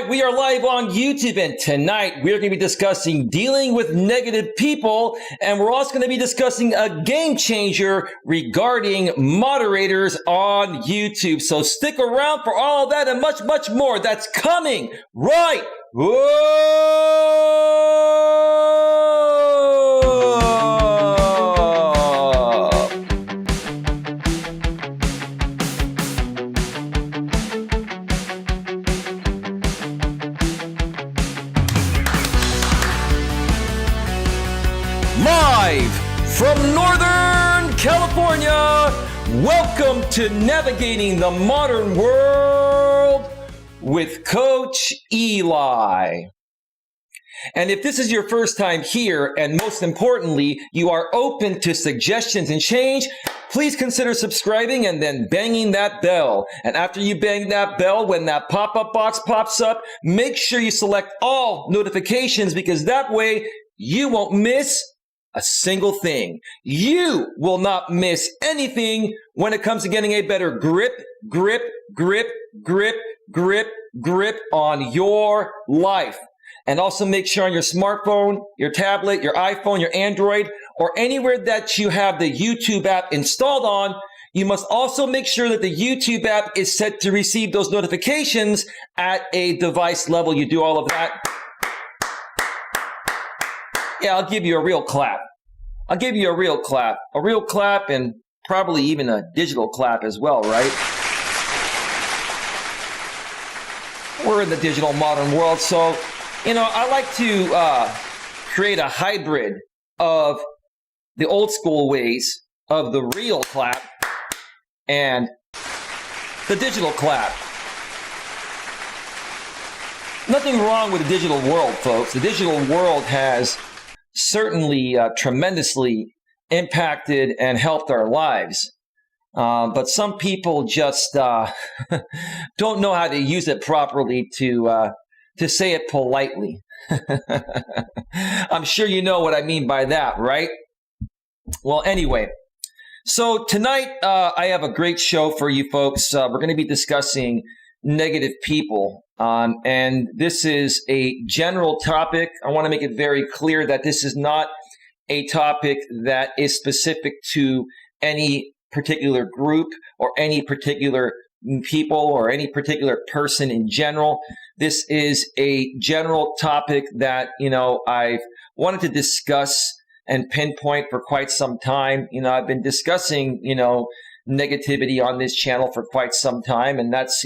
right, we are live on YouTube, and tonight we are going to be discussing dealing with negative people, and we're also going to be discussing a game changer regarding moderators on YouTube. So stick around for all of that and much, much more. That's coming right. Live from Northern California, welcome to Navigating the Modern World with Coach Eli. And if this is your first time here, and most importantly, you are open to suggestions and change, please consider subscribing and then banging that bell. And after you bang that bell, when that pop-up box pops up, make sure you select all notifications, because that way you won't miss a single thing. You will not miss anything when it comes to getting a better grip on your life. And also make sure on your smartphone, your tablet, your iPhone, your Android, or anywhere that you have the YouTube app installed on, you must also make sure that the YouTube app is set to receive those notifications at a device level. You do all of that. Yeah, I'll give you a real clap. I'll give you a real clap. A real clap, and probably even a digital clap as well, right? We're in the digital modern world, so, I like to create a hybrid of the old school ways of the real clap and the digital clap. Nothing wrong with the digital world, folks. The digital world has certainly tremendously impacted and helped our lives. But some people just don't know how to use it properly, to say it politely. I'm sure you know what I mean by that, right? Well, anyway, so tonight I have a great show for you folks. We're going to be discussing negative people. And this is a general topic. I want to make it very clear that this is not a topic that is specific to any particular group or any particular people or any particular person in general. This is a general topic that, I've wanted to discuss and pinpoint for quite some time. I've been discussing, negativity on this channel for quite some time. And that's,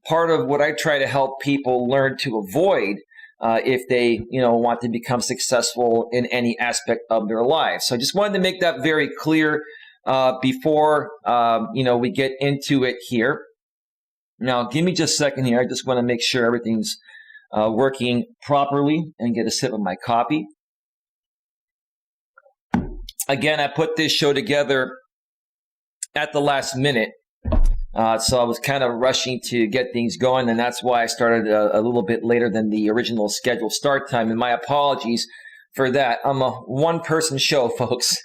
part of what I try to help people learn to avoid if they, want to become successful in any aspect of their life. So I just wanted to make that very clear before, we get into it here. Now, give me just a second here. I just want to make sure everything's working properly and get a sip of my coffee. Again, I put this show together at the last minute. So I was kind of rushing to get things going, and that's why I started a little bit later than the original scheduled start time, and my apologies for that. I'm a one-person show, folks.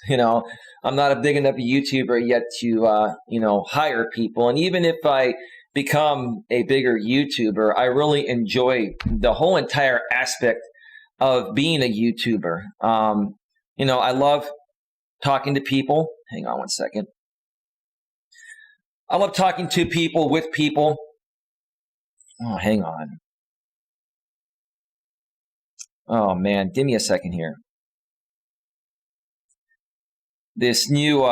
I'm not a big enough YouTuber yet to, hire people. And even if I become a bigger YouTuber, I really enjoy the whole entire aspect of being a YouTuber. I love talking to people. Hang on one second. I love talking to people, with people. Oh, hang on. Oh, man. Give me a second here. This new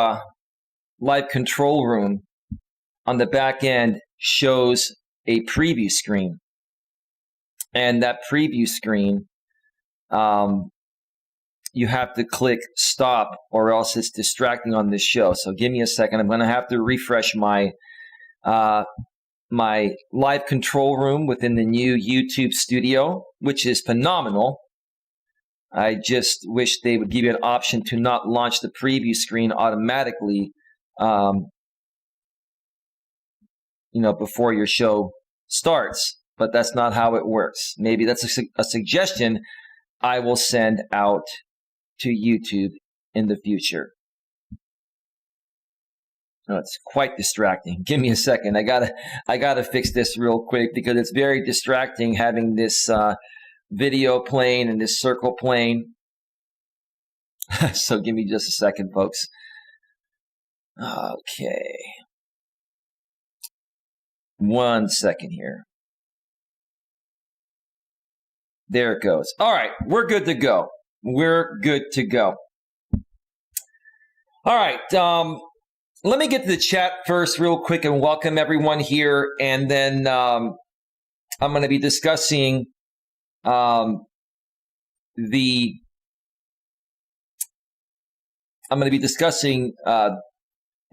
live control room on the back end shows a preview screen. And that preview screen, you have to click stop, or else it's distracting on this show. So give me a second. I'm going to have to refresh my my live control room within the new YouTube studio, which is phenomenal. I just wish they would give you an option to not launch the preview screen automatically, before your show starts. But that's not how it works. Maybe that's a suggestion I will send out to YouTube in the future. Oh, it's quite distracting. Give me a second. I gotta fix this real quick because it's very distracting having this video playing and this circle playing. So give me just a second, folks. Okay. 1 second here. There it goes. All right, we're good to go. We're good to go. All right, let me get to the chat first real quick and welcome everyone here. And then I'm going to be discussing the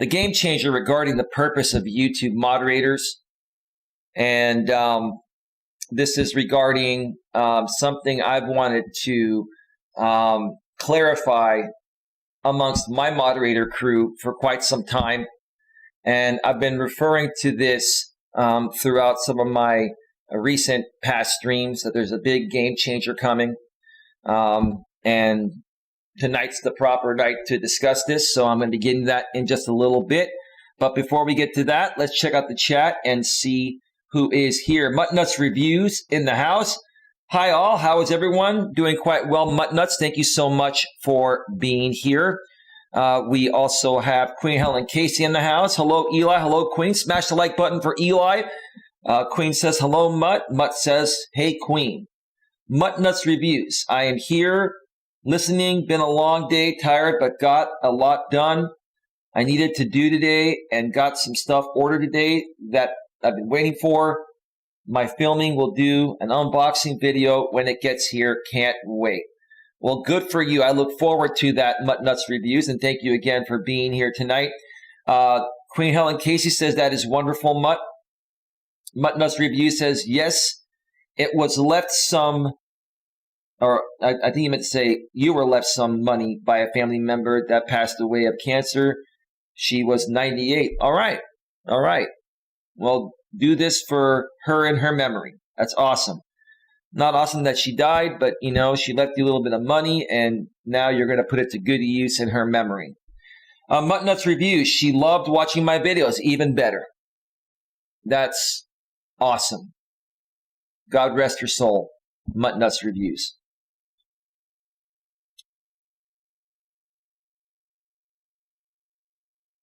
game changer regarding the purpose of YouTube moderators. And this is regarding something I've wanted to clarify amongst my moderator crew for quite some time. And I've been referring to this throughout some of my recent past streams, that there's a big game changer coming. And tonight's the proper night to discuss this, so I'm going to be getting that in just a little bit. But before we get to that, let's check out the chat and see who is here. Muttnuts Reviews in the house. Hi all, how is everyone? Doing quite well, Muttnuts. Thank you so much for being here. We also have Queen Helen Casey in the house. Hello, Eli. Hello, Queen. Smash the like button for Eli. Queen says, hello, Mutt. Mutt says, hey, Queen. Muttnuts Reviews. I am here listening. Been a long day, tired, but got a lot done I needed to do today and got some stuff ordered today that I've been waiting for. My filming will do an unboxing video when it gets here. Can't wait. Well, good for you. I look forward to that, Muttnuts Reviews, and thank you again for being here tonight. Queen Helen Casey says that is wonderful, Mutt. Muttnuts Reviews says, yes, it was left some, or I think you meant to say you were left some money by a family member that passed away of cancer. She was 98. All right. All right. Well, do this for her and her memory. That's awesome. Not awesome that she died, but, you know, she left you a little bit of money, and now you're going to put it to good use in her memory. Muttnuts Reviews. She loved watching my videos. Even better. That's awesome. God rest her soul. Muttnuts Reviews.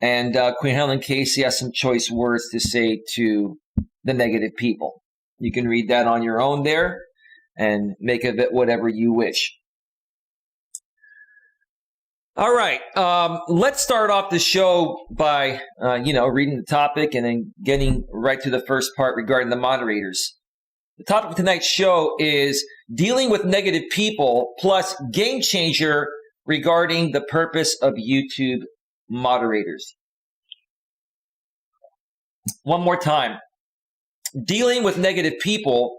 And Queen Helen Casey has some choice words to say to the negative people. You can read that on your own there and make of it whatever you wish. All right. Let's start off the show by, reading the topic and then getting right to the first part regarding the moderators. The topic of tonight's show is dealing with negative people plus game changer regarding the purpose of YouTube moderators. One more time. Dealing with negative people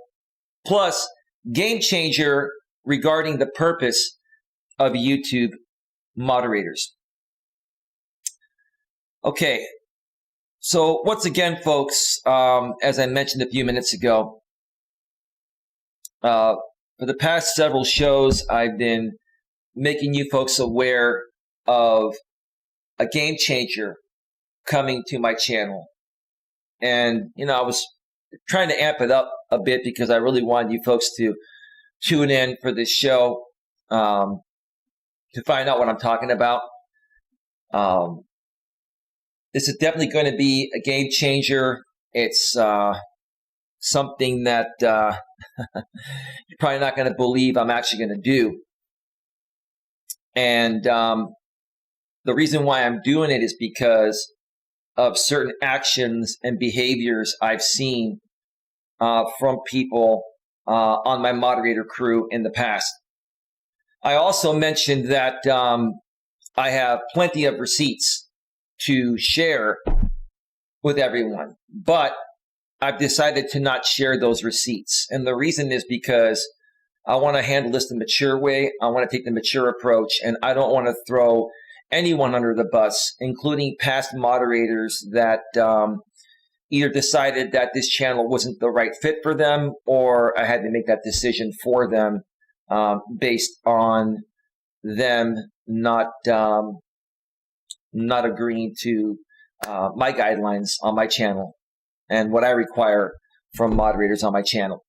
plus game changer regarding the purpose of YouTube moderators. Okay. So once again, folks, as I mentioned a few minutes ago, for the past several shows, I've been making you folks aware of a game changer coming to my channel. And, I was trying to amp it up a bit because I really wanted you folks to tune in for this show to find out what I'm talking about. This is definitely going to be a game changer. It's something that you're probably not going to believe I'm actually going to do. And the reason why I'm doing it is because of certain actions and behaviors I've seen from people on my moderator crew in the past. I also mentioned that I have plenty of receipts to share with everyone, but I've decided to not share those receipts. And the reason is because I want to handle this the mature way. I want to take the mature approach, and I don't want to throw anyone under the bus, including past moderators that either decided that this channel wasn't the right fit for them, or I had to make that decision for them based on them not agreeing to my guidelines on my channel and what I require from moderators on my channel.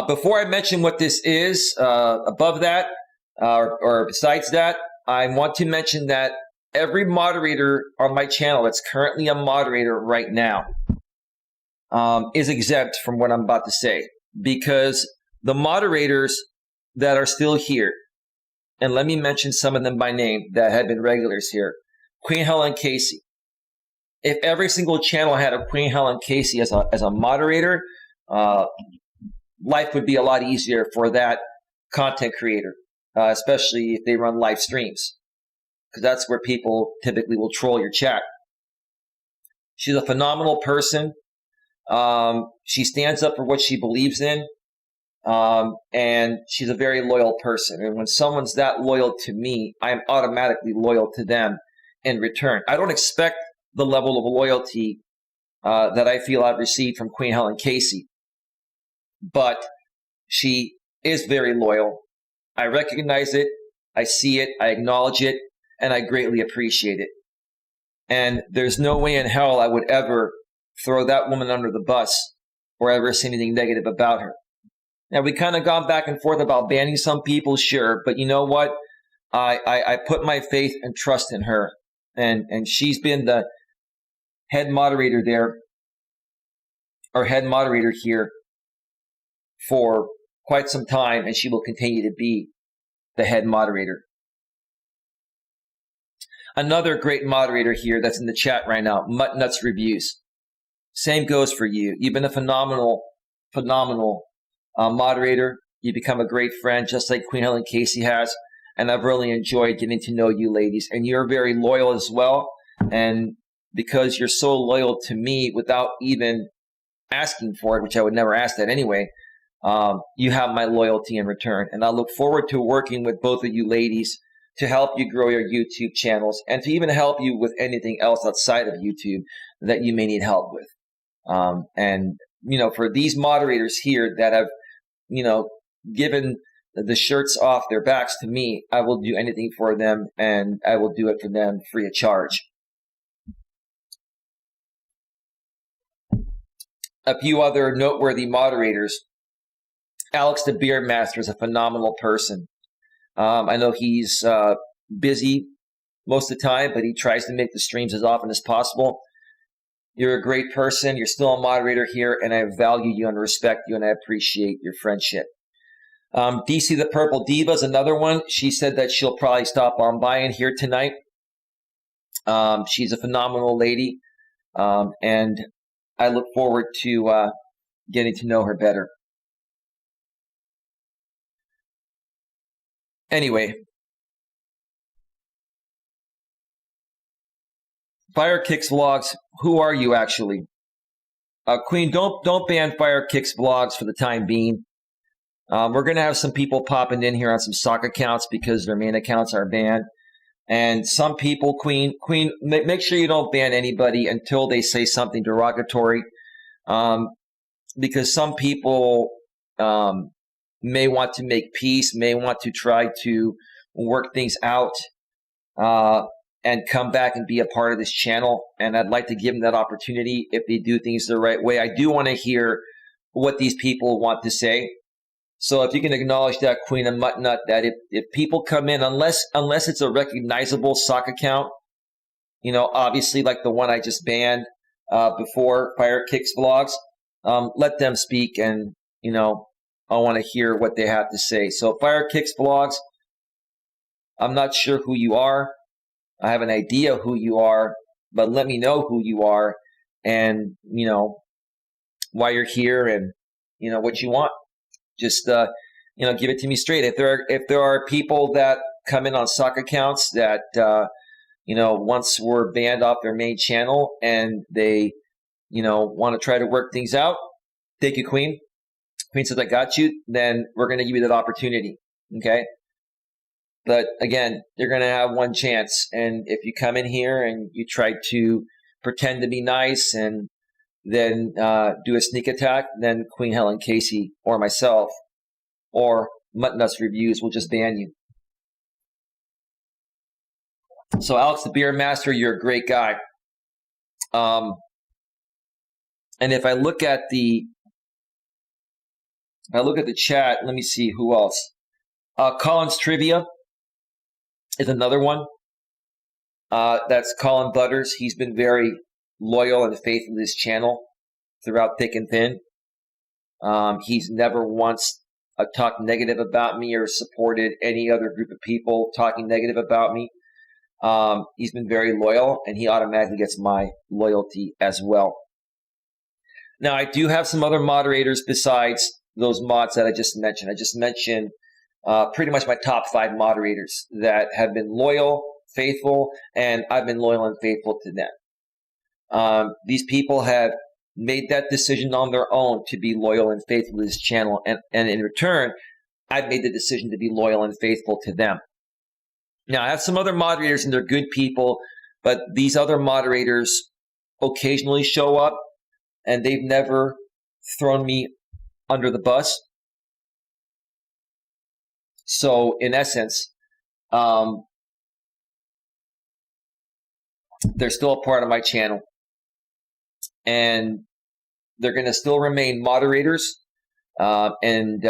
Before I mention what this is, above that, or besides that, I want to mention that every moderator on my channel that's currently a moderator right now is exempt from what I'm about to say, because the moderators that are still here, and let me mention some of them by name that have been regulars here. Queen Helen Casey. If every single channel had a Queen Helen Casey as a moderator, life would be a lot easier for that content creator, especially if they run live streams, because that's where people typically will troll your chat. She's a phenomenal person. She stands up for what she believes in, and she's a very loyal person. And when someone's that loyal to me, I'm automatically loyal to them in return. I don't expect the level of loyalty that I feel I've received from Queen Helen Casey, but she is very loyal. I recognize it, I see it, I acknowledge it, and I greatly appreciate it. And there's no way in hell I would ever throw that woman under the bus or ever say anything negative about her. Now, we kind of gone back and forth about banning some people, sure, but you know what? I put my faith and trust in her, and she's been the head moderator there, or head moderator here, for quite some time, and she will continue to be the head moderator. Another great moderator here that's in the chat right now, Mutt Nuts Reviews. Same goes for you. You've been a phenomenal moderator. You become a great friend, just like Queen Helen Casey has, and I've really enjoyed getting to know you ladies. And you're very loyal as well, and because you're so loyal to me without even asking for it, which I would never ask that anyway, you have my loyalty in return. And I look forward to working with both of you ladies to help you grow your YouTube channels and to even help you with anything else outside of YouTube that you may need help with. And, you know, for these moderators here that have, you know, given the shirts off their backs to me, I will do anything for them, and I will do it for them free of charge. A few other noteworthy moderators. Alex the Beer Master is a phenomenal person. I know he's busy most of the time, but he tries to make the streams as often as possible. You're a great person. You're still a moderator here, and I value you and respect you, and I appreciate your friendship. DC the Purple Diva is another one. She said that she'll probably stop on by in here tonight. She's a phenomenal lady, and I look forward to getting to know her better. Anyway, Fire Kicks Vlogs, who are you actually? Queen, don't ban Fire Kicks Vlogs for the time being. We're going to have some people popping in here on some sock accounts because their main accounts are banned. And some people, Queen, make sure you don't ban anybody until they say something derogatory. Because some people may want to make peace, may want to try to work things out and come back and be a part of this channel. And I'd like to give them that opportunity if they do things the right way. I do want to hear what these people want to say. So if you can acknowledge that, Queen and Mutt Nut, that if people come in, unless it's a recognizable sock account, you know, obviously like the one I just banned before, Fire Kicks Vlogs, let them speak, and, you know, I want to hear what they have to say. So Fire Kicks Vlogs, I'm not sure who you are. I have an idea who you are, but let me know who you are and, you know, why you're here and, you know, what you want. Just, you know, give it to me straight. If there are people that come in on sock accounts that, you know, once were banned off their main channel and they, you know, want to try to work things out, thank you, Queen. Queen says, I got you. Then we're going to give you that opportunity. Okay. But again, you're going to have one chance. And if you come in here and you try to pretend to be nice and then do a sneak attack, then Queen Helen Casey or myself or Mutt Nuts Reviews will just ban you. So Alex the Beer Master, you're a great guy. And if I look at the chat, let me see who else. Colin's Trivia is another one. That's Colin Butters. He's been very loyal and faithful to this channel throughout thick and thin. He's never once talked negative about me or supported any other group of people talking negative about me. He's been very loyal, and he automatically gets my loyalty as well. Now, I do have some other moderators besides those mods that I just mentioned. I just mentioned pretty much my top 5 moderators that have been loyal, faithful, and I've been loyal and faithful to them. These people have made that decision on their own to be loyal and faithful to this channel, and in return, I've made the decision to be loyal and faithful to them. Now, I have some other moderators, and they're good people, but these other moderators occasionally show up, and they've never thrown me under the bus. So, in essence, they're still a part of my channel, and they're going to still remain moderators. And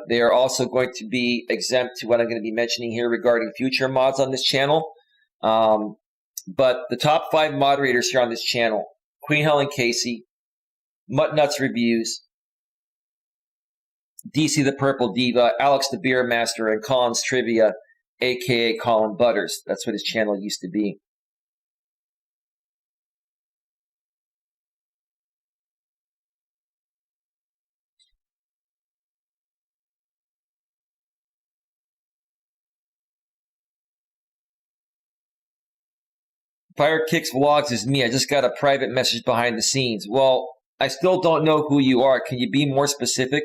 they are also going to be exempt to what I'm going to be mentioning here regarding future mods on this channel. But the top 5 moderators here on this channel: Queen Helen Casey, Mutt Nuts Reviews, DC the Purple Diva, Alex the Beer Master, and Colin's Trivia, aka Colin Butters. That's what his channel used to be. Fire Kicks Vlogs is me. I just got a private message behind the scenes. Well, I still don't know who you are. Can you be more specific?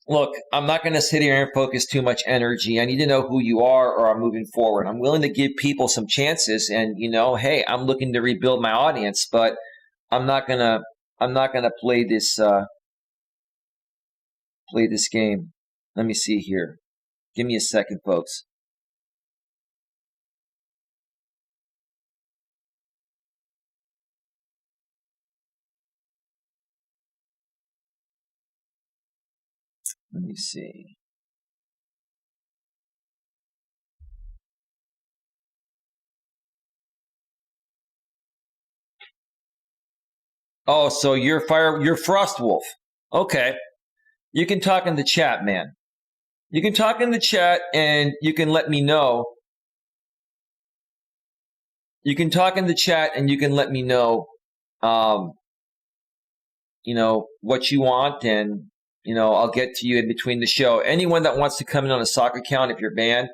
Look, I'm not going to sit here and focus too much energy. I need to know who you are, or I'm moving forward. I'm willing to give people some chances, and hey, I'm looking to rebuild my audience, but I'm not gonna play this game. Let me see here. Give me a second, folks. Let me see. Oh, so you're Frost Wolf. Okay. You can talk in the chat, man. You can talk in the chat, and you can let me know. You can talk in the chat, and you can let me know, what you want, and I'll get to you in between the show. Anyone that wants to come in on a soccer account, if you're banned,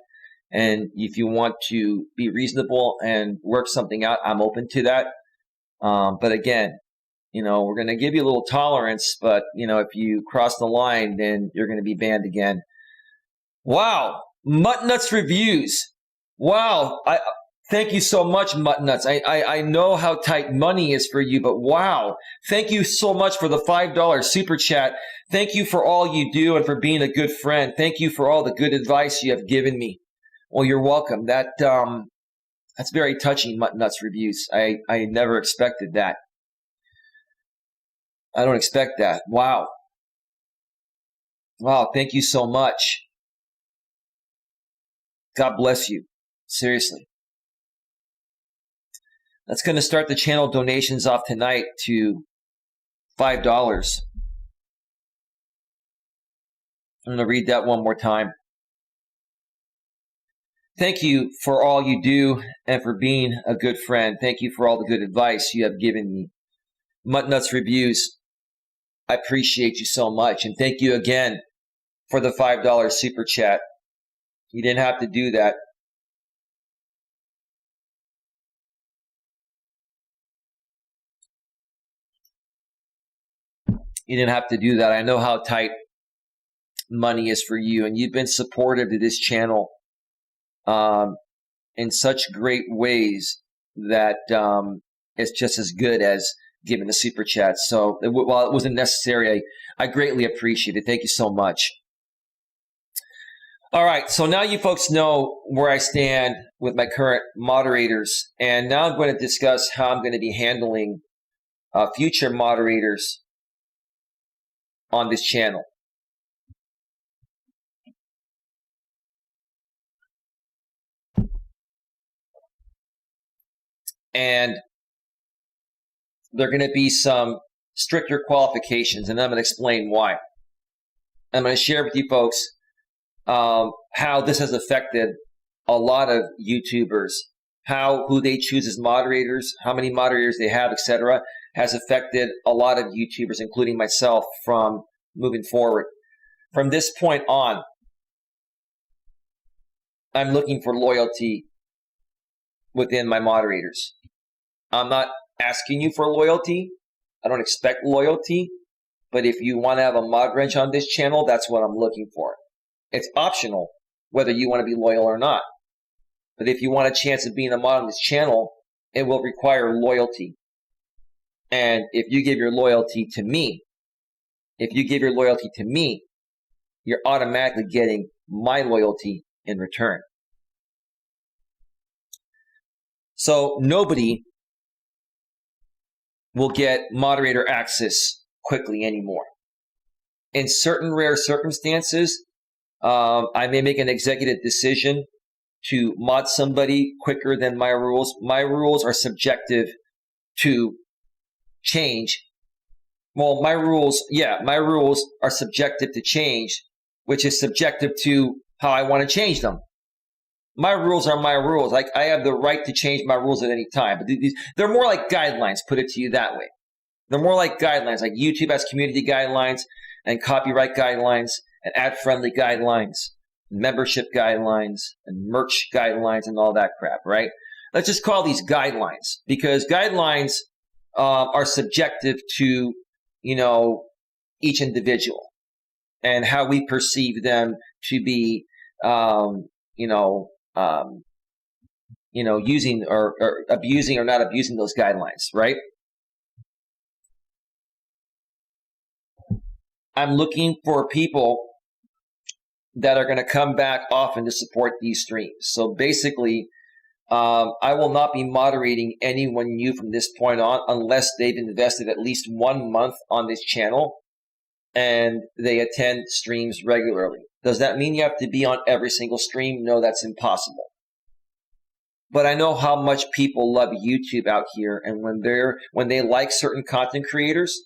and if you want to be reasonable and work something out, I'm open to that. But again, we're going to give you a little tolerance, but if you cross the line, then you're going to be banned again. Wow, Mutt Nuts Reviews. Wow, thank you so much, Mutt Nuts. I know how tight money is for you, but wow, thank you so much for the $5 super chat. Thank you for all you do and for being a good friend. Thank you for all the good advice you have given me. Well, you're welcome. That's very touching, Mutt Nuts Reviews. I never expected that. I don't expect that. Wow. Wow, thank you so much. God bless you. Seriously. That's going to start the channel donations off tonight to $5. I'm going to read that one more time. Thank you for all you do and for being a good friend. Thank you for all the good advice you have given me. Mutt Nuts Reviews, I appreciate you so much. And thank you again for the $5 super chat. You didn't have to do that. You didn't have to do that. I know how tight money is for you, and you've been supportive to this channel in such great ways that it's just as good as giving the super chat. So while it wasn't necessary, I greatly appreciate it. Thank you so much. All right, so now you folks know where I stand with my current moderators, and now I'm going to discuss how I'm going to be handling future moderators on this channel. And there are going to be some stricter qualifications, and I'm going to explain why. I'm going to share with you folks how this has affected a lot of YouTubers, who they choose as moderators, how many moderators they have, etc., has affected a lot of YouTubers, including myself, from moving forward. From this point on, I'm looking for loyalty within my moderators. I'm not asking you for loyalty. I don't expect loyalty. But if you want to have a mod wrench on this channel, that's what I'm looking for. It's optional whether you want to be loyal or not. But if you want a chance of being a mod on this channel, it will require loyalty. And if you give your loyalty to me, you're automatically getting my loyalty in return. So nobody will get moderator access quickly anymore. In certain rare circumstances, I may make an executive decision to mod somebody quicker than my rules. My rules are subjective to change. Well, my rules are subjective to change, which is subjective to how I want to change them. My rules are my rules. I have the right to change my rules at any time. But they're more like guidelines, put it to you that way. They're more like guidelines, like YouTube has community guidelines and copyright guidelines and ad-friendly guidelines, membership guidelines and merch guidelines and all that crap, right? Let's just call these guidelines, because guidelines are subjective to, each individual and how we perceive them to be, using or abusing or not abusing those guidelines, right? I'm looking for people that are going to come back often to support these streams. So basically, I will not be moderating anyone new from this point on unless they've invested at least 1 month on this channel and they attend streams regularly. Does that mean you have to be on every single stream? No, that's impossible. But I know how much people love YouTube out here, and when they like certain content creators,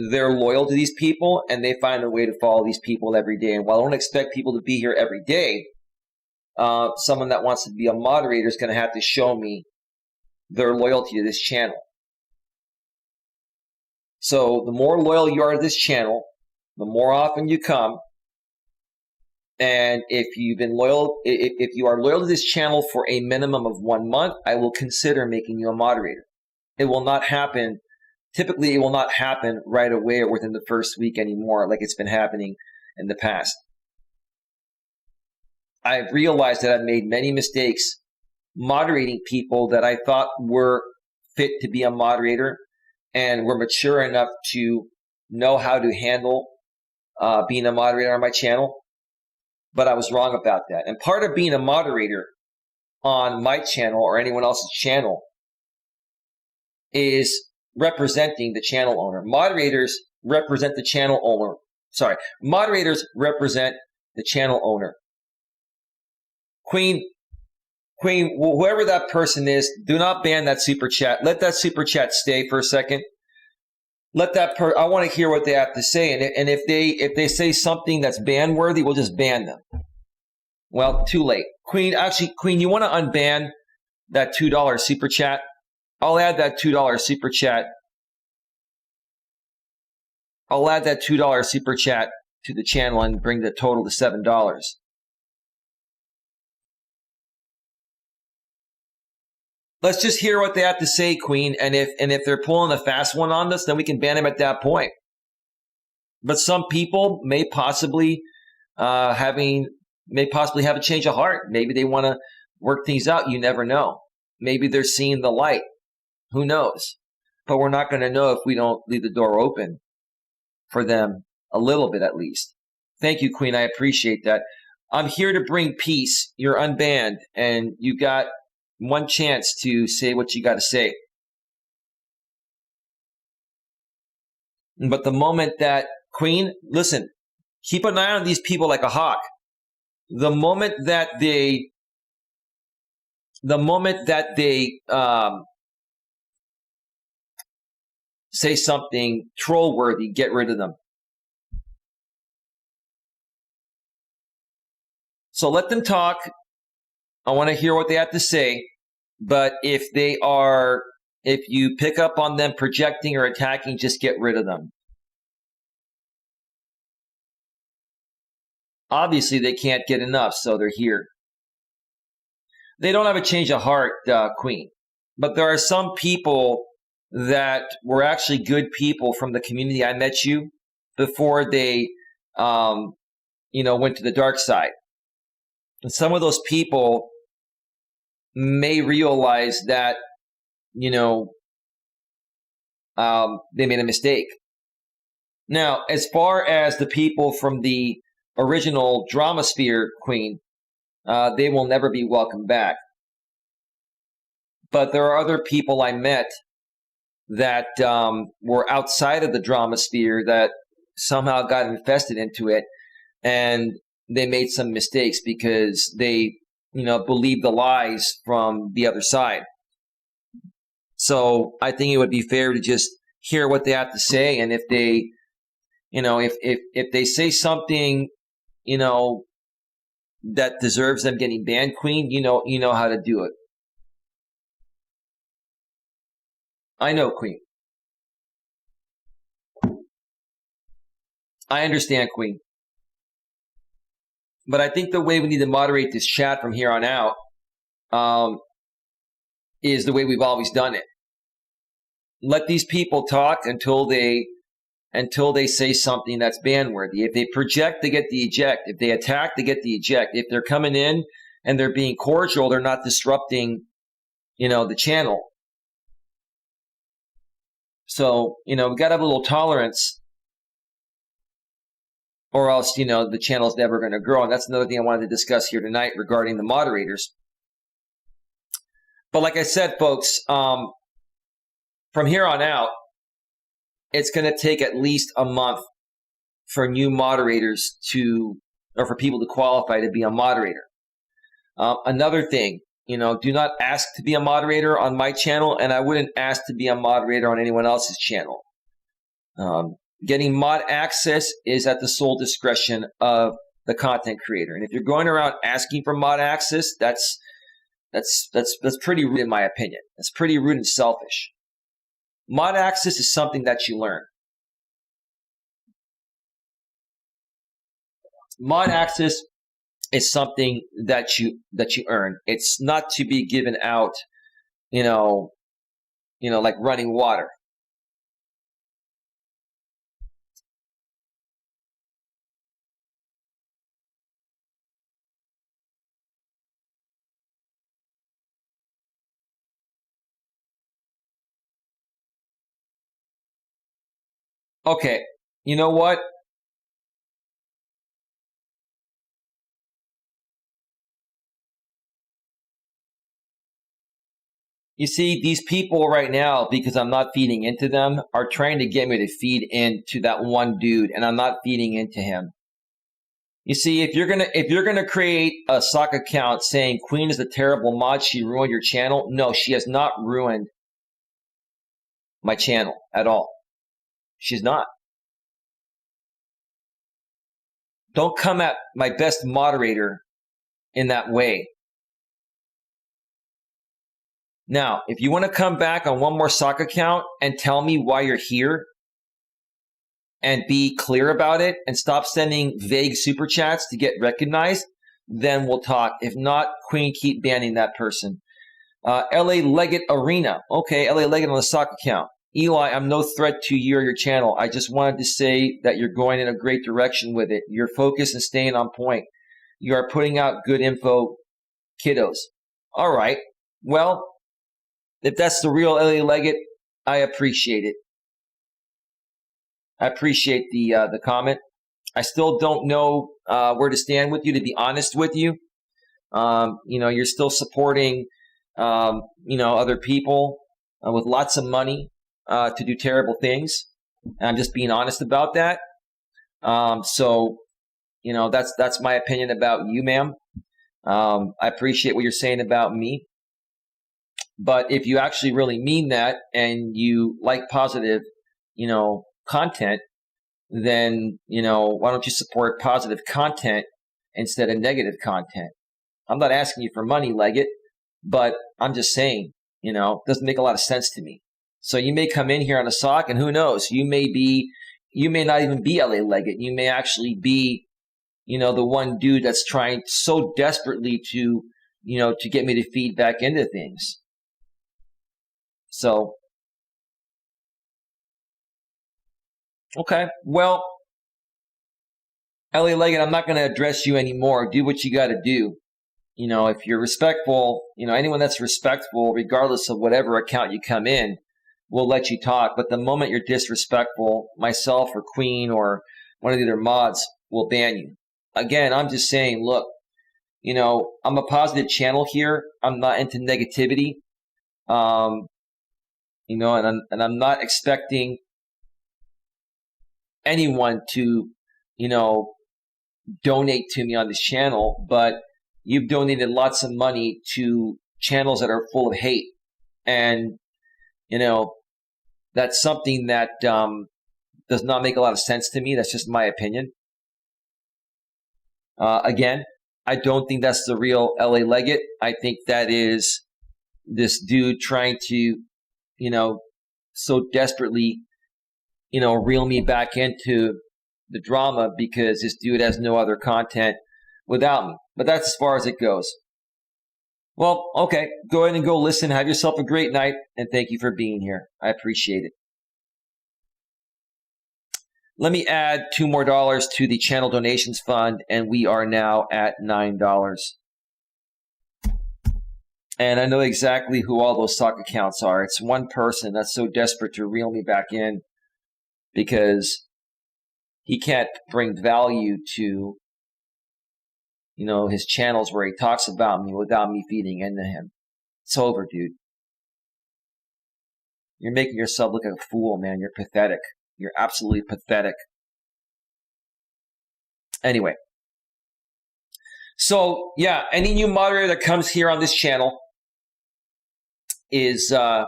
they're loyal to these people, and they find a way to follow these people every day. And while I don't expect people to be here every day, someone that wants to be a moderator is going to have to show me their loyalty to this channel. So the more loyal you are to this channel, the more often you come. And if you are loyal to this channel for a minimum of 1 month, I will consider making you a moderator. It will not happen. Typically, it will not happen right away or within the first week anymore, like it's been happening in the past. I've realized that I've made many mistakes moderating people that I thought were fit to be a moderator and were mature enough to know how to handle being a moderator on my channel. But I was wrong about that. And part of being a moderator on my channel or anyone else's channel is representing the channel owner. Moderators represent the channel owner. Moderators represent the channel owner. Queen, whoever that person is, do not ban that super chat. Let that super chat stay for a second. I want to hear what they have to say. And if they say something that's ban worthy, we'll just ban them. Well, too late. Queen, you want to unban that $2 super chat? I'll add that $2 super chat. I'll add that $2 super chat to the channel and bring the total to $7. Let's just hear what they have to say, Queen. And if they're pulling a fast one on us, then we can ban them at that point. But some people may possibly have a change of heart. Maybe they want to work things out. You never know. Maybe they're seeing the light. Who knows? but we're not going to know if we don't leave the door open for them a little bit at least. Thank you, Queen. I appreciate that. I'm here to bring peace. You're unbanned, and you got one chance to say what you got to say. But the moment that, Queen, listen, keep an eye on these people like a hawk. The moment that they say something troll-worthy, get rid of them. So let them talk. I want to hear what they have to say. But if you pick up on them projecting or attacking, just get rid of them. Obviously, they can't get enough, so they're here. They don't have a change of heart, Queen. But there are some people that were actually good people from the community. I met you before they, went to the dark side. And some of those people may realize that, they made a mistake. Now, as far as the people from the original drama sphere, Queen, they will never be welcomed back. But there are other people I met that were outside of the drama sphere that somehow got infested into it, and they made some mistakes because they, believed the lies from the other side. So I think it would be fair to just hear what they have to say, and if they, if they say something, that deserves them getting banned, Queen, you know how to do it. I know, Queen. I understand, Queen. But I think the way we need to moderate this chat from here on out is the way we've always done it. Let these people talk until they say something that's ban-worthy. If they project, they get the eject. If they attack, they get the eject. If they're coming in and they're being cordial, they're not disrupting, the channel. So, we've got to have a little tolerance, or else, the channel's never going to grow. And that's another thing I wanted to discuss here tonight regarding the moderators. But like I said, folks, from here on out, it's going to take at least a month for new moderators or for people to qualify to be a moderator. Another thing, do not ask to be a moderator on my channel, and I wouldn't ask to be a moderator on anyone else's channel. Getting mod access is at the sole discretion of the content creator. And if you're going around asking for mod access, that's pretty rude in my opinion. That's pretty rude and selfish. Mod access is something that you learn. Mod access is something that you earn. It's not to be given out, like running water. Okay, you know what? You see, these people right now, because I'm not feeding into them, are trying to get me to feed into that one dude, and I'm not feeding into him. You see, if you're gonna create a sock account saying Queen is a terrible mod, she ruined your channel. No, she has not ruined my channel at all. She's not. Don't come at my best moderator in that way. Now, if you want to come back on one more sock account and tell me why you're here and be clear about it and stop sending vague super chats to get recognized, then we'll talk. If not, Queen, keep banning that person. LA Legit Arena. Okay, LA Legit on the sock account. Eli, I'm no threat to you or your channel. I just wanted to say that you're going in a great direction with it. You're focused and staying on point. You are putting out good info, kiddos. All right. Well, if that's the real LA Legit, I appreciate it. I appreciate the comment. I still don't know where to stand with you, to be honest with you. You're still supporting, other people with lots of money to do terrible things. And I'm just being honest about that. So that's my opinion about you, ma'am. I appreciate what you're saying about me. But if you actually really mean that and you like positive, content, then, why don't you support positive content instead of negative content? I'm not asking you for money, Leggett, but I'm just saying, it doesn't make a lot of sense to me. So you may come in here on a sock, and who knows, you may not even be LA Leggett. You may actually be, the one dude that's trying so desperately to get me to feed back into things. So, okay, well, LA Leggett, I'm not going to address you anymore. Do what you got to do. If you're respectful, anyone that's respectful, regardless of whatever account you come in, will let you talk. But the moment you're disrespectful, myself or Queen or one of the other mods will ban you. Again, I'm just saying, look, I'm a positive channel here. I'm not into negativity. And I'm not expecting anyone to, donate to me on this channel, but you've donated lots of money to channels that are full of hate. And, that's something that does not make a lot of sense to me. That's just my opinion. Again, I don't think that's the real LA Leggett. I think that is this dude trying to, so desperately, reel me back into the drama because this dude has no other content without me. But that's as far as it goes. Well, okay, go ahead and go listen. Have yourself a great night, and thank you for being here. I appreciate it. Let me add $2 more to the channel donations fund, and we are now at $9. And I know exactly who all those stock accounts are. It's one person that's so desperate to reel me back in because he can't bring value to, his channels where he talks about me without me feeding into him. It's over, dude. You're making yourself look like a fool, man. You're pathetic. You're absolutely pathetic. Anyway. So, yeah, any new moderator that comes here on this channel is going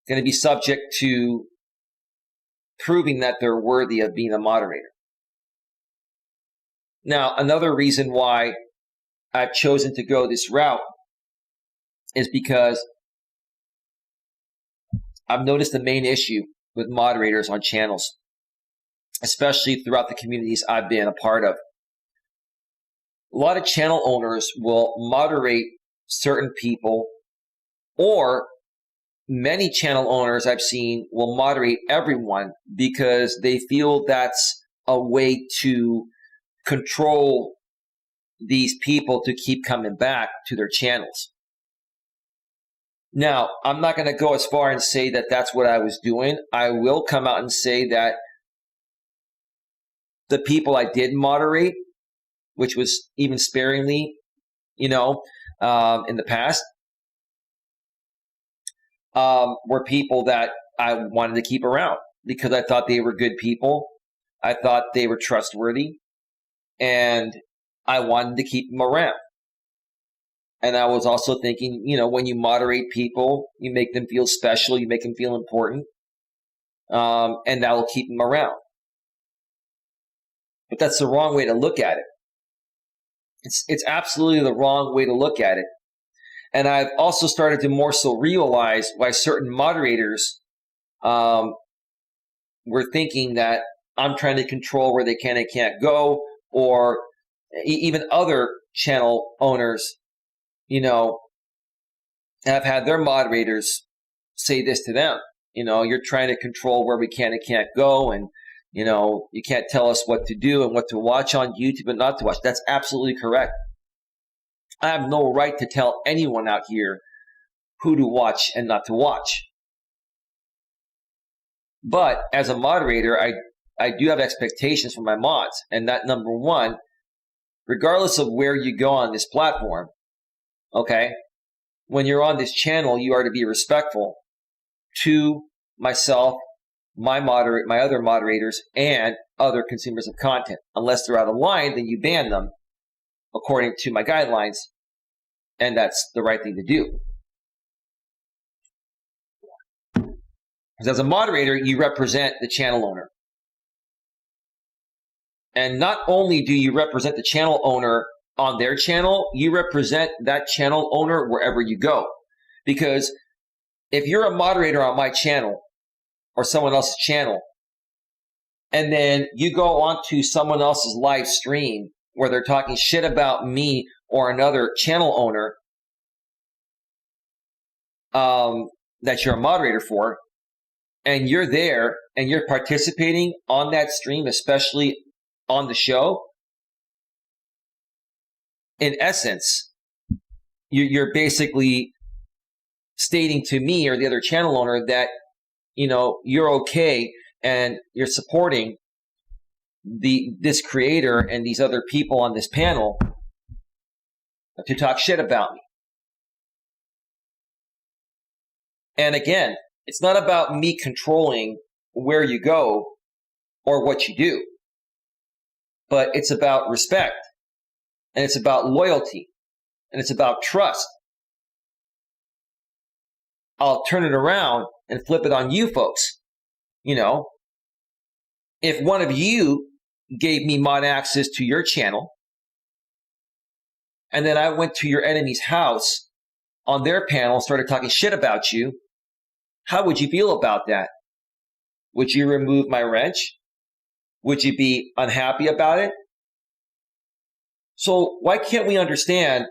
to be subject to proving that they're worthy of being a moderator. Now, another reason why I've chosen to go this route is because I've noticed the main issue with moderators on channels, especially throughout the communities I've been a part of. A lot of channel owners will moderate certain people, or many channel owners I've seen will moderate everyone because they feel that's a way to control these people to keep coming back to their channels. Now, I'm not going to go as far and say that that's what I was doing. I will come out and say that the people I did moderate, which was even sparingly, in the past, were people that I wanted to keep around because I thought they were good people. I thought they were trustworthy, and I wanted to keep them around. And I was also thinking, when you moderate people, you make them feel special, you make them feel important, and that will keep them around. But that's the wrong way to look at it. It's absolutely the wrong way to look at it. And I've also started to more so realize why certain moderators were thinking that I'm trying to control where they can and can't go, or even other channel owners, have had their moderators say this to them. You're trying to control where we can and can't go, and you can't tell us what to do and what to watch on YouTube and not to watch. That's absolutely correct. I have no right to tell anyone out here who to watch and not to watch. But as a moderator, I do have expectations for my mods. And that, number one, regardless of where you go on this platform, okay, when you're on this channel, you are to be respectful to myself, my other moderators, and other consumers of content. Unless they're out of line, then you ban them according to my guidelines, and that's the right thing to do. Because as a moderator, you represent the channel owner. And not only do you represent the channel owner on their channel, you represent that channel owner wherever you go. Because if you're a moderator on my channel or someone else's channel, and then you go onto someone else's live stream where they're talking shit about me or another channel owner that you're a moderator for, and you're there and you're participating on that stream, especially on the show, in essence, you're basically stating to me or the other channel owner that, you know, you're okay and you're supporting this creator and these other people on this panel to talk shit about me. And again, it's not about me controlling where you go or what you do, but it's about respect, and it's about loyalty, and it's about trust. I'll turn it around and flip it on you folks. You know, if one of you gave me mod access to your channel, and then I went to your enemy's house on their panel and started talking shit about you, how would you feel about that? Would you remove my wrench? Would you be unhappy about it? So why can't we understand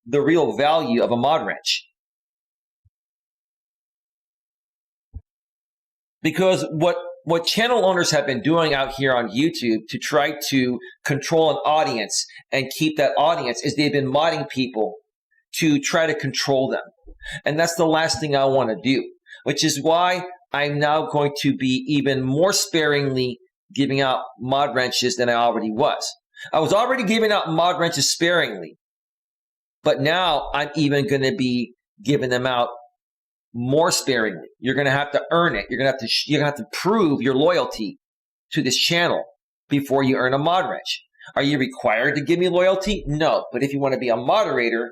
the real value of a mod wrench? Because what channel owners have been doing out here on YouTube to try to control an audience and keep that audience is they've been modding people to try to control them. And that's the last thing I want to do, which is why I'm now going to be even more sparingly giving out mod wrenches than I already was. I was already giving out mod wrenches sparingly, but now I'm even going to be giving them out more sparingly. You're going to have to earn it. You're going to have to prove your loyalty to this channel before you earn a mod wrench. Are you required to give me loyalty? No. But if you want to be a moderator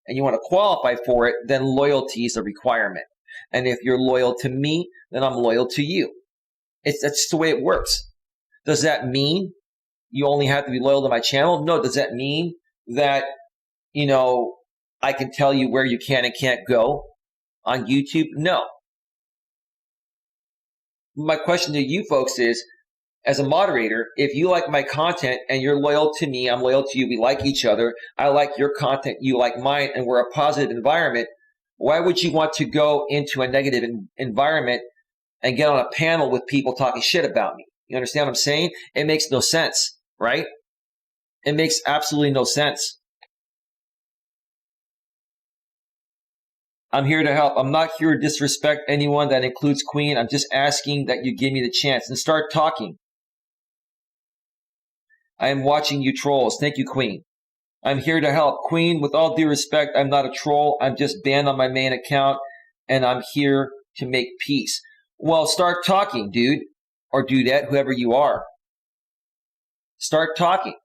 and you want to qualify for it, then loyalty is a requirement. And if you're loyal to me, then I'm loyal to you. That's just the way it works. Does that mean you only have to be loyal to my channel? No. Does that mean that, you know, I can tell you where you can and can't go on YouTube? No. My question to you folks is, as a moderator, if you like my content and you're loyal to me, I'm loyal to you, we like each other, I like your content, you like mine, and we're a positive environment, why would you want to go into a negative environment and get on a panel with people talking shit about me? You understand what I'm saying? It makes no sense, right? It makes absolutely no sense. I'm here to help. I'm not here to disrespect anyone. That includes Queen. I'm just asking that you give me the chance and start talking. I am watching you trolls. Thank you, Queen. I'm here to help. Queen, with all due respect, I'm not a troll. I'm just banned on my main account, and I'm here to make peace. Well, start talking, dude, or dudette, whoever you are. Start talking.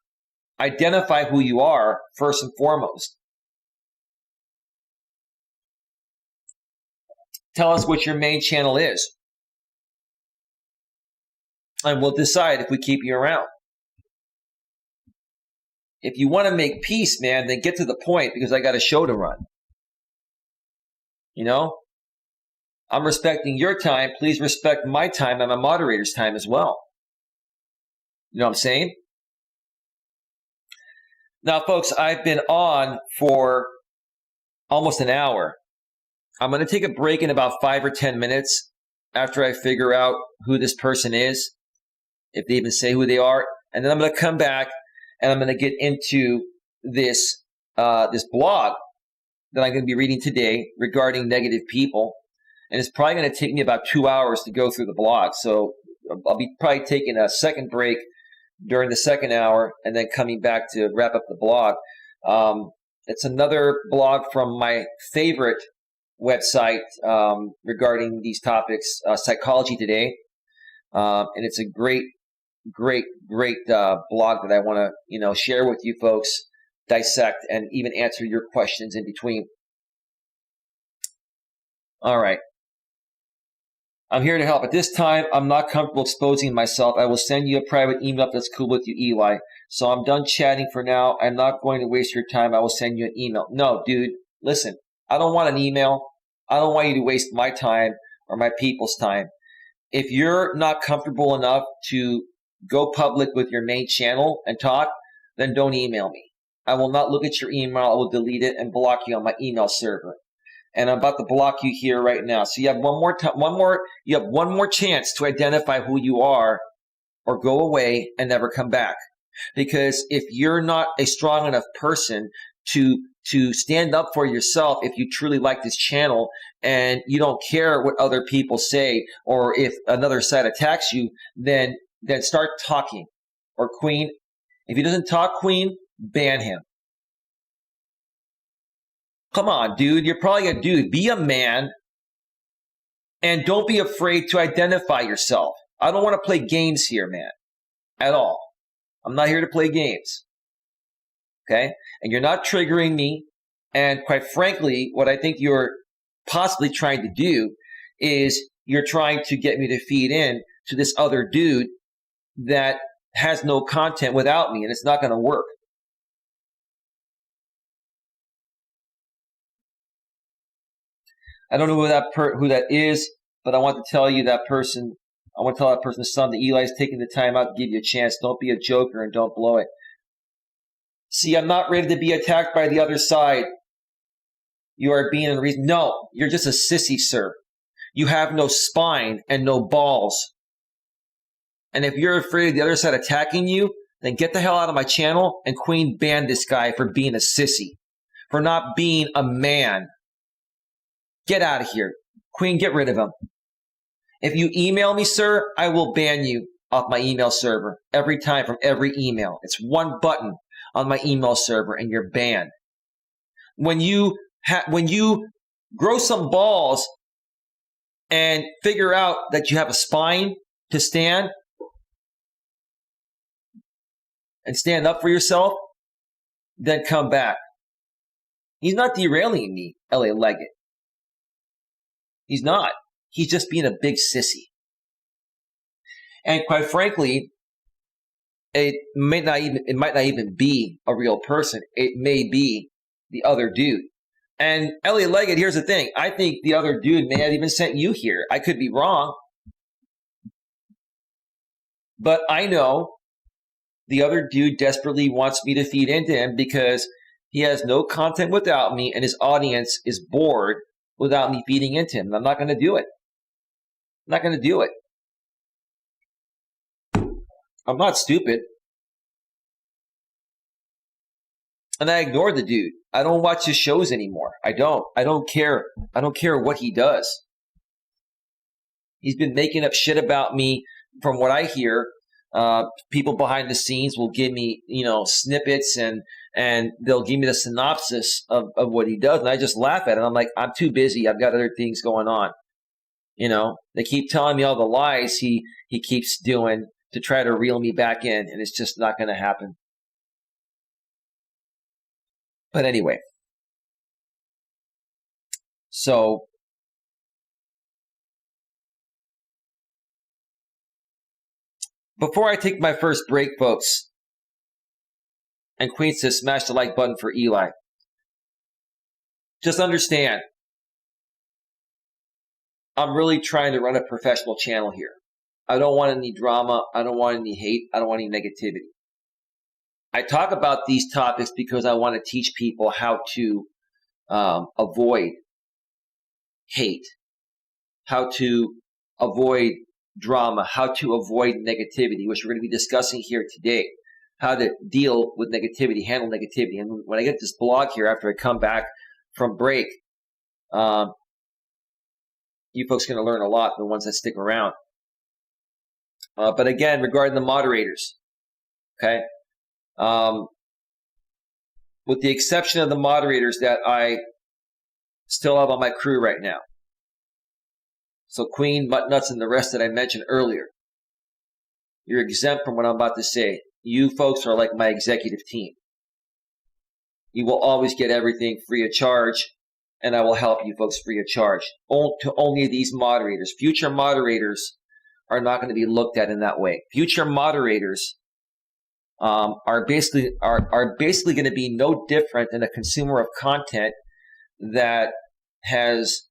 Identify who you are first and foremost. Tell us what your main channel is, and we'll decide if we keep you around. If you want to make peace, man, then get to the point, because I got a show to run. You know? I'm respecting your time. Please respect my time and my moderator's time as well. You know what I'm saying? Now, folks, I've been on for almost an hour. I'm going to take a break in about 5 or 10 minutes after I figure out who this person is, if they even say who they are. And then I'm going to come back and I'm going to get into this blog that I'm going to be reading today regarding negative people. and it's probably going to take me about 2 hours to go through the blog. So I'll be probably taking a second break during the second hour and then coming back to wrap up the blog. It's another blog from my favorite website regarding these topics, Psychology Today. And it's a great blog that I want to, share with you folks, dissect, and even answer your questions in between. All right. I'm here to help. At this time, I'm not comfortable exposing myself. I will send you a private email if that's cool with you, Eli. So I'm done chatting for now. I'm not going to waste your time. I will send you an email. No, dude, listen, I don't want an email. I don't want you to waste my time or my people's time. If you're not comfortable enough to go public with your main channel and talk, then don't email me. I will not look at your email. I will delete it and block you on my email server. And I'm about to block you here right now. So you have one more chance to identify who you are, or go away and never come back. Because if you're not a strong enough person to stand up for yourself, if you truly like this channel and you don't care what other people say, or if another side attacks you, then start talking. Or Queen, if he doesn't talk, Queen, ban him. Come on, dude. You're probably a dude. Be a man and don't be afraid to identify yourself. I don't want to play games here, man, at all. I'm not here to play games. Okay? And you're not triggering me. And quite frankly, what I think you're possibly trying to do is you're trying to get me to feed in to this other dude that has no content without me, and it's not going to work. I don't know who that is, but I want to tell you that person. I want to tell that person's son that Eli's taking the time out to give you a chance. Don't be a joker and don't blow it. See, I'm not ready to be attacked by the other side. You are being unreasonable. No, you're just a sissy, sir. You have no spine and no balls. And if you're afraid of the other side attacking you, then get the hell out of my channel and Queen ban this guy for being a sissy, for not being a man. Get out of here. Queen, get rid of him. If you email me, sir, I will ban you off my email server every time from every email. It's one button on my email server and you're banned. When you grow some balls and figure out that you have a spine to stand and stand up for yourself, then come back. He's not derailing me, LA Leggett. He's not. He's just being a big sissy. And quite frankly, it might not even be a real person. It may be the other dude. And LA Leggett, here's the thing. I think the other dude may have even sent you here. I could be wrong. But I know the other dude desperately wants me to feed into him because he has no content without me and his audience is bored without me feeding into him. And I'm not going to do it. I'm not going to do it. I'm not stupid. And I ignore the dude. I don't watch his shows anymore. I don't care. I don't care what he does. He's been making up shit about me. From what I hear, people behind the scenes will give me, snippets and they'll give me the synopsis of what he does. And I just laugh at it. I'm like, I'm too busy. I've got other things going on. They keep telling me all the lies he keeps doing to try to reel me back in. And it's just not going to happen. But anyway. So before I take my first break, folks, and Queen says smash the like button for Eli, just understand, I'm really trying to run a professional channel here. I don't want any drama. I don't want any hate. I don't want any negativity. I talk about these topics because I want to teach people how to avoid hate, how to avoid drama, how to avoid negativity, which we're going to be discussing here today, how to deal with negativity, handle negativity. And when I get this blog here after I come back from break, you're you folks are going to learn a lot, the ones that stick around. But again, regarding the moderators, okay, with the exception of the moderators that I still have on my crew right now. So Queen, Muttnuts, and the rest that I mentioned earlier. You're exempt from what I'm about to say. You folks are like my executive team. You will always get everything free of charge, and I will help you folks free of charge. To only these moderators. Future moderators are not going to be looked at in that way. Future moderators are basically going to be no different than a consumer of content that has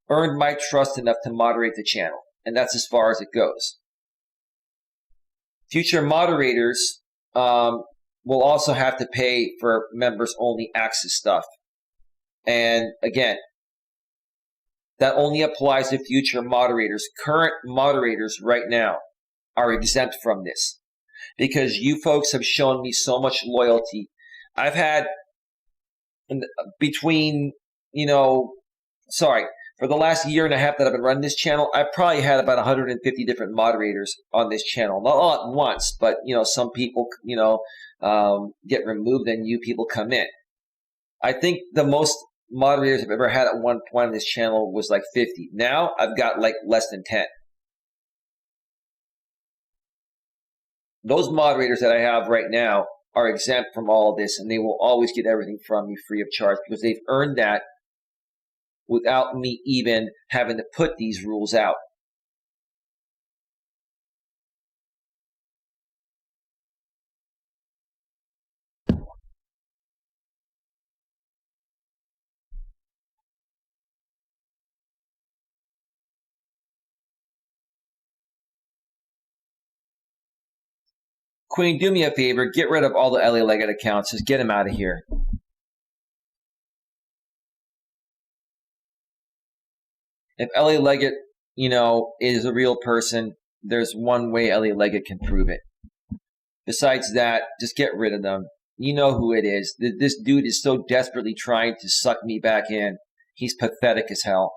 earned my trust enough to moderate the channel, and that's as far as it goes. Future moderators will also have to pay for members-only access stuff. And again, that only applies to future moderators. Current moderators right now are exempt from this because you folks have shown me so much loyalty. I've had for the last year and a half that I've been running this channel, I've probably had about 150 different moderators on this channel. Not all at once, but, some people, get removed and new people come in. I think the most moderators I've ever had at one point on this channel was like 50. Now I've got like less than 10. Those moderators that I have right now are exempt from all of this, and they will always get everything from me free of charge because they've earned that without me even having to put these rules out. Queen, do me a favor. Get rid of all the LA Leggett accounts. Just get them out of here. If LA Leggett, is a real person, there's one way LA Leggett can prove it. Besides that, just get rid of them. You know who it is. This dude is so desperately trying to suck me back in. He's pathetic as hell.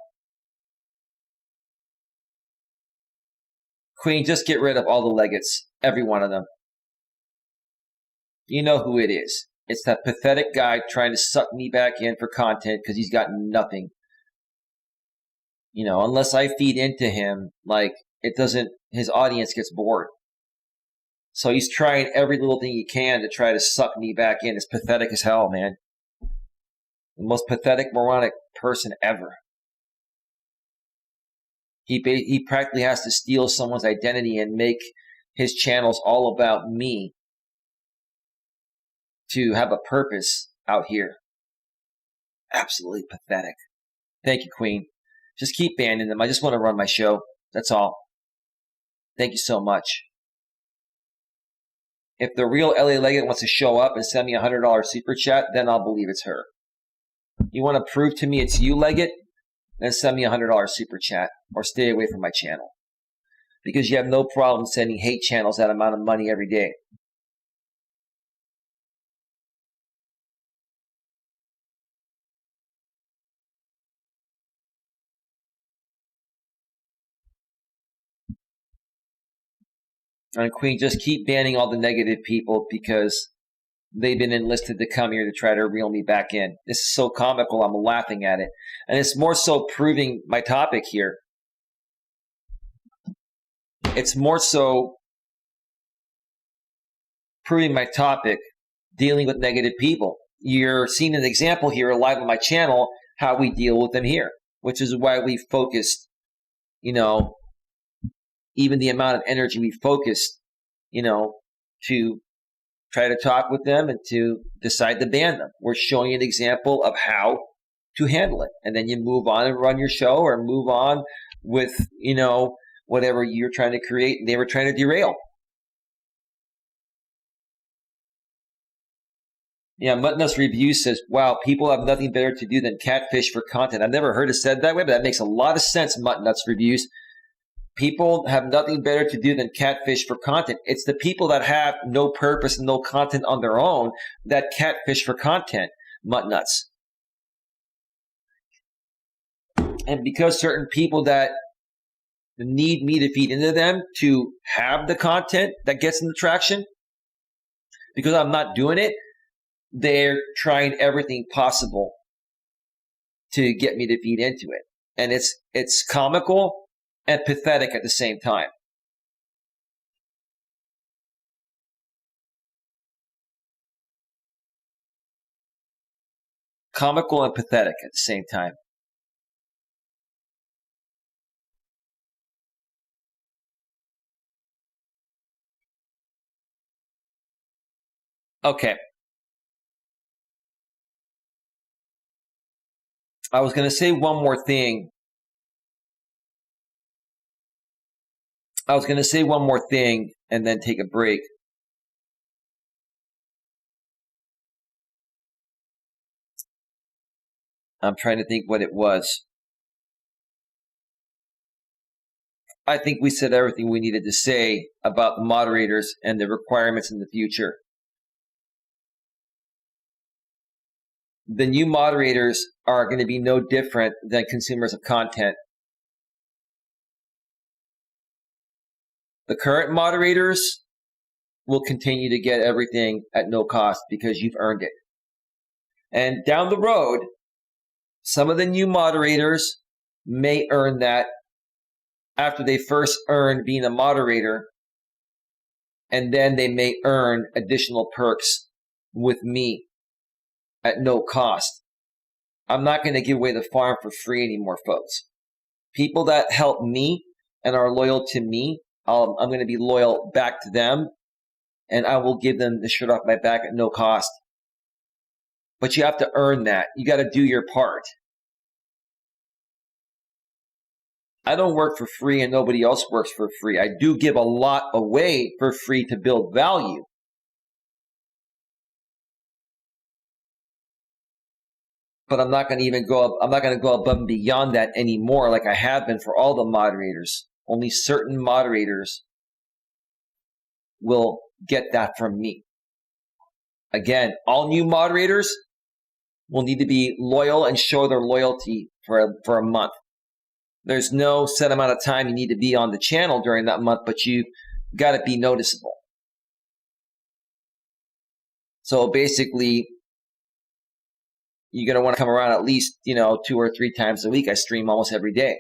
Queen, just get rid of all the Leggets. Every one of them. You know who it is. It's that pathetic guy trying to suck me back in for content because he's got nothing. Unless I feed into him, his audience gets bored. So he's trying every little thing he can to try to suck me back in. It's pathetic as hell, man. The most pathetic, moronic person ever. He practically has to steal someone's identity and make his channels all about me to have a purpose out here. Absolutely pathetic. Thank you, Queen. Just keep banning them. I just want to run my show. That's all. Thank you so much. If the real LA Leggett wants to show up and send me a $100 super chat, then I'll believe it's her. You want to prove to me it's you, Leggett? Then send me a $100 super chat or stay away from my channel. Because you have no problem sending hate channels that amount of money every day. And Queen, just keep banning all the negative people because they've been enlisted to come here to try to reel me back in. This is so comical, I'm laughing at it. And it's more so proving my topic here. It's more so proving my topic, dealing with negative people. You're seeing an example here live on my channel, how we deal with them here, which is why we focused, even the amount of energy we focused, to try to talk with them and to decide to ban them. We're showing an example of how to handle it. And then you move on and run your show or move on with, whatever you're trying to create and they were trying to derail. Yeah, Muttnuts Review says, wow, people have nothing better to do than catfish for content. I've never heard it said that way, but that makes a lot of sense, Muttnuts Reviews. People have nothing better to do than catfish for content. It's the people that have no purpose and no content on their own that catfish for content, Muttnuts. and because certain people that need me to feed into them to have the content that gets them the traction, because I'm not doing it, they're trying everything possible to get me to feed into it. And it's comical and pathetic at the same time. Comical and pathetic at the same time. Okay. I was going to say one more thing. And then take a break. I'm trying to think what it was. I think we said everything we needed to say about moderators and the requirements in the future. The new moderators are going to be no different than consumers of content. The current moderators will continue to get everything at no cost because you've earned it. And down the road, some of the new moderators may earn that after they first earn being a moderator, and then they may earn additional perks with me at no cost. I'm not going to give away the farm for free anymore, folks. People that help me and are loyal to me, I'm going to be loyal back to them, and I will give them the shirt off my back at no cost. But you have to earn that. You got to do your part. I don't work for free and nobody else works for free. I do give a lot away for free to build value. But I'm not going to go above and beyond that anymore like I have been for all the moderators. Only certain moderators will get that from me. Again, all new moderators will need to be loyal and show their loyalty for a month. There's no set amount of time you need to be on the channel during that month, but you got to be noticeable. So basically, you're going to want to come around at least, 2 or 3 times a week. I stream almost every day.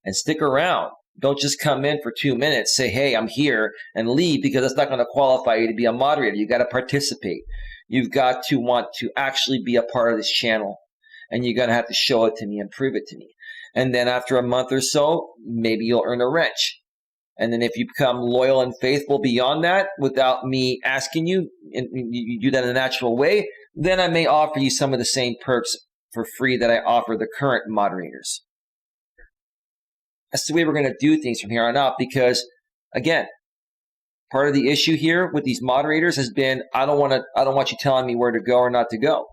And stick around. Don't just come in for 2 minutes, say, hey, I'm here, and leave, because that's not going to qualify you to be a moderator. You got to participate. You've got to want to actually be a part of this channel. And you're going to have to show it to me and prove it to me. And then after a month or so, maybe you'll earn a wrench. And then if you become loyal and faithful beyond that without me asking you, and you do that in a natural way, then I may offer you some of the same perks for free that I offer the current moderators. That's the way we're going to do things from here on out, because, again, part of the issue here with these moderators has been, I don't want you telling me where to go or not to go.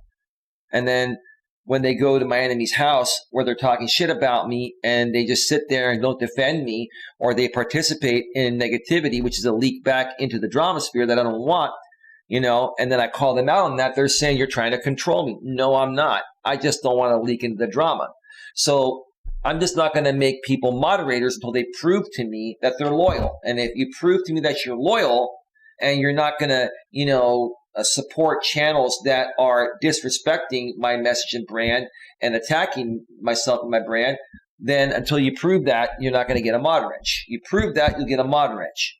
And then when they go to my enemy's house where they're talking shit about me and they just sit there and don't defend me, or they participate in negativity, which is a leak back into the drama sphere that I don't want, and then I call them out on that, they're saying you're trying to control me. No, I'm not. I just don't want to leak into the drama. So I'm just not going to make people moderators until they prove to me that they're loyal. And if you prove to me that you're loyal and you're not going to, support channels that are disrespecting my message and brand and attacking myself and my brand, then until you prove that, you're not going to get a mod wrench. You prove that, you'll get a mod wrench.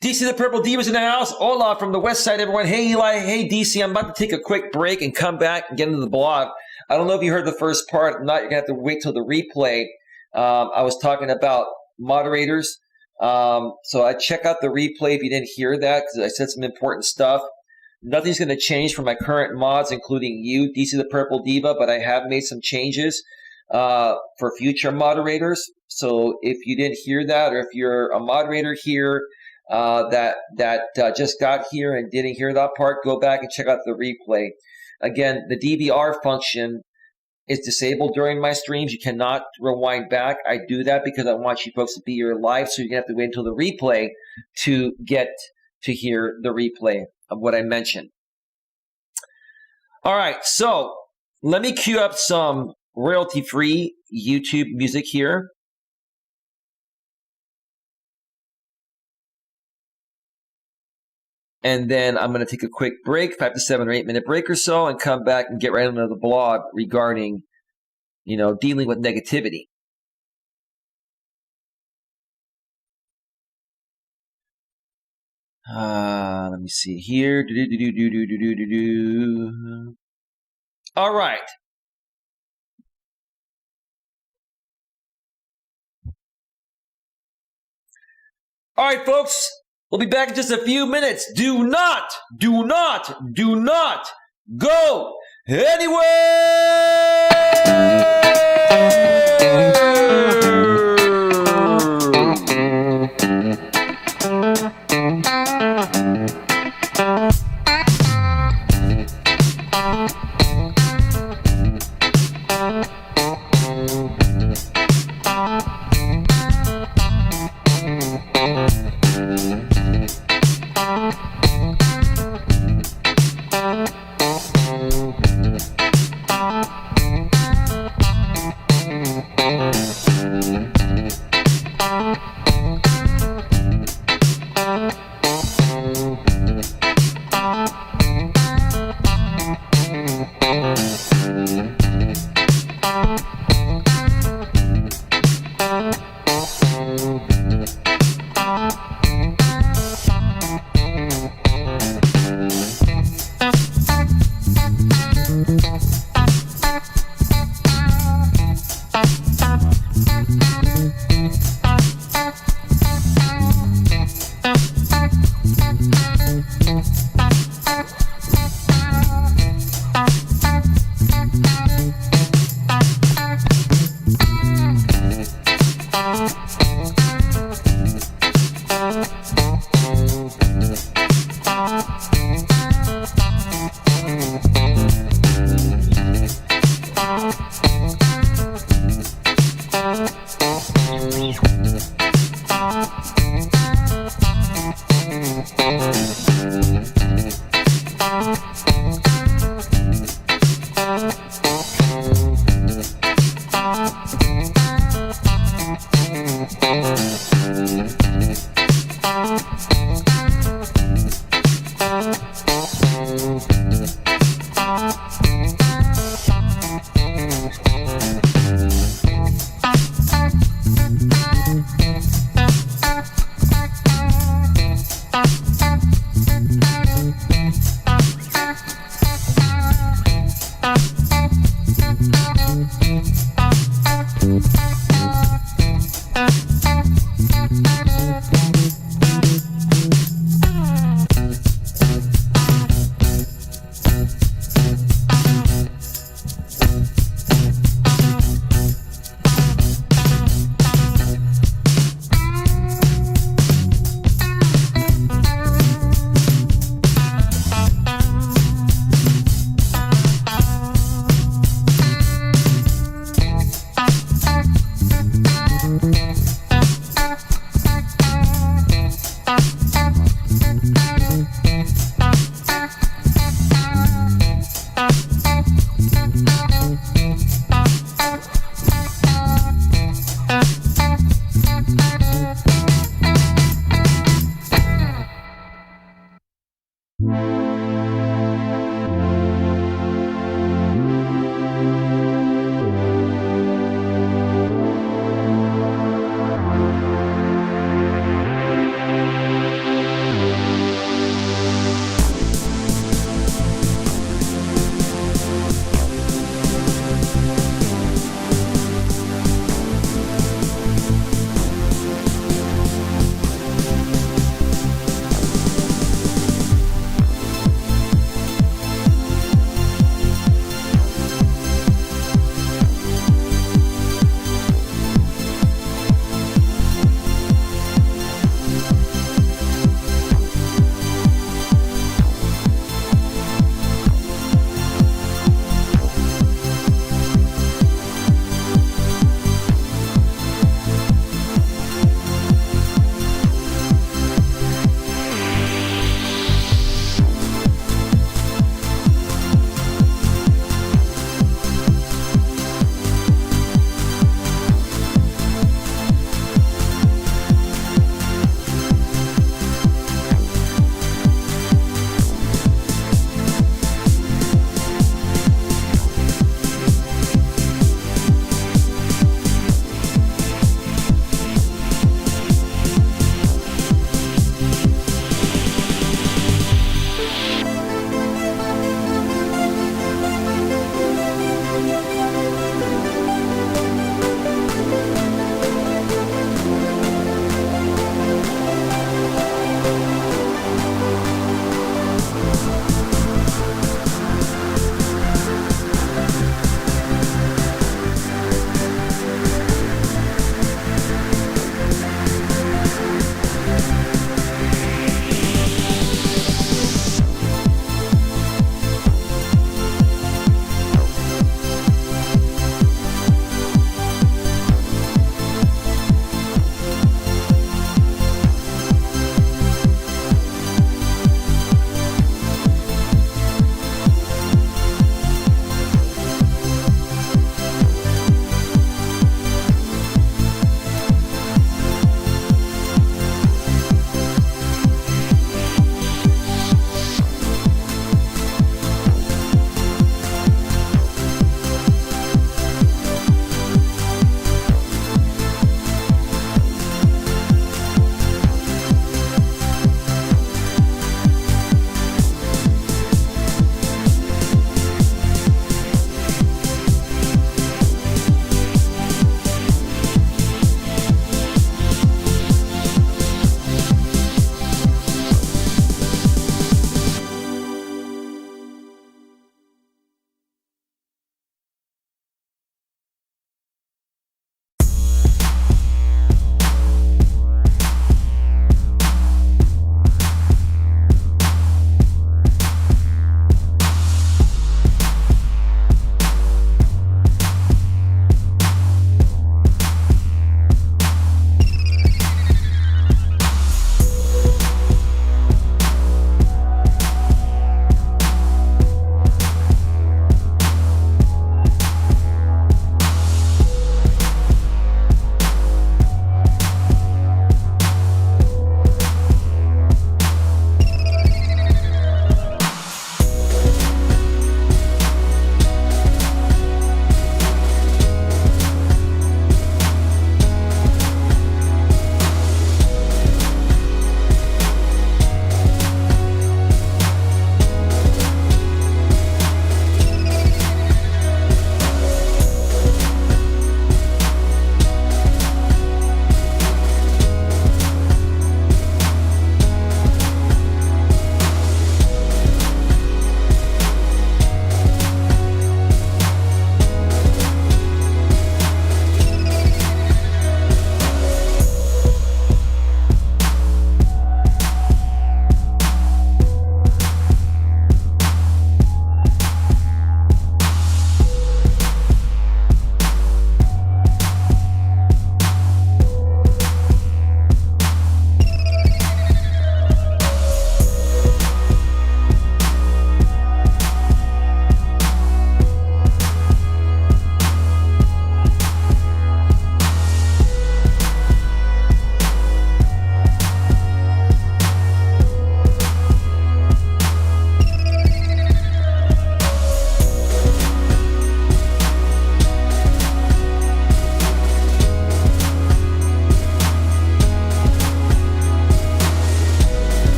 DC the Purple Diva's in the house. Hola from the west side, everyone. Hey, Eli. Hey, DC. I'm about to take a quick break and come back and get into the blog. I don't know if you heard the first part. If not, you're going to have to wait till the replay. I was talking about moderators. So I check out the replay if you didn't hear that, because I said some important stuff. Nothing's going to change for my current mods, including you, DC the Purple Diva, but I have made some changes for future moderators. So if you didn't hear that, or if you're a moderator here that just got here and didn't hear that part, go back and check out the replay. Again, the DVR function is disabled during my streams. You cannot rewind back. I do that because I want you folks to be here live, so you're going to have to wait until the replay to get to hear the replay of what I mentioned. All right, so let me cue up some royalty-free YouTube music here. And then I'm going to take a quick break, 5 to 7 or 8 minute break or so, and come back and get right into the blog regarding, dealing with negativity. Let me see here. All right. All right, folks. We'll be back in just a few minutes. Do not go anywhere!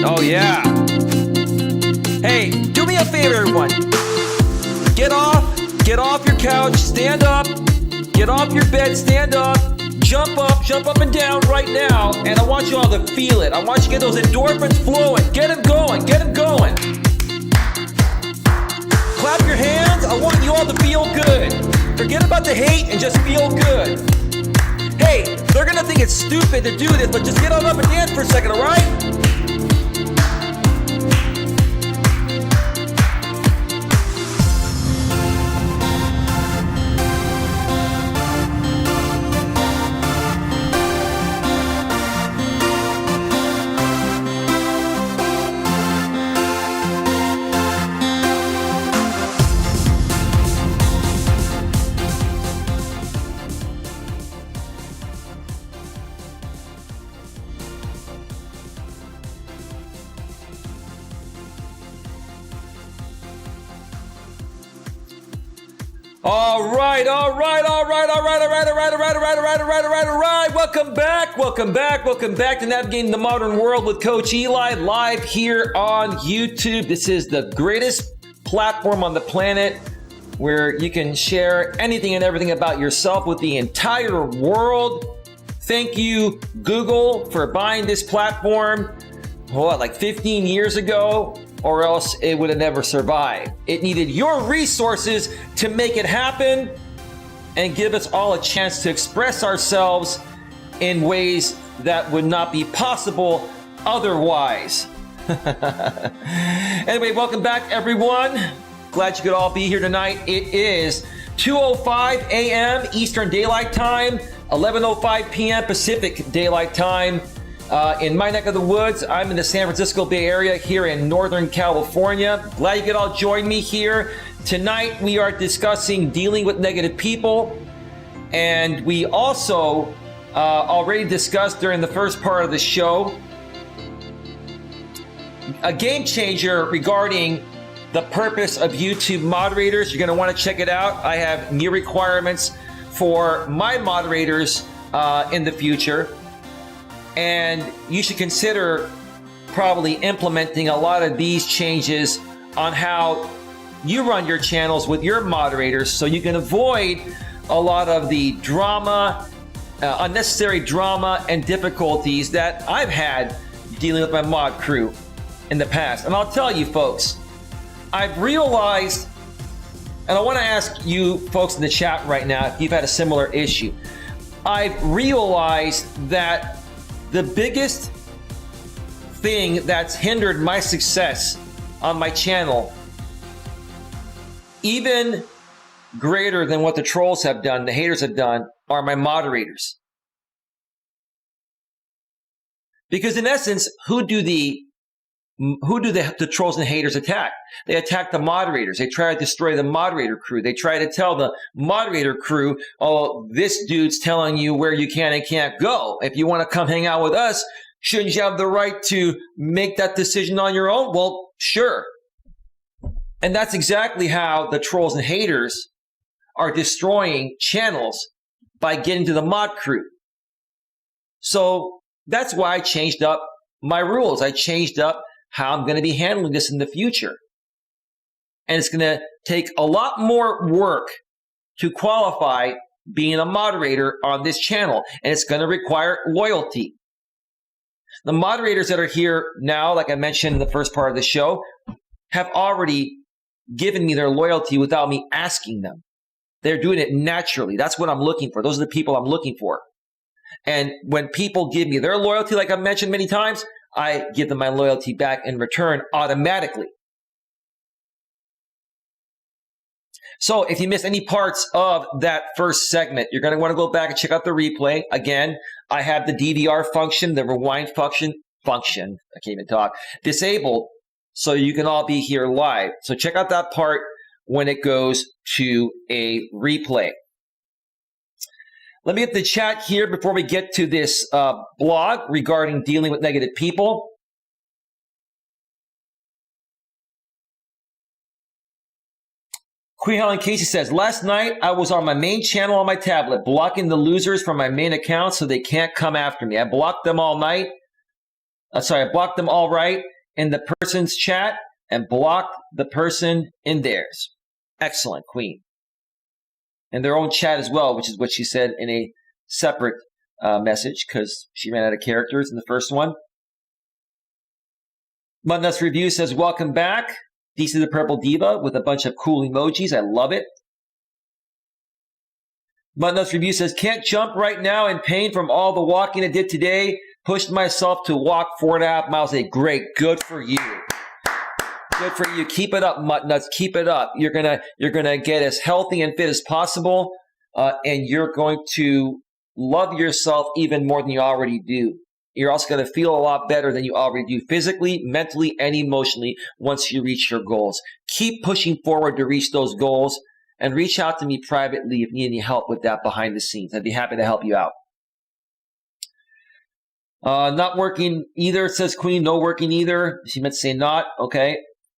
Oh, yeah. Hey, do me a favor, everyone. Get off your couch, stand up, get off your bed, stand up, jump up and down right now, and I want you all to feel it. I want you to get those endorphins flowing. Get them going, get them going. Clap your hands. I want you all to feel good. Forget about the hate and just feel good. Hey, they're gonna think it's stupid to do this, but just get on up and dance for a second, all right? All right. Welcome back to Navigating the Modern World with Coach Eli, live here on YouTube. This is the greatest platform on the planet where you can share anything and everything about yourself with the entire world. Thank you, Google, for buying this platform, like 15 years ago? Or else it would have never survived. It needed your resources to make it happen and give us all a chance to express ourselves in ways that would not be possible otherwise. Anyway, welcome back, everyone. Glad you could all be here tonight. It is 2:05 a.m. Eastern Daylight Time, 11:05 p.m. Pacific Daylight Time. In my neck of the woods, I'm in the San Francisco Bay Area here in Northern California. Glad you could all join me here. Tonight, we are discussing dealing with negative people. And we also already discussed during the first part of the show a game changer regarding the purpose of YouTube moderators. You're going to want to check it out. I have new requirements for my moderators in the future. And you should consider probably implementing a lot of these changes on how you run your channels with your moderators so you can avoid a lot of the drama, unnecessary drama and difficulties that I've had dealing with my mod crew in the past. And I'll tell you folks, I've realized, and I want to ask you folks in the chat right now if you've had a similar issue. I've realized that the biggest thing that's hindered my success on my channel, even greater than what the trolls have done, the haters have done, are my moderators. Because in essence, who do the trolls and haters attack? They attack the moderators. They try to destroy the moderator crew. They try to tell the moderator crew, oh, this dude's telling you where you can and can't go. If you want to come hang out with us, shouldn't you have the right to make that decision on your own? Well, sure. And that's exactly how the trolls and haters are destroying channels, by getting to the mod crew. So that's why I changed up my rules. I changed up how I'm going to be handling this in the future. And it's going to take a lot more work to qualify being a moderator on this channel. And it's going to require loyalty. The moderators that are here now, like I mentioned in the first part of the show, have already given me their loyalty without me asking them. They're doing it naturally. That's what I'm looking for. Those are the people I'm looking for. And when people give me their loyalty, like I've mentioned many times, I give them my loyalty back in return automatically. So if you missed any parts of that first segment, you're going to want to go back and check out the replay. Again, I have the DVR function, the rewind function, I can't even talk, disabled, so you can all be here live. So check out that part when it goes to a replay. Let me get the chat here before we get to this blog regarding dealing with negative people. Queen Helen Casey says, last night I was on my main channel on my tablet, blocking the losers from my main account so they can't come after me. I blocked them all night. Sorry, I blocked them all right in the person's chat and blocked the person in theirs. Excellent, Queen. And their own chat as well, which is what she said in a separate message because she ran out of characters in the first one. Mudnuts Review says, welcome back. DC the Purple Diva with a bunch of cool emojis. I love it. Mudnuts Review says, can't jump right now in pain from all the walking I did today. Pushed myself to walk 4.5 miles a day. Great. Good for you. Good for you. Keep it up, Mudnuts. Keep it up. You're gonna get as healthy and fit as possible, and you're going to love yourself even more than you already do. You're also going to feel a lot better than you already do physically, mentally, and emotionally once you reach your goals. Keep pushing forward to reach those goals and reach out to me privately if you need any help with that behind the scenes. I'd be happy to help you out. Not working either, says Queen. No working either. She meant to say not. Okay.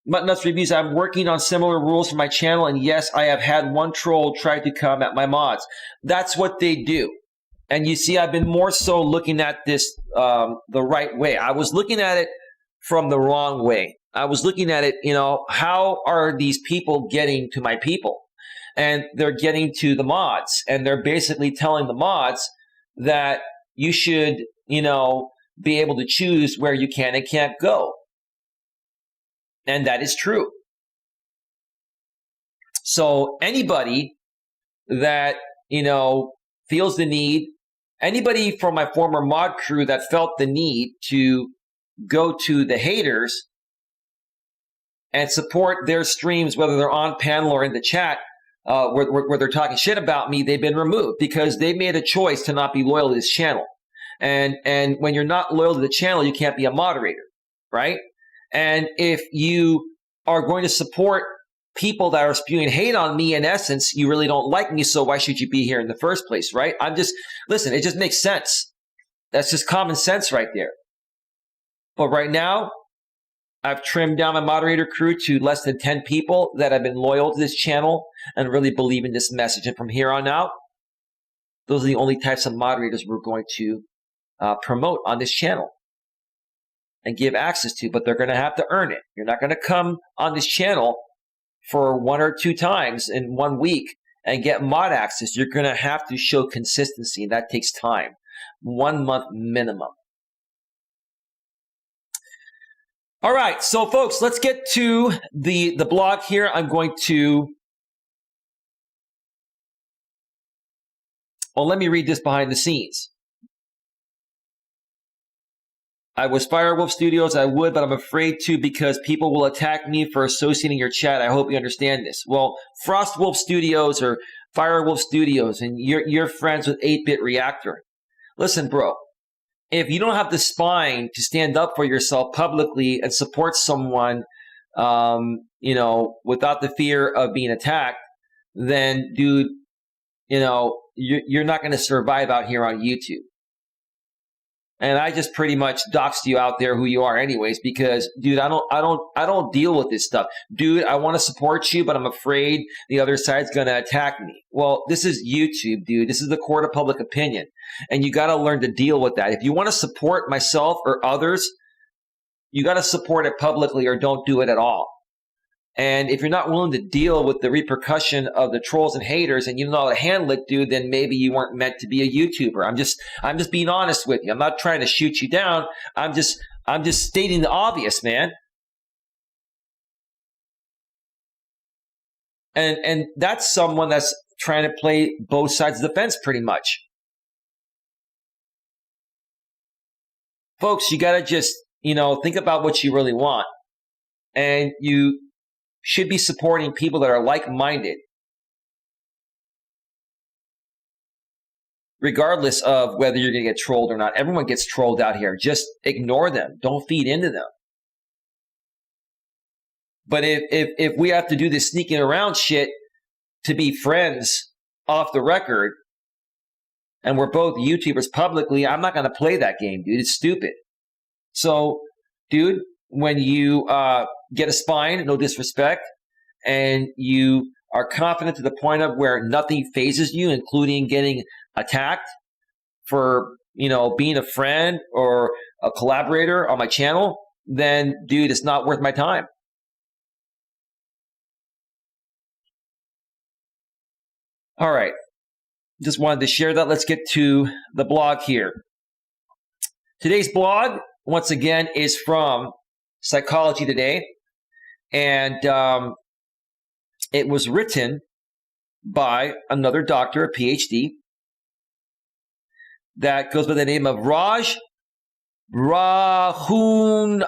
Mutnuts Reviews, I'm working on similar rules for my channel, and yes, I have had one troll try to come at my mods. That's what they do. And you see, I've been more so looking at this the right way. I was looking at it from the wrong way. I was looking at it, how are these people getting to my people? And they're getting to the mods. And they're basically telling the mods that you should, be able to choose where you can and can't go. And that is true. So anybody that, feels the need, anybody from my former mod crew that felt the need to go to the haters and support their streams, whether they're on panel or in the chat, where they're talking shit about me, they've been removed because they made a choice to not be loyal to this channel. And when you're not loyal to the channel, you can't be a moderator, right? And if you are going to support people that are spewing hate on me, in essence, you really don't like me, so why should you be here in the first place, right? Listen, it just makes sense. That's just common sense right there. But right now, I've trimmed down my moderator crew to less than 10 people that have been loyal to this channel and really believe in this message. And from here on out, those are the only types of moderators we're going to promote on this channel and give access to, but they're going to have to earn it. You're not going to come on this channel for 1 or 2 times in 1 week and get mod access. You're going to have to show consistency, and that takes time. 1 month minimum. All right, so folks, let's get to the blog here. I'm going to, let me read this behind the scenes. I was Firewolf Studios, I would, but I'm afraid to because people will attack me for associating your chat. I hope you understand this. Well, Frostwolf Studios or Firewolf Studios, and you're friends with 8-Bit Reactor. Listen, bro, if you don't have the spine to stand up for yourself publicly and support someone, without the fear of being attacked, then, dude, you're not going to survive out here on YouTube. And I just pretty much doxed you out there who you are anyways, because dude, I don't deal with this stuff. Dude, I want to support you, but I'm afraid the other side's going to attack me. Well, this is YouTube, dude. This is the court of public opinion. And you got to learn to deal with that. If you want to support myself or others, you got to support it publicly or don't do it at all. And if you're not willing to deal with the repercussion of the trolls and haters and you don't know how to handle it, dude, then maybe you weren't meant to be a YouTuber. I'm just being honest with you. I'm not trying to shoot you down. I'm just stating the obvious, man. And that's someone that's trying to play both sides of the fence pretty much. Folks, you got to just, think about what you really want. And you should be supporting people that are like-minded, regardless of whether you're going to get trolled or not. Everyone gets trolled out here. Just ignore them. Don't feed into them. But if we have to do this sneaking around shit to be friends off the record, and we're both YouTubers publicly, I'm not going to play that game, dude. It's stupid. So, dude, when you get a spine, no disrespect, and you are confident to the point of where nothing phases you, including getting attacked for, being a friend or a collaborator on my channel, then dude, it's not worth my time. All right. Just wanted to share that. Let's get to the blog here. Today's blog, once again, is from Psychology Today. And it was written by another doctor, a PhD, that goes by the name of Raj Raghunathan.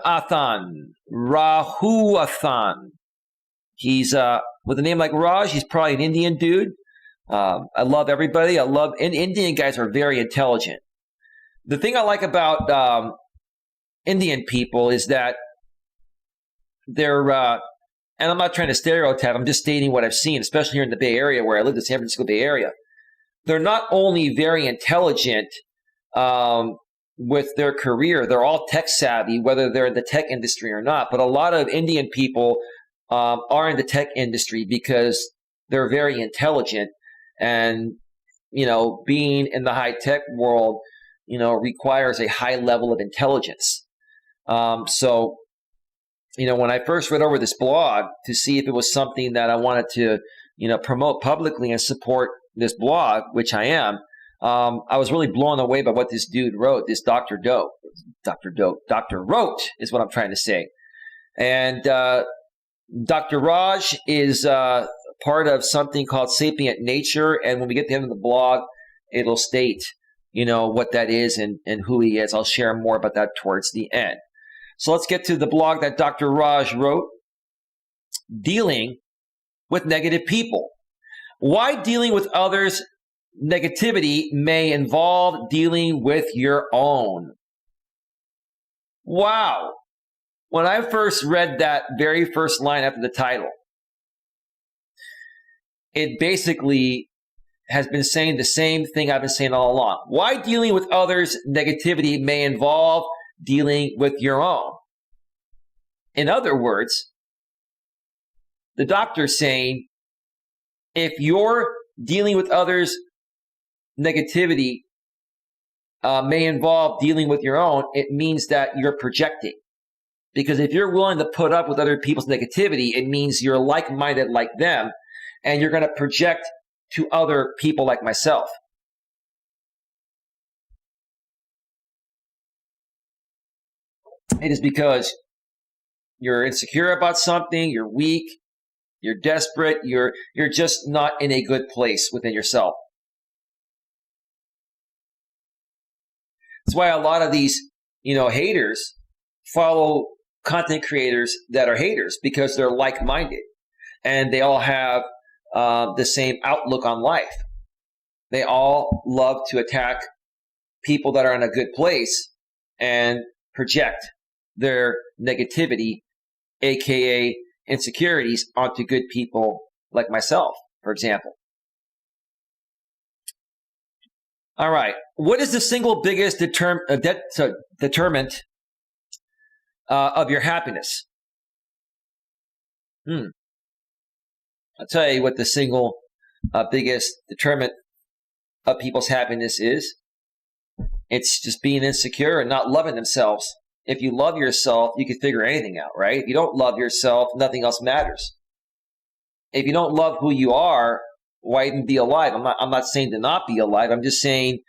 He's with a name like Raj, he's probably an Indian dude. I love everybody. And Indian guys are very intelligent. The thing I like about Indian people is that they're, and I'm not trying to stereotype, I'm just stating what I've seen, especially here in the Bay Area where I live, the San Francisco Bay Area. They're not only very intelligent with their career, they're all tech savvy, whether they're in the tech industry or not. But a lot of Indian people are in the tech industry because they're very intelligent. And, being in the high tech world, requires a high level of intelligence. So, when I first read over this blog to see if it was something that I wanted to, promote publicly and support this blog, which I am, I was really blown away by what this dude wrote, this Dr. wrote is what I'm trying to say. And Dr. Raj is part of something called Sapient Nature. And when we get to the end of the blog, it'll state, what that is and who he is. I'll share more about that towards the end. So let's get to the blog that Dr. Raj wrote, Dealing with Negative People. Why dealing with others' negativity may involve dealing with your own. Wow. When I first read that very first line after the title, it basically has been saying the same thing I've been saying all along. Why dealing with others' negativity may involve dealing with your own. In other words, the doctor's saying, if you're dealing with others' negativity may involve dealing with your own, it means that you're projecting. Because if you're willing to put up with other people's negativity, it means you're like-minded like them, and you're going to project to other people like myself. It is because you're insecure about something, you're weak, you're desperate, you're just not in a good place within yourself. That's why a lot of these, haters follow content creators that are haters, because they're like-minded and they all have the same outlook on life. They all love to attack people that are in a good place and project their negativity, aka insecurities, onto good people like myself, for example. All right. What is the single biggest determinant of your happiness? I'll tell you what the single biggest determinant of people's happiness is. It's just being insecure and not loving themselves. If you love yourself, you can figure anything out, right? If you don't love yourself, nothing else matters. If you don't love who you are, why even be alive? I'm not saying to not be alive. I'm just saying,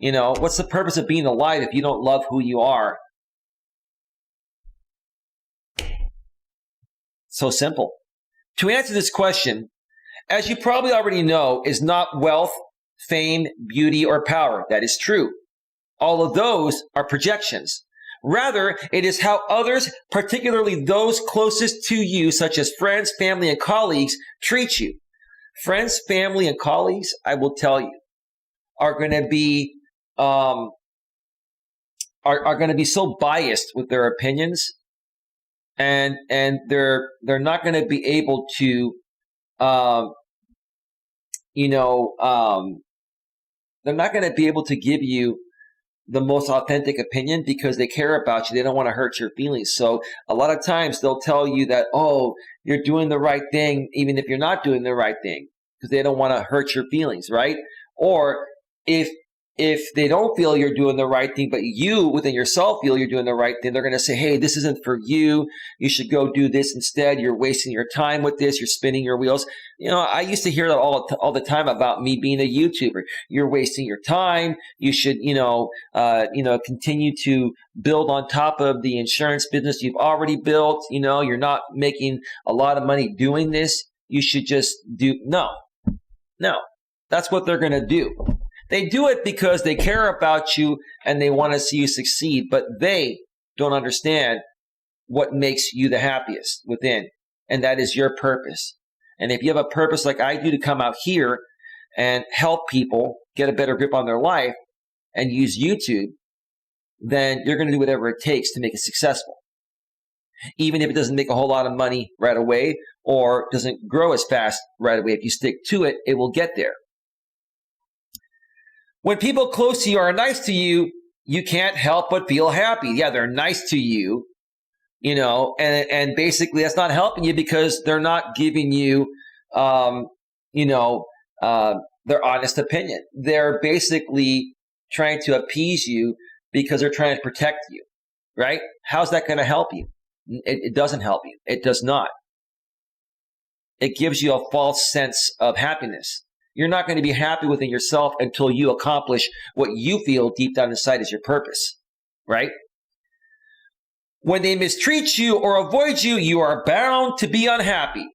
what's the purpose of being alive if you don't love who you are? So simple. To answer this question, as you probably already know, is not wealth, fame, beauty, or power. That is true. All of those are projections. Rather, it is how others, particularly those closest to you, such as friends, family, and colleagues, treat you. Friends, family, and colleagues, I will tell you, are going to be are going to be so biased with their opinions, and they're not going to be able to they're not going to be able to give you the most authentic opinion because they care about you. They don't want to hurt your feelings. So a lot of times they'll tell you that, oh, you're doing the right thing, even if you're not doing the right thing, because they don't want to hurt your feelings, right? Or if if they don't feel you're doing the right thing, but you within yourself feel you're doing the right thing, they're going to say, hey, this isn't for you. You should go do this instead. You're wasting your time with this. You're spinning your wheels. I used to hear that all the time about me being a YouTuber. You're wasting your time. You should, continue to build on top of the insurance business you've already built. You're not making a lot of money doing this. You should just no. That's what they're going to do. They do it because they care about you and they want to see you succeed, but they don't understand what makes you the happiest within, and that is your purpose. And if you have a purpose like I do to come out here and help people get a better grip on their life and use YouTube, then you're going to do whatever it takes to make it successful. Even if it doesn't make a whole lot of money right away or doesn't grow as fast right away, if you stick to it, it will get there. When people close to you are nice to you, you can't help but feel happy. Yeah, they're nice to you, and basically that's not helping you because they're not giving you, their honest opinion. They're basically trying to appease you because they're trying to protect you, right? How's that going to help you? It doesn't help you. It does not. It gives you a false sense of happiness. You're not going to be happy within yourself until you accomplish what you feel deep down inside is your purpose, right? When they mistreat you or avoid you, you are bound to be unhappy.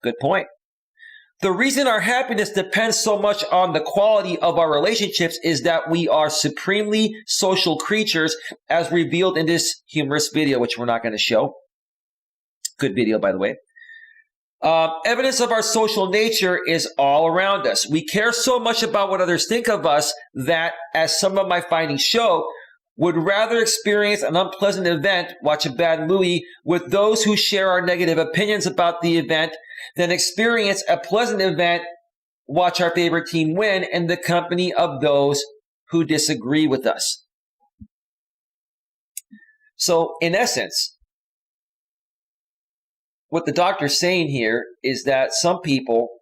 Good point. The reason our happiness depends so much on the quality of our relationships is that we are supremely social creatures, as revealed in this humorous video, which we're not going to show. Good video, by the way. Evidence of our social nature is all around us. We care so much about what others think of us that, as some of my findings show, would rather experience an unpleasant event, watch a bad movie, with those who share our negative opinions about the event than experience a pleasant event, watch our favorite team win, in the company of those who disagree with us. So, in essence, what the doctor's saying here is that some people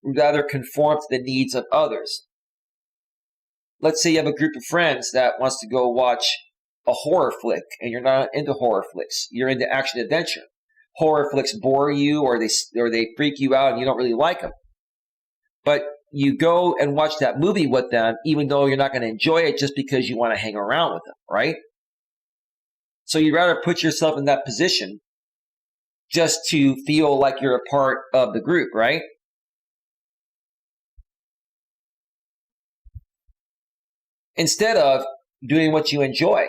would rather conform to the needs of others. Let's say you have a group of friends that wants to go watch a horror flick, and you're not into horror flicks. You're into action adventure. Horror flicks bore you, or they freak you out, and you don't really like them. But you go and watch that movie with them, even though you're not going to enjoy it, just because you want to hang around with them, right? So you'd rather put yourself in that position just to feel like you're a part of the group, right? Instead of doing what you enjoy.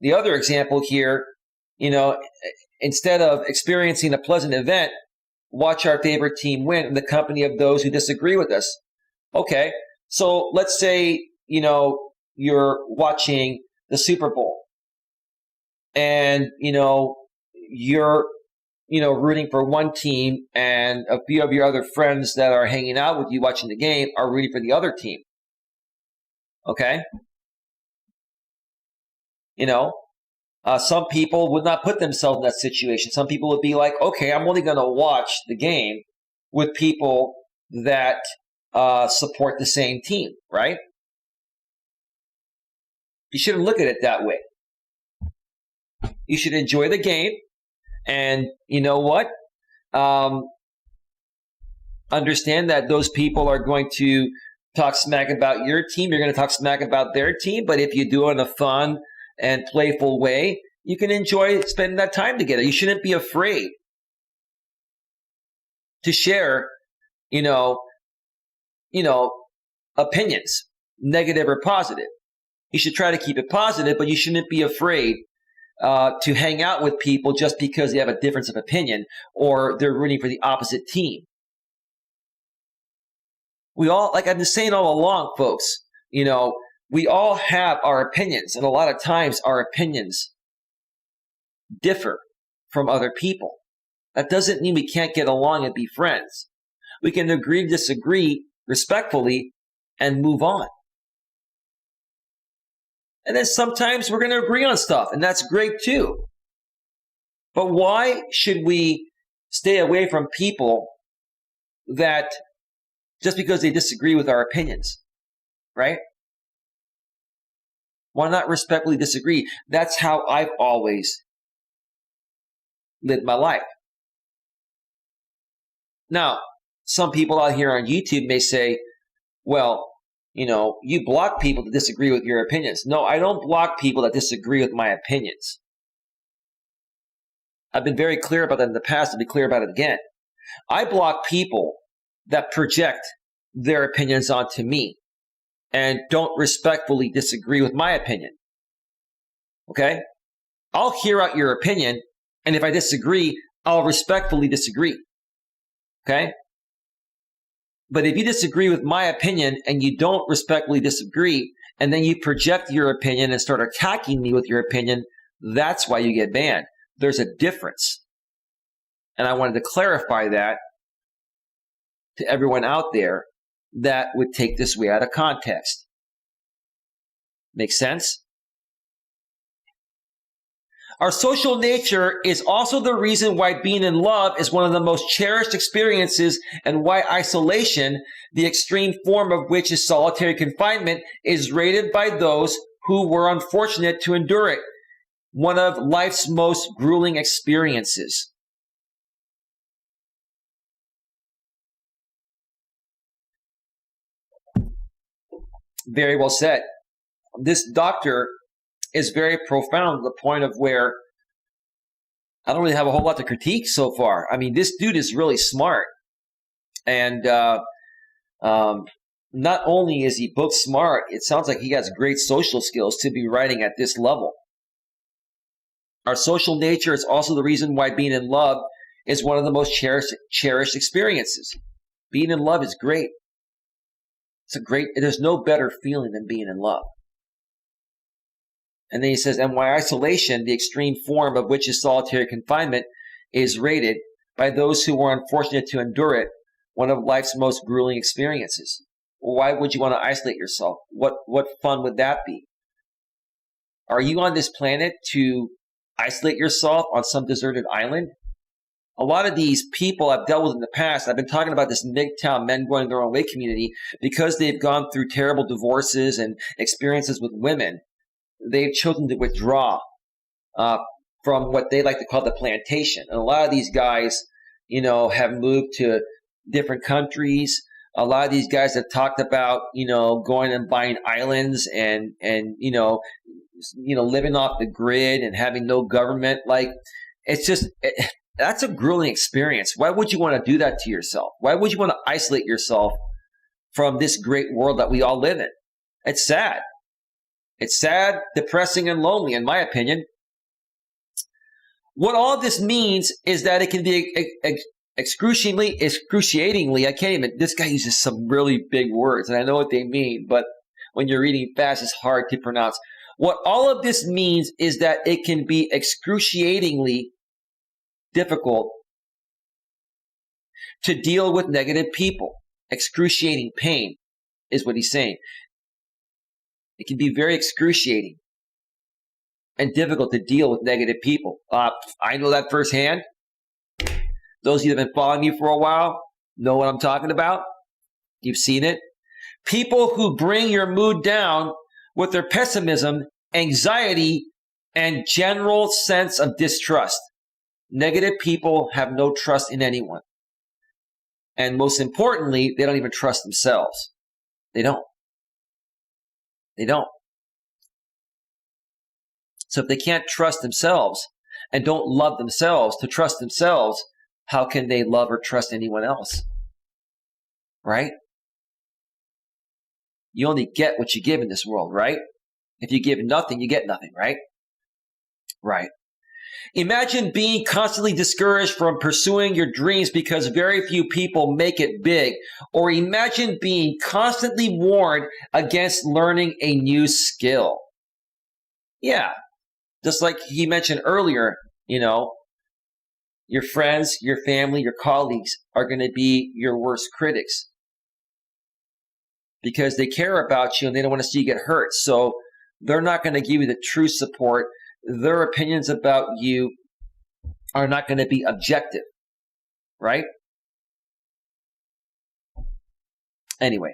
The other example here, instead of experiencing a pleasant event, watch our favorite team win in the company of those who disagree with us. Okay, so let's say, you're watching the Super Bowl and, you're rooting for one team, and a few of your other friends that are hanging out with you watching the game are rooting for the other team. Okay? Some people would not put themselves in that situation. Some people would be like, okay, I'm only going to watch the game with people that support the same team, right? You shouldn't look at it that way. You should enjoy the game. And you know what? Understand that those people are going to talk smack about your team. You're going to talk smack about their team. But if you do it in a fun and playful way, you can enjoy spending that time together. You shouldn't be afraid to share, opinions, negative or positive. You should try to keep it positive, but you shouldn't be afraid to hang out with people just because they have a difference of opinion or they're rooting for the opposite team. We all, like I've been saying all along, folks, we all have our opinions, and a lot of times our opinions differ from other people. That doesn't mean we can't get along and be friends. We can agree to disagree respectfully and move on. And then sometimes we're going to agree on stuff, and that's great too. But why should we stay away from people that just because they disagree with our opinions? right? Why not respectfully disagree? That's how I've always lived my life. Now, some people out here on YouTube may say, well, you block people that disagree with your opinions. No, I don't block people that disagree with my opinions. I've been very clear about that in the past. I'll be clear about it again. I block people that project their opinions onto me and don't respectfully disagree with my opinion. Okay? I'll hear out your opinion, and if I disagree, I'll respectfully disagree. Okay? But if you disagree with my opinion and you don't respectfully disagree, and then you project your opinion and start attacking me with your opinion, that's why you get banned. There's a difference. And I wanted to clarify that to everyone out there that would take this way out of context. Make sense? Our social nature is also the reason why being in love is one of the most cherished experiences, and why isolation, the extreme form of which is solitary confinement, is rated by those who were unfortunate to endure it. One of life's most grueling experiences. Very well said. This doctor is very profound to the point of where I don't really have a whole lot to critique so far. I mean, this dude is really smart. And not only is he book smart, it sounds like he has great social skills to be writing at this level. Our social nature is also the reason why being in love is one of the most cherished experiences. Being in love is great. There's no better feeling than being in love. And then he says, and why isolation, the extreme form of which is solitary confinement, is rated by those who were unfortunate to endure it one of life's most grueling experiences. Well, why would you want to isolate yourself? What fun would that be? Are you on this planet to isolate yourself on some deserted island? A lot of these people I've dealt with in the past, I've been talking about this MGTOW, men going their own way community, because they've gone through terrible divorces and experiences with women. They've chosen to withdraw from what they like to call the plantation. And a lot of these guys, have moved to different countries. A lot of these guys have talked about, going and buying islands and living off the grid and having no government. Like, it's just, that's a grueling experience. Why would you want to do that to yourself? Why would you want to isolate yourself from this great world that we all live in? It's sad. It's sad, depressing, and lonely, in my opinion. What all this means is that it can be excruciatingly, this guy uses some really big words, and I know what they mean, but when you're reading fast, it's hard to pronounce. What all of this means is that it can be excruciatingly difficult to deal with negative people. Excruciating pain is what he's saying. It can be very excruciating and difficult to deal with negative people. I know that firsthand. Those of you that have been following me for a while know what I'm talking about. You've seen it. People who bring your mood down with their pessimism, anxiety, and general sense of distrust. Negative people have no trust in anyone. And most importantly, they don't even trust themselves. They don't. They don't. So if they can't trust themselves and don't love themselves to trust themselves, how can they love or trust anyone else? Right? You only get what you give in this world, right? If you give nothing, you get nothing, right? Right. Imagine being constantly discouraged from pursuing your dreams because very few people make it big. Or imagine being constantly warned against learning a new skill. Yeah. Just like he mentioned earlier, your friends, your family, your colleagues are going to be your worst critics because they care about you and they don't want to see you get hurt. So they're not going to give you the true support. Their opinions about you are not going to be objective, right? Anyway,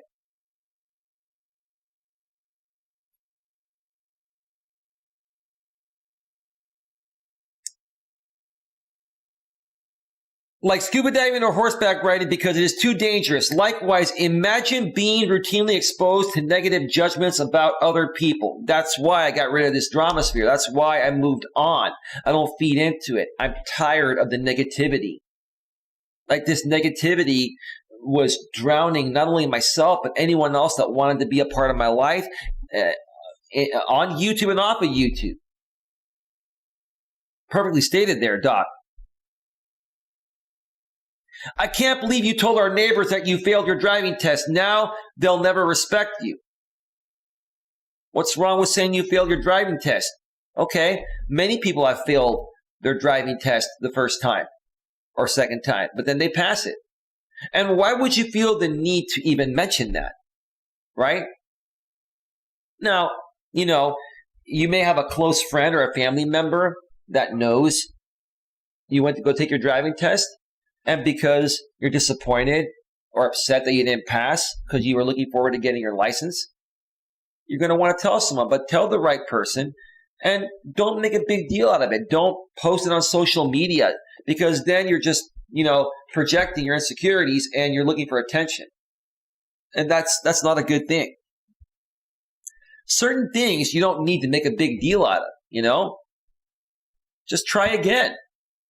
like scuba diving or horseback riding because it is too dangerous. Likewise, imagine being routinely exposed to negative judgments about other people. That's why I got rid of this drama sphere. That's why I moved on. I don't feed into it. I'm tired of the negativity. Like this negativity was drowning not only myself, but anyone else that wanted to be a part of my life on YouTube and off of YouTube. Perfectly stated there, Doc. I can't believe you told our neighbors that you failed your driving test. Now they'll never respect you. What's wrong with saying you failed your driving test? Okay, many people have failed their driving test the first time or second time, but then they pass it. And why would you feel the need to even mention that, right? Now, you may have a close friend or a family member that knows you went to go take your driving test, and because you're disappointed or upset that you didn't pass because you were looking forward to getting your license, you're going to want to tell someone, but tell the right person and don't make a big deal out of it. Don't post it on social media because then you're just, projecting your insecurities and you're looking for attention. And that's not a good thing. Certain things you don't need to make a big deal out of, Just try again.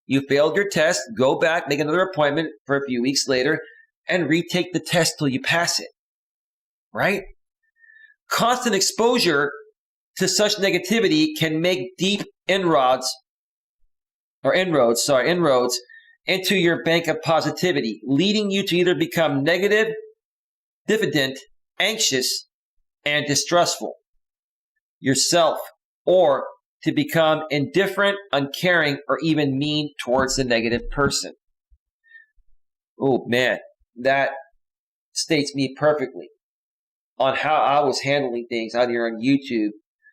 You failed your test, go back, make another appointment for a few weeks later, and retake the test till you pass it, right? Constant exposure to such negativity can make deep inroads into your bank of positivity, leading you to either become negative, diffident, anxious, and distrustful yourself, or to become indifferent, uncaring, or even mean towards the negative person. Oh man, that states me perfectly on how I was handling things out here on YouTube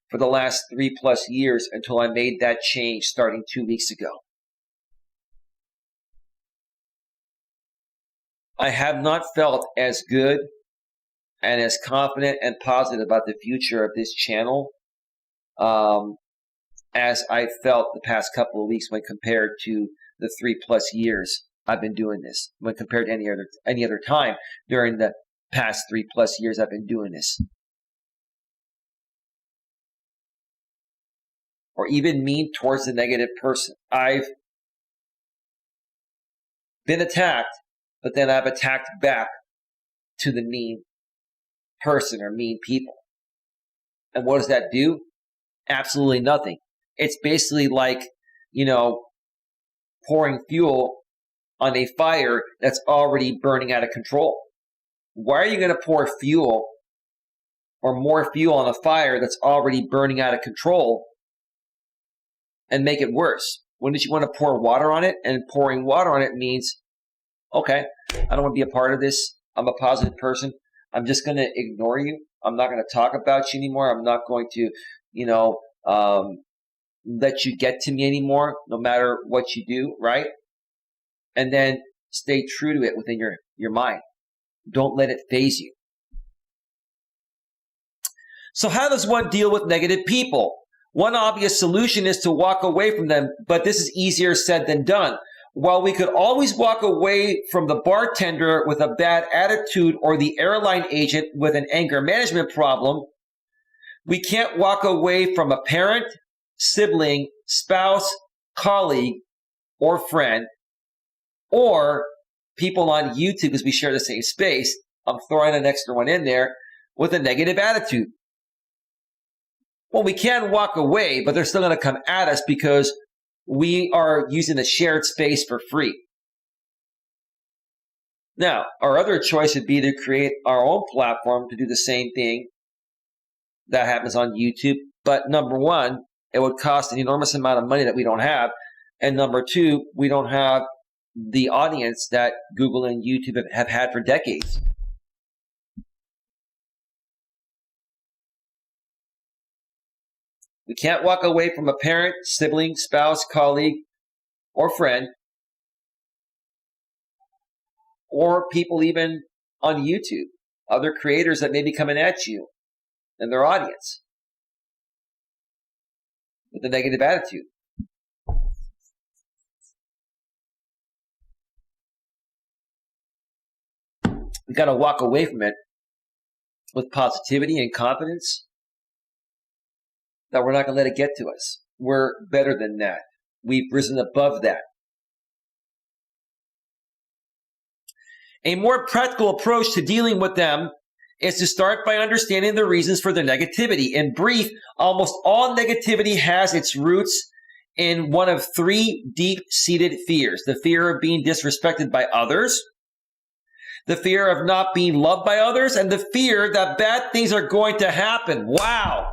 for the last 3+ years until I made that change starting 2 weeks ago. I have not felt as good and as confident and positive about the future of this channel as I felt the past couple of weeks when compared to the 3+ years I've been doing this, when compared to any other time during the past 3+ years I've been doing this. Or even mean towards the negative person. I've been attacked, but then I've attacked back to the mean person or mean people. And what does that do? Absolutely nothing. It's basically like, pouring fuel on a fire that's already burning out of control. Why are you going to pour fuel or more fuel on a fire that's already burning out of control and make it worse? Wouldn't you want to pour water on it? And pouring water on it means, okay, I don't want to be a part of this. I'm a positive person. I'm just going to ignore you. I'm not going to talk about you anymore. I'm not going to, let you get to me anymore, no matter what you do, right? And then stay true to it within your mind. Don't let it faze you. So how does one deal with negative people? One obvious solution is to walk away from them, but this is easier said than done. While we could always walk away from the bartender with a bad attitude or the airline agent with an anger management problem, we can't walk away from a parent, sibling, spouse, colleague, or friend, or people on YouTube, because we share the same space. I'm throwing an extra one in there with a negative attitude. Well, we can walk away, but they're still going to come at us because we are using the shared space for free. Now, our other choice would be to create our own platform to do the same thing that happens on YouTube. But number one, it would cost an enormous amount of money that we don't have. And number two, we don't have the audience that Google and YouTube have had for decades. We can't walk away from a parent, sibling, spouse, colleague, or friend, or people even on YouTube, other creators that may be coming at you and their audience with a negative attitude. We got to walk away from it with positivity and confidence that we're not going to let it get to us. We're better than that. We've risen above that. A more practical approach to dealing with them is to start by understanding the reasons for their negativity. In brief, almost all negativity has its roots in one of three deep-seated fears: the fear of being disrespected by others, the fear of not being loved by others, and the fear that bad things are going to happen. Wow.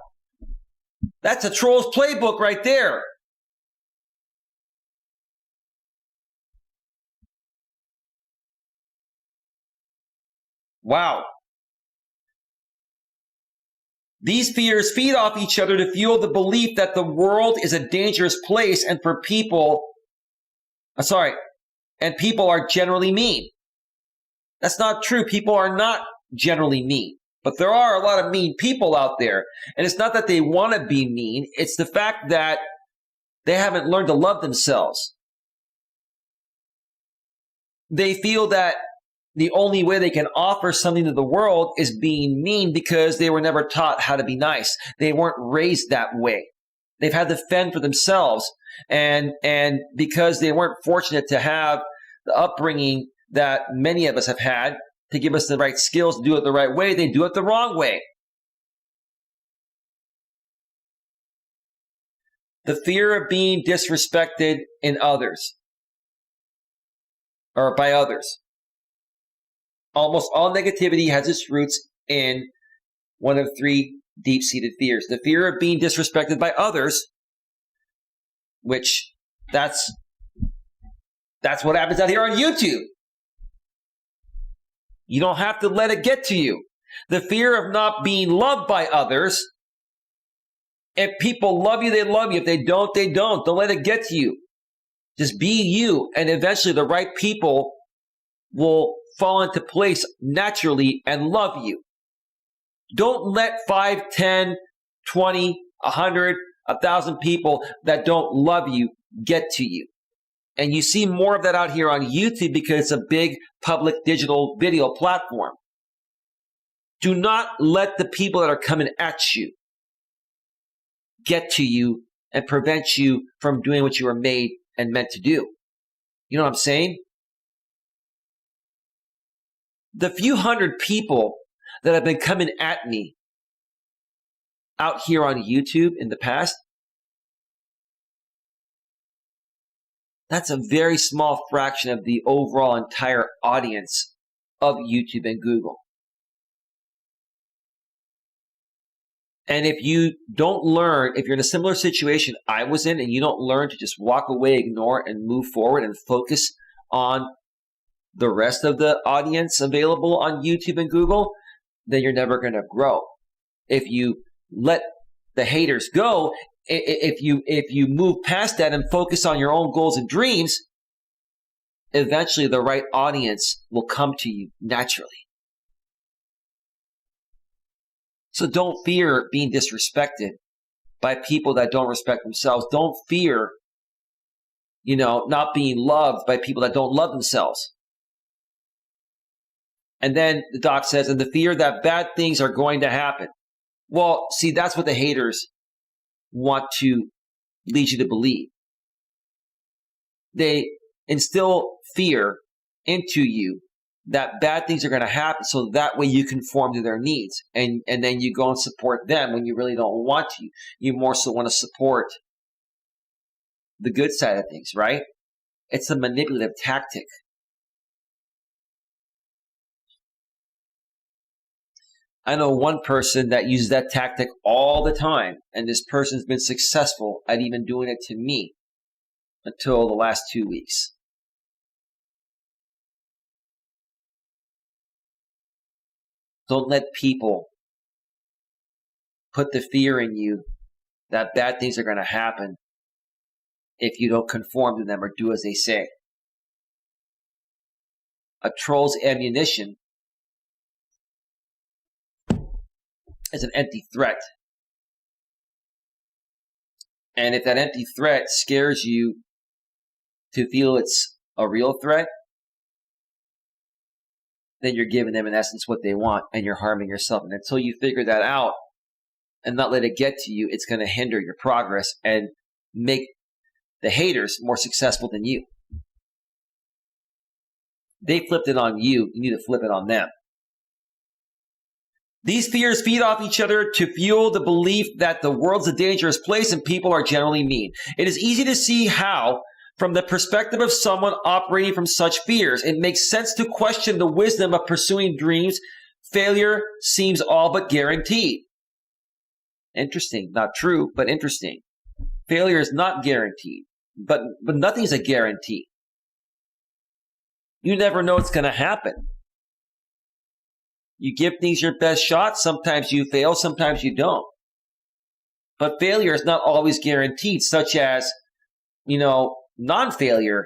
That's a troll's playbook right there. Wow. These fears feed off each other to fuel the belief that the world is a dangerous place and people are generally mean. That's not true. People are not generally mean, but there are a lot of mean people out there. And it's not that they want to be mean. It's the fact that they haven't learned to love themselves. They feel that the only way they can offer something to the world is being mean because they were never taught how to be nice. They weren't raised that way. They've had to fend for themselves. And because they weren't fortunate to have the upbringing that many of us have had to give us the right skills to do it the right way, they do it the wrong way. The fear of being disrespected in others or by others. Almost all negativity has its roots in one of three deep-seated fears. The fear of being disrespected by others, which that's what happens out here on YouTube. You don't have to let it get to you. The fear of not being loved by others. If people love you, they love you. If they don't, they don't. Don't let it get to you. Just be you, and eventually the right people will fall into place naturally and love you. Don't let 5, 10, 20, 100, 1,000 people that don't love you get to you. And you see more of that out here on YouTube because it's a big public digital video platform. Do not let the people that are coming at you get to you and prevent you from doing what you were made and meant to do. You know what I'm saying? The few hundred people that have been coming at me out here on YouTube in the past, that's a very small fraction of the overall entire audience of YouTube and Google. And if you don't learn, if you're in a similar situation I was in and you don't learn to just walk away, ignore, and move forward and focus on the rest of the audience available on YouTube and Google, then you're never going to grow. If you let the haters go, if you move past that and focus on your own goals and dreams, eventually the right audience will come to you naturally. So don't fear being disrespected by people that don't respect themselves. Don't fear, not being loved by people that don't love themselves. And then the doc says, and the fear that bad things are going to happen. Well, see, that's what the haters want to lead you to believe. They instill fear into you that bad things are going to happen so that way you conform to their needs. And then you go and support them when you really don't want to. You more so want to support the good side of things, right? It's a manipulative tactic. I know one person that uses that tactic all the time, and this person's been successful at even doing it to me until the last 2 weeks. Don't let people put the fear in you that bad things are going to happen if you don't conform to them or do as they say. A troll's ammunition is an empty threat. And if that empty threat scares you to feel it's a real threat, then you're giving them in essence what they want and you're harming yourself. And until you figure that out and not let it get to you, it's going to hinder your progress and make the haters more successful than you. They flipped it on you. You need to flip it on them. These fears feed off each other to fuel the belief that the world's a dangerous place and people are generally mean. It is easy to see how, from the perspective of someone operating from such fears, it makes sense to question the wisdom of pursuing dreams. Failure seems all but guaranteed. Interesting. Not true, but interesting. Failure is not guaranteed, but nothing's a guarantee. You never know what's going to happen. You give things your best shot. Sometimes you fail, sometimes you don't. But failure is not always guaranteed, such as, non-failure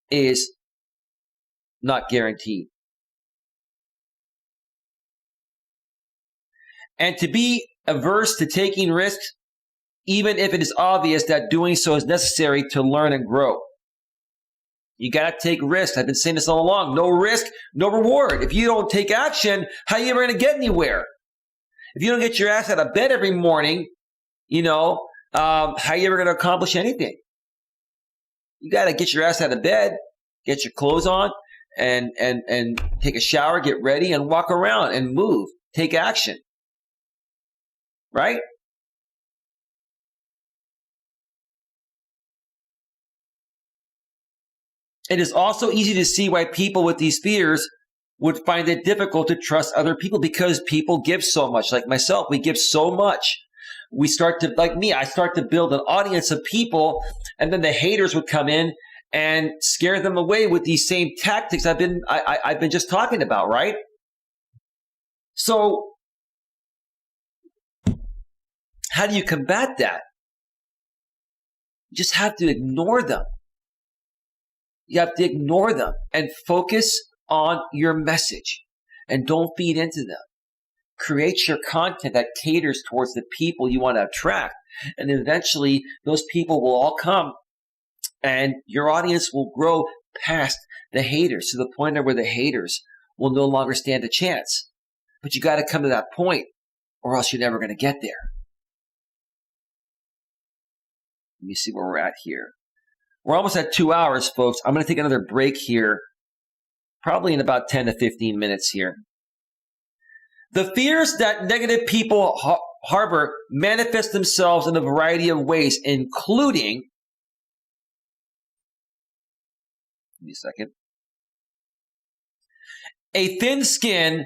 is not guaranteed. And to be averse to taking risks, even if it is obvious that doing so is necessary to learn and grow. You got to take risks. I've been saying this all along. No risk, no reward. If you don't take action, how are you ever going to get anywhere? If you don't get your ass out of bed every morning, how are you ever going to accomplish anything? You got to get your ass out of bed, get your clothes on, and take a shower, get ready, and walk around and move. Take action. Right? It is also easy to see why people with these fears would find it difficult to trust other people, because people give so much. Like myself, we give so much. We start to, like me, I start to build an audience of people, and then the haters would come in and scare them away with these same tactics I've been just talking about, right? So how do you combat that? You just have to ignore them. You have to ignore them and focus on your message and don't feed into them. Create your content that caters towards the people you want to attract. And eventually those people will all come and your audience will grow past the haters to the point where the haters will no longer stand a chance. But you got to come to that point or else you're never going to get there. Let me see where we're at here. We're almost at 2 hours, folks. I'm going to take another break here, probably in about 10 to 15 minutes here. The fears that negative people harbor manifest themselves in a variety of ways, including, give me a second, a thin skin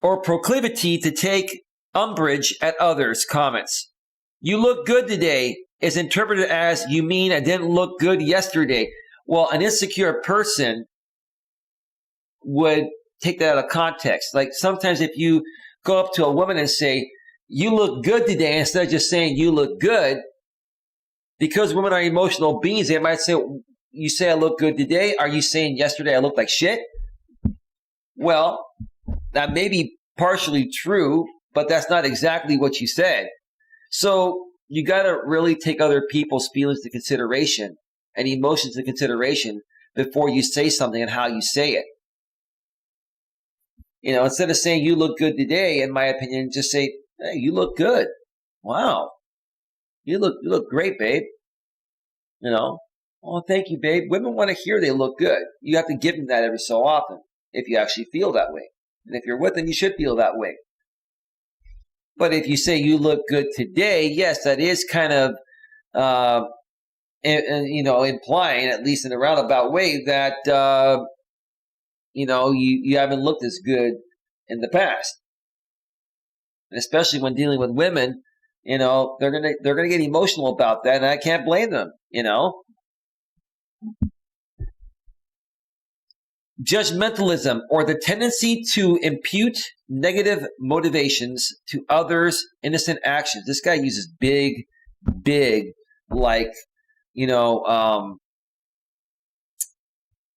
or proclivity to take umbrage at others' comments. You look good today is interpreted as, you mean I didn't look good yesterday. Well, an insecure person would take that out of context. Like sometimes if you go up to a woman and say, you look good today, instead of just saying you look good, because women are emotional beings, they might say, you say I look good today. Are you saying yesterday I looked like shit? Well, that may be partially true, but that's not exactly what you said. So you got to really take other people's feelings into consideration and emotions into consideration before you say something and how you say it. Instead of saying you look good today, in my opinion, just say, hey, you look good. Wow. You look great, babe. Oh, thank you, babe. Women want to hear they look good. You have to give them that every so often if you actually feel that way. And if you're with them, you should feel that way. But if you say you look good today, yes, that is kind of, implying, at least in a roundabout way, that, you haven't looked as good in the past. And especially when dealing with women, they're gonna get emotional about that, and I can't blame them, Judgmentalism, or the tendency to impute negative motivations to others' innocent actions. This guy uses big, like,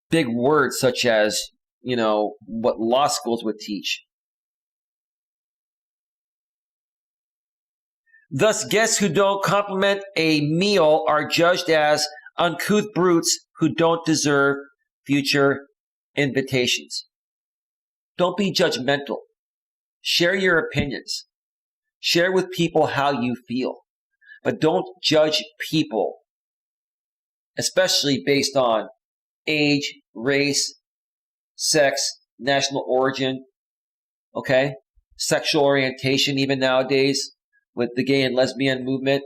big words such as, what law schools would teach. Thus, guests who don't compliment a meal are judged as uncouth brutes who don't deserve future invitations. Don't be judgmental. Share your opinions. Share with people how you feel. But don't judge people, especially based on age, race, sex, national origin, okay? Sexual orientation, even nowadays with the gay and lesbian movement.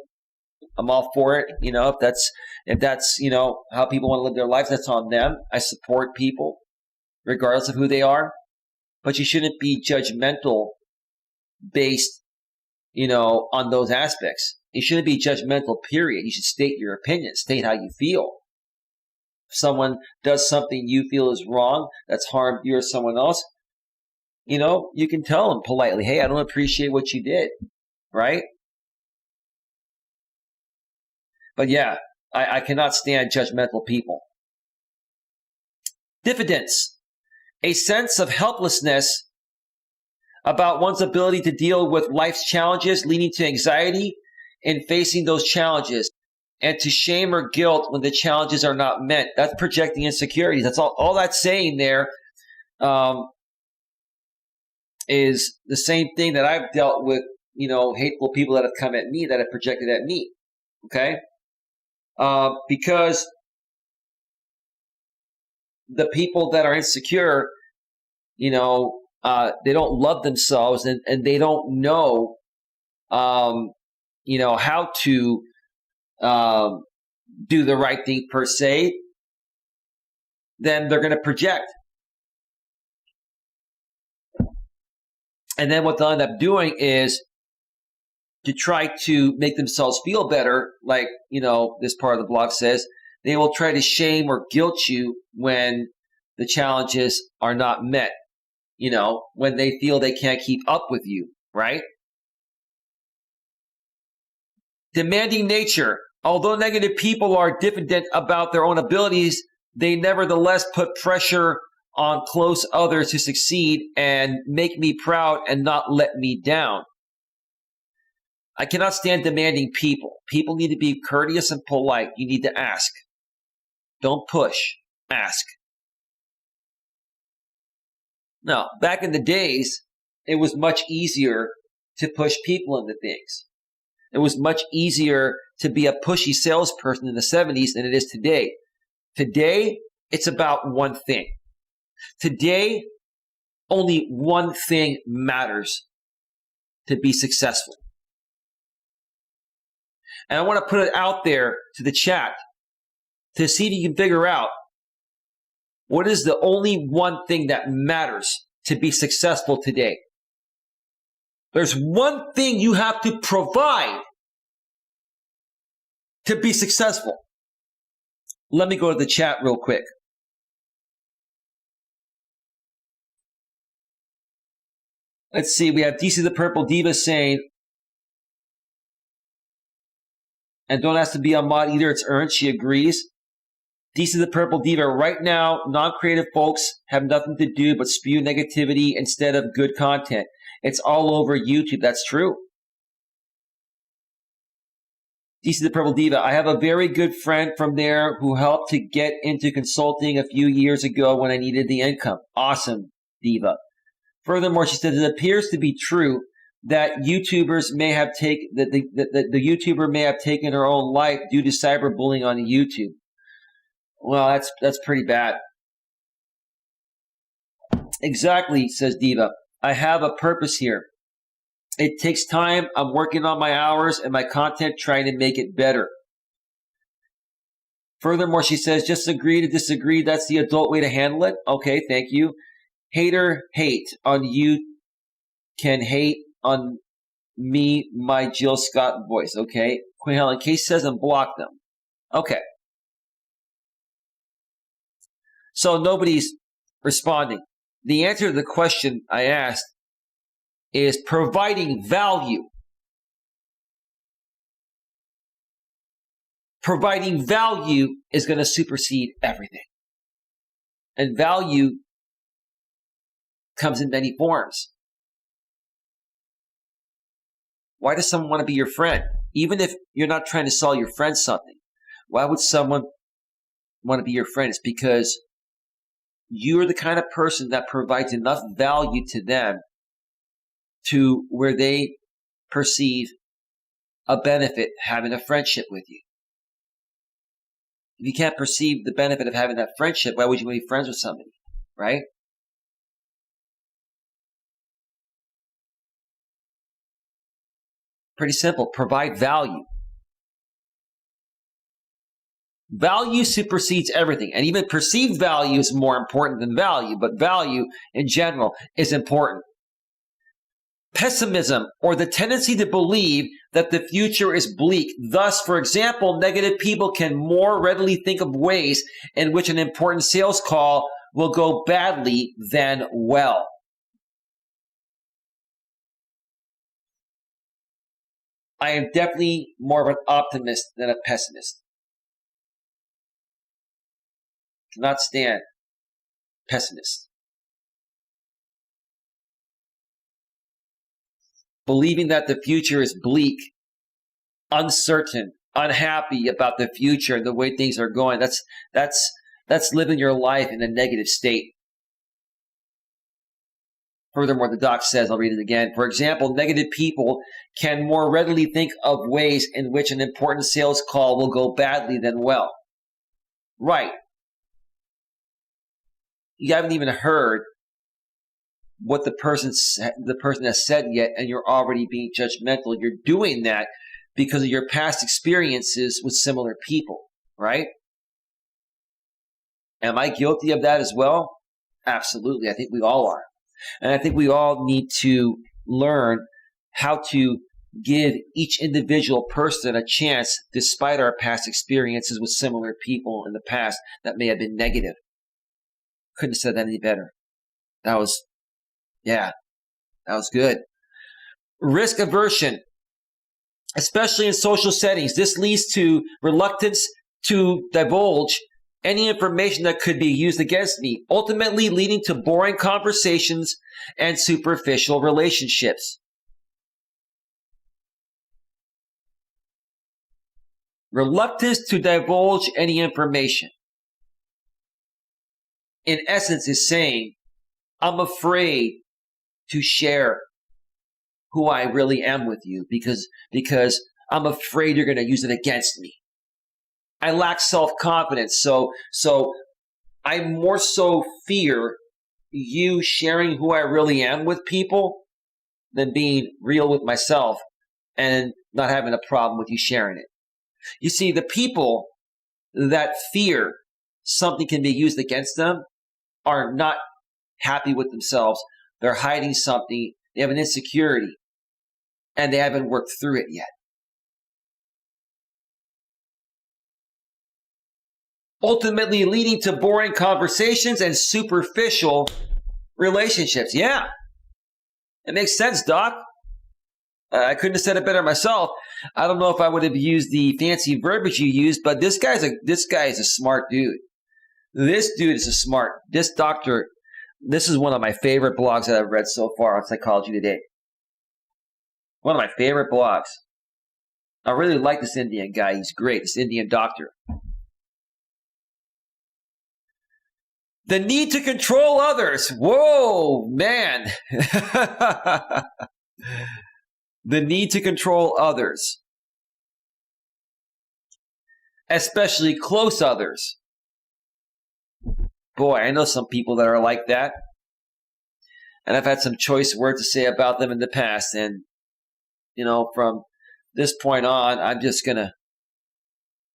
I'm all for it. You know, if that's, you know, how people want to live their lives, that's on them. I support people regardless of who they are, but you shouldn't be judgmental based, you know, on those aspects. You shouldn't be judgmental, period. You should state your opinion, state how you feel. If someone does something you feel is wrong, that's harmed you or someone else, you know, you can tell them politely, hey, I don't appreciate what you did, right? But yeah, I cannot stand judgmental people. Diffidence, a sense of helplessness about one's ability to deal with life's challenges, leading to anxiety in facing those challenges, and to shame or guilt when the challenges are not met. That's projecting insecurities. That's all that's saying there is the same thing that I've dealt with, you know, hateful people that have come at me, that have projected at me, okay? Because the people that are insecure, you know, they don't love themselves and they don't know, you know, how to do the right thing per se, then they're going to project. And then what they'll end up doing is to try to make themselves feel better, like, you know, this part of the blog says, they will try to shame or guilt you when the challenges are not met, you know, when they feel they can't keep up with you, right? Demanding nature. Although negative people are diffident about their own abilities, they nevertheless put pressure on close others to succeed and make me proud and not let me down. I cannot stand demanding people. People need to be courteous and polite. You need to ask. Don't push. Ask. Now, back in the days, it was much easier to push people into things. It was much easier to be a pushy salesperson in the 70s than it is today. Today, it's about one thing. Today, only one thing matters to be successful. And I want to put it out there to the chat to see if you can figure out what is the only one thing that matters to be successful today. There's one thing you have to provide to be successful. Let me go to the chat real quick. Let's see, we have DC the Purple Diva saying, and don't ask to be a mod either, it's earned. She agrees. DC the Purple Diva, right now, non-creative folks have nothing to do but spew negativity instead of good content. It's all over YouTube. That's true. DC the Purple Diva, I have a very good friend from there who helped to get into consulting a few years ago when I needed the income. Awesome, Diva. Furthermore, she said, it appears to be true that YouTubers may have taken the YouTuber may have taken her own life due to cyberbullying on YouTube. Well, that's pretty bad. Exactly, says Diva. I have a purpose here. It takes time. I'm working on my hours and my content, trying to make it better. Furthermore, she says, just agree to disagree. That's the adult way to handle it. Okay, thank you. Hater hate on you can hate on me, my Jill Scott voice. Okay. Queen Helen, Case says and block them. Okay. So nobody's responding. The answer to the question I asked is providing value. Providing value is going to supersede everything. And value comes in many forms. Why does someone want to be your friend? Even if you're not trying to sell your friend something, why would someone want to be your friend? It's because you're the kind of person that provides enough value to them to where they perceive a benefit having a friendship with you. If you can't perceive the benefit of having that friendship, why would you be friends with somebody, right? Pretty simple. Provide value. Value supersedes everything, and even perceived value is more important than value, but value in general is important. Pessimism, or the tendency to believe that the future is bleak. Thus, for example, negative people can more readily think of ways in which an important sales call will go badly than well. I am definitely more of an optimist than a pessimist. Cannot stand pessimists. Believing that the future is bleak, uncertain, unhappy about the future and the way things are going, that's living your life in a negative state. Furthermore, the doc says, I'll read it again. For example, negative people can more readily think of ways in which an important sales call will go badly than well. Right. You haven't even heard what the person has said yet, and you're already being judgmental. You're doing that because of your past experiences with similar people, right? Am I guilty of that as well? Absolutely. I think we all are. And I think we all need to learn how to give each individual person a chance despite our past experiences with similar people in the past that may have been negative. Couldn't have said that any better. That was good. Risk aversion, especially in social settings. This leads to reluctance to divulge any information that could be used against me, ultimately leading to boring conversations and superficial relationships. Reluctance to divulge any information, in essence, is saying, I'm afraid to share who I really am with you because I'm afraid you're going to use it against me. I lack self-confidence, so I more so fear you sharing who I really am with people than being real with myself and not having a problem with you sharing it. You see, the people that fear something can be used against them are not happy with themselves. They're hiding something. They have an insecurity, and they haven't worked through it yet. Ultimately leading to boring conversations and superficial relationships. Yeah, it makes sense, Doc. I couldn't have said it better myself. I don't know if I would have used the fancy verbiage you used, but this guy is a smart dude. This dude is this doctor. This is one of my favorite blogs that I've read so far on Psychology Today. One of my favorite blogs. I really like this Indian guy. He's great. This Indian doctor. The need to control others. Whoa, man. The need to control others. Especially close others. Boy, I know some people that are like that. And I've had some choice words to say about them in the past. And, from this point on, I'm just going to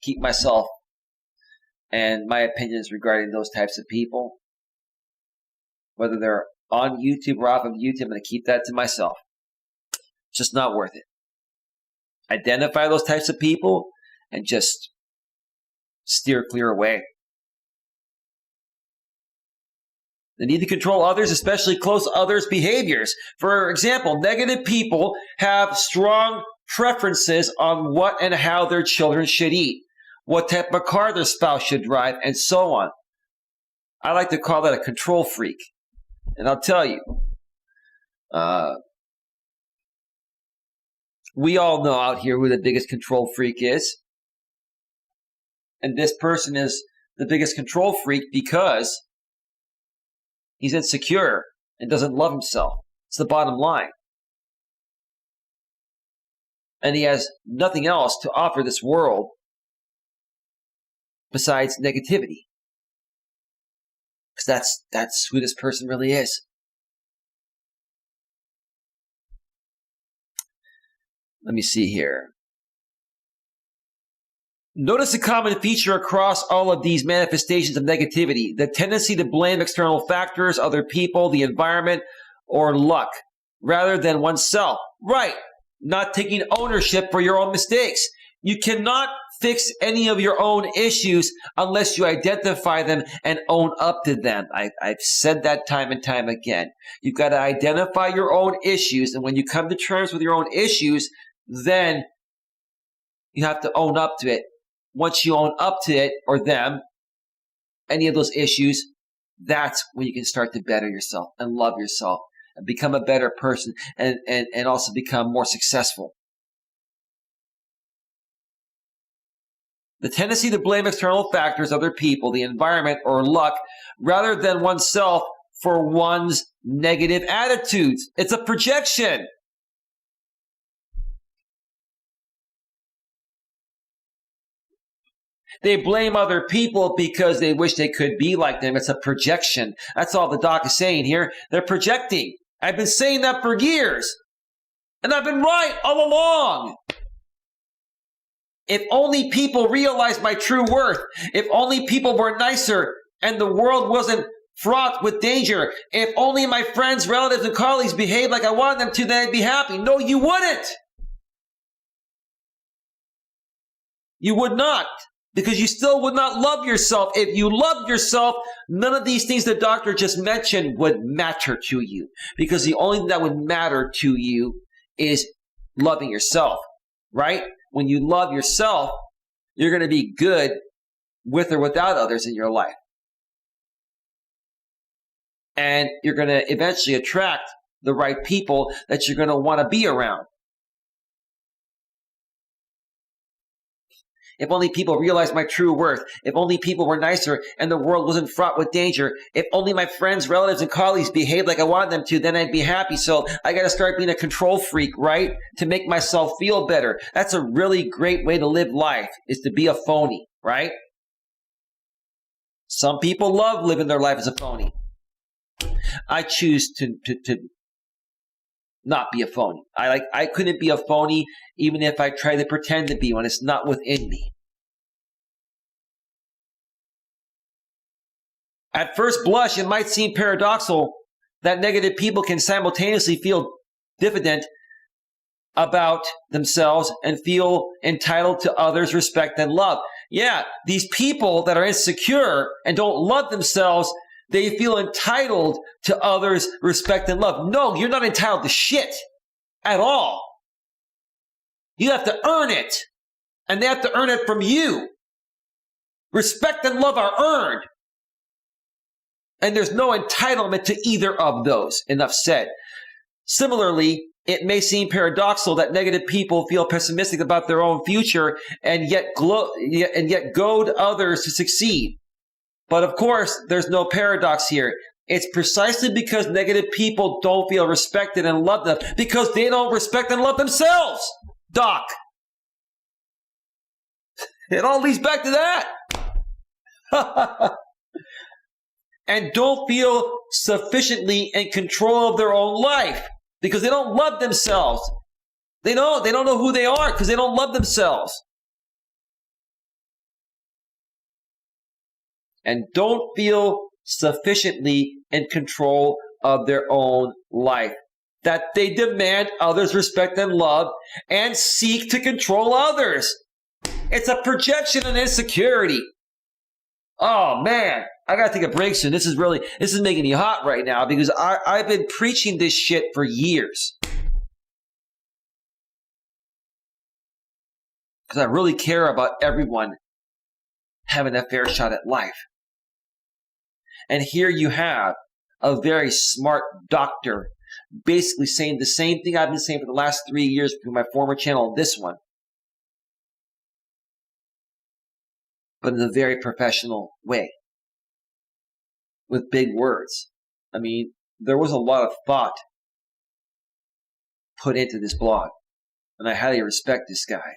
keep myself and my opinions regarding those types of people. Whether they're on YouTube or off of YouTube, I'm going to keep that to myself. It's just not worth it. Identify those types of people and just steer clear away. The need to control others, especially close others' behaviors. For example, negative people have strong preferences on what and how their children should eat, what type of car their spouse should drive, and so on. I like to call that a control freak. And I'll tell you, we all know out here who the biggest control freak is. And this person is the biggest control freak because He's insecure and doesn't love himself. It's the bottom line. And he has nothing else to offer this world besides negativity. Because that's who this person really is. Let me see here. Notice a common feature across all of these manifestations of negativity: the tendency to blame external factors, other people, the environment, or luck, rather than oneself. Right. Not taking ownership for your own mistakes. You cannot fix any of your own issues unless you identify them and own up to them. I've said that time and time again. You've got to identify your own issues, and when you come to terms with your own issues, then you have to own up to it. Once you own up to it, or them, any of those issues, that's when you can start to better yourself and love yourself and become a better person and also become more successful. The tendency to blame external factors, other people, the environment, or luck, rather than oneself for one's negative attitudes. It's a projection. They blame other people because they wish they could be like them. It's a projection. That's all the doc is saying here. They're projecting. I've been saying that for years. And I've been right all along. If only people realized my true worth. If only people were nicer and the world wasn't fraught with danger. If only my friends, relatives, and colleagues behaved like I wanted them to, then I'd be happy. No, you wouldn't. You would not. Because you still would not love yourself. If you loved yourself, none of these things the doctor just mentioned would matter to you. Because the only thing that would matter to you is loving yourself, right? When you love yourself, you're going to be good with or without others in your life. And you're going to eventually attract the right people that you're going to want to be around. If only people realized my true worth. If only people were nicer and the world wasn't fraught with danger. If only my friends, relatives, and colleagues behaved like I wanted them to, then I'd be happy. So I got to start being a control freak, right? To make myself feel better. That's a really great way to live life, is to be a phony, right? Some people love living their life as a phony. I choose to not be a phony. I couldn't be a phony even if I try to pretend to be one. It's not within me. At first blush, it might seem paradoxical that negative people can simultaneously feel diffident about themselves and feel entitled to others' respect and love. Yeah, these people that are insecure and don't love themselves, they feel entitled to others' respect and love. No, you're not entitled to shit at all. You have to earn it, and they have to earn it from you. Respect and love are earned. And there's no entitlement to either of those. Enough said. Similarly, it may seem paradoxical that negative people feel pessimistic about their own future and yet goad others to succeed. But of course, there's no paradox here. It's precisely because negative people don't feel respected and loved them because they don't respect and love themselves, Doc. It all leads back to that. And don't feel sufficiently in control of their own life because they don't love themselves. They don't know who they are because they don't love themselves. And don't feel sufficiently in control of their own life. That they demand others' respect and love and seek to control others. It's a projection and insecurity. Oh man, I gotta take a break soon. This is making me hot right now because I've been preaching this shit for years. Because I really care about everyone having a fair shot at life. And here you have a very smart doctor basically saying the same thing I've been saying for the last 3 years between my former channel and this one. But in a very professional way. With big words. I mean, there was a lot of thought put into this blog, and I highly respect this guy.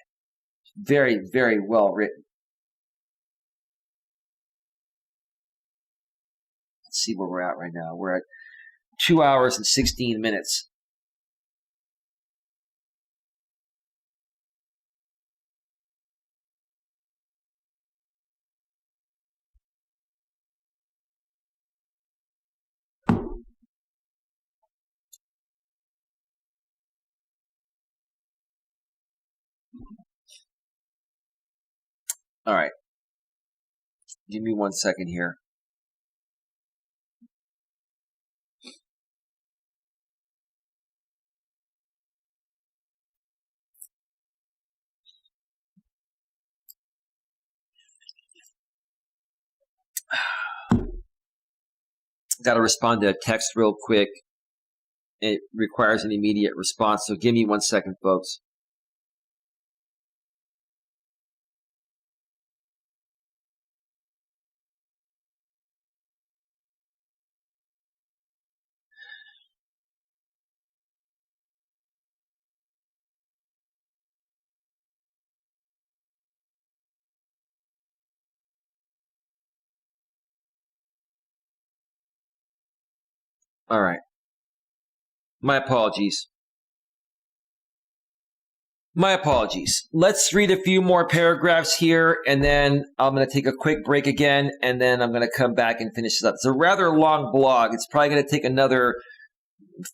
Very, very well written. Let's see where we're at right now. We're at 2 hours and 16 minutes. All right. Give me 1 second here. Got to respond to a text real quick. It requires an immediate response, so give me 1 second, folks. All right. My apologies. My apologies. Let's read a few more paragraphs here, and then I'm going to take a quick break again, and then I'm going to come back and finish it up. It's a rather long blog. It's probably going to take another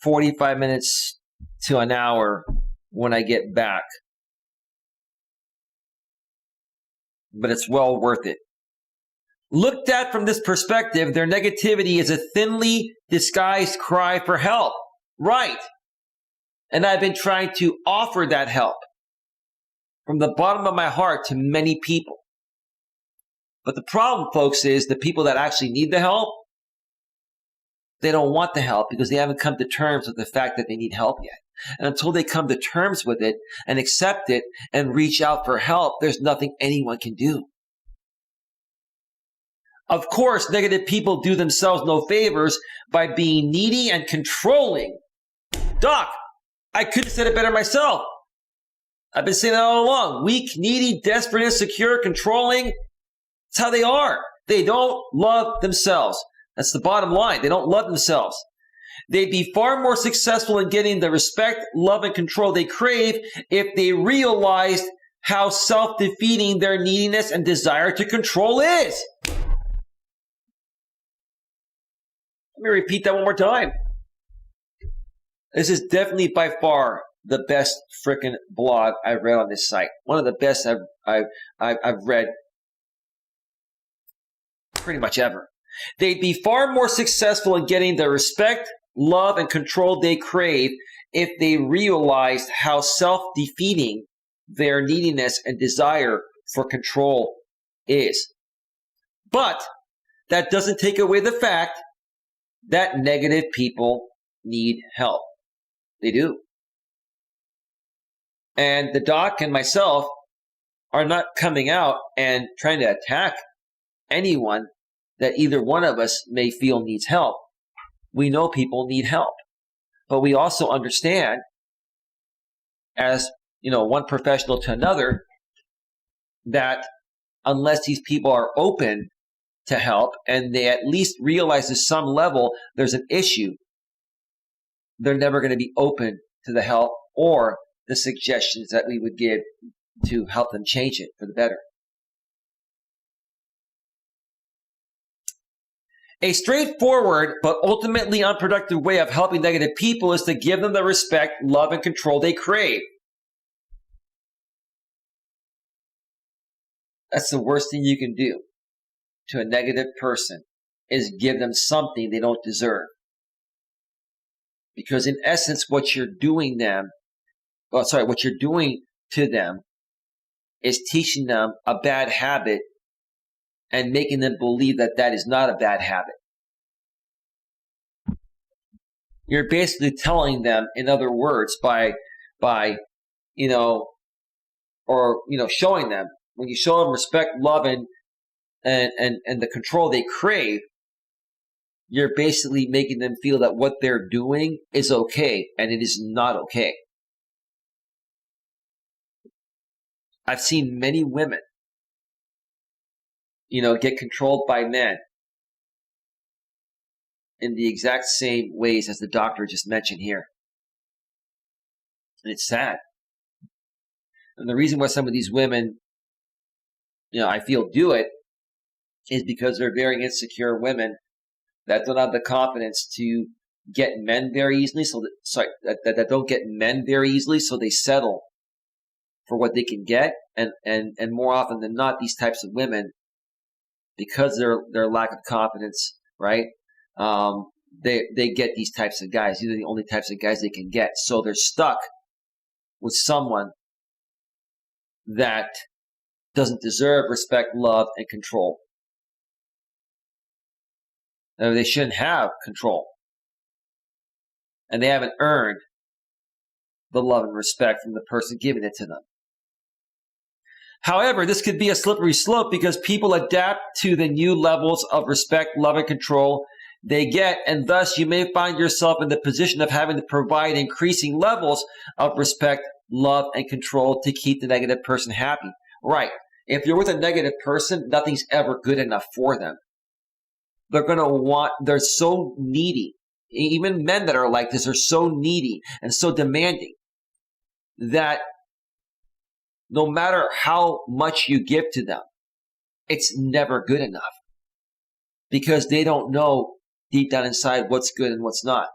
45 minutes to an hour when I get back. But it's well worth it. Looked at from this perspective, their negativity is a thinly disguised cry for help. Right. And I've been trying to offer that help from the bottom of my heart to many people. But the problem, folks, is the people that actually need the help, they don't want the help because they haven't come to terms with the fact that they need help yet. And until they come to terms with it and accept it and reach out for help, there's nothing anyone can do. Of course, negative people do themselves no favors by being needy and controlling. Doc, I could have said it better myself. I've been saying that all along. Weak, needy, desperate, insecure, controlling. That's how they are. They don't love themselves. That's the bottom line. They don't love themselves. They'd be far more successful in getting the respect, love, and control they crave if they realized how self-defeating their neediness and desire to control is. Let me repeat that one more time. This is definitely by far the best frickin' blog I've read on this site. One of the best I've read pretty much ever. They'd be far more successful in getting the respect, love, and control they crave if they realized how self-defeating their neediness and desire for control is. But that doesn't take away the fact that negative people need help. They do. And the doc and myself are not coming out and trying to attack anyone that either one of us may feel needs help. We know people need help. But we also understand, as one professional to another, that unless these people are open to help and they at least realize at some level there's an issue, they're never going to be open to the help or the suggestions that we would give to help them change it for the better. A straightforward but ultimately unproductive way of helping negative people is to give them the respect, love, and control they crave. That's the worst thing you can do to a negative person, is give them something they don't deserve. Because in essence, what you're doing to them is teaching them a bad habit and making them believe that that is not a bad habit. You're basically telling them, in other words, by showing them, when you show them respect, love, and the control they crave, you're basically making them feel that what they're doing is okay, and it is not okay. I've seen many women, get controlled by men in the exact same ways as the doctor just mentioned here. And it's sad. And the reason why some of these women, I feel do it is because they're very insecure women that don't have the confidence to get men very easily. That don't get men very easily, so they settle for what they can get. And more often than not, these types of women, because their lack of confidence, right? They get these types of guys. These are the only types of guys they can get. So they're stuck with someone that doesn't deserve respect, love, and control. They shouldn't have control. And they haven't earned the love and respect from the person giving it to them. However, this could be a slippery slope because people adapt to the new levels of respect, love, and control they get, and thus you may find yourself in the position of having to provide increasing levels of respect, love, and control to keep the negative person happy. Right. If you're with a negative person, nothing's ever good enough for them. They're so needy. Even men that are like this are so needy and so demanding that no matter how much you give to them, it's never good enough because they don't know deep down inside what's good and what's not.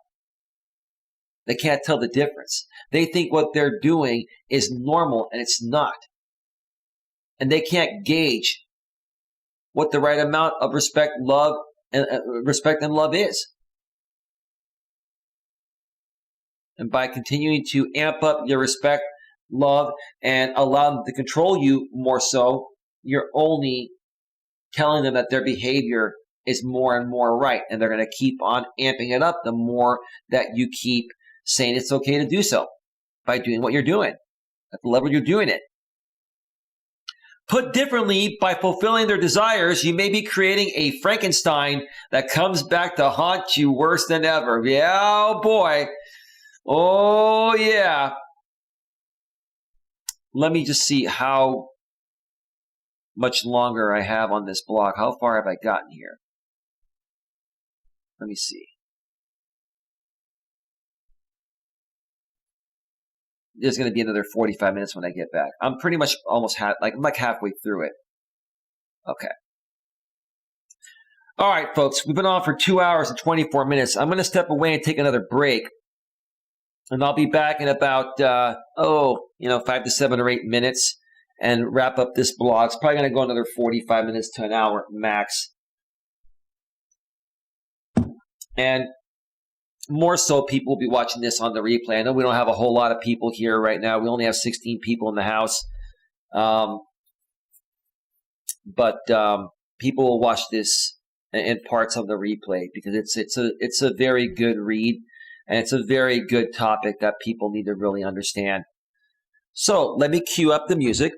They can't tell the difference. They think what they're doing is normal and it's not. And they can't gauge what the right amount of respect and love is. And by continuing to amp up your respect, love, and allow them to control you more so, you're only telling them that their behavior is more and more right. And they're going to keep on amping it up the more that you keep saying it's okay to do so by doing what you're doing at the level you're doing it. Put differently, by fulfilling their desires, you may be creating a Frankenstein that comes back to haunt you worse than ever. Yeah, oh boy. Oh, yeah. Let me just see how much longer I have on this blog. How far have I gotten here? Let me see. There's going to be another 45 minutes when I get back. I'm pretty much almost I'm like halfway through it. Okay. All right, folks. We've been on for 2 hours and 24 minutes. I'm going to step away and take another break. And I'll be back in about, 5 to 7 or 8 minutes and wrap up this blog. It's probably going to go another 45 minutes to an hour max. And more so, people will be watching this on the replay. I know we don't have a whole lot of people here right now. We only have 16 people in the house. But people will watch this in parts of the replay because it's a very good read. And it's a very good topic that people need to really understand. So let me cue up the music.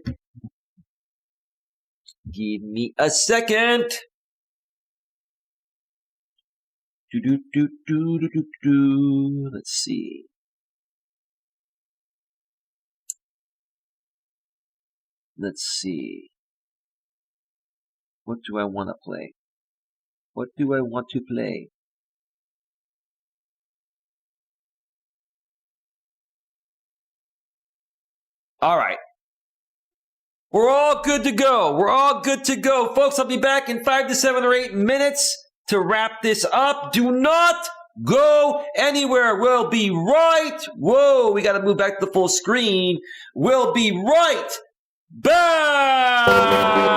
Give me a second. Let's see. What do I want to play? What do I want to play? All right. We're all good to go. We're all good to go. Folks, I'll be back in 5 to 7 or 8 minutes to wrap this up. Do not go anywhere. We'll be right. Whoa, we got to move back to the full screen. We'll be right back.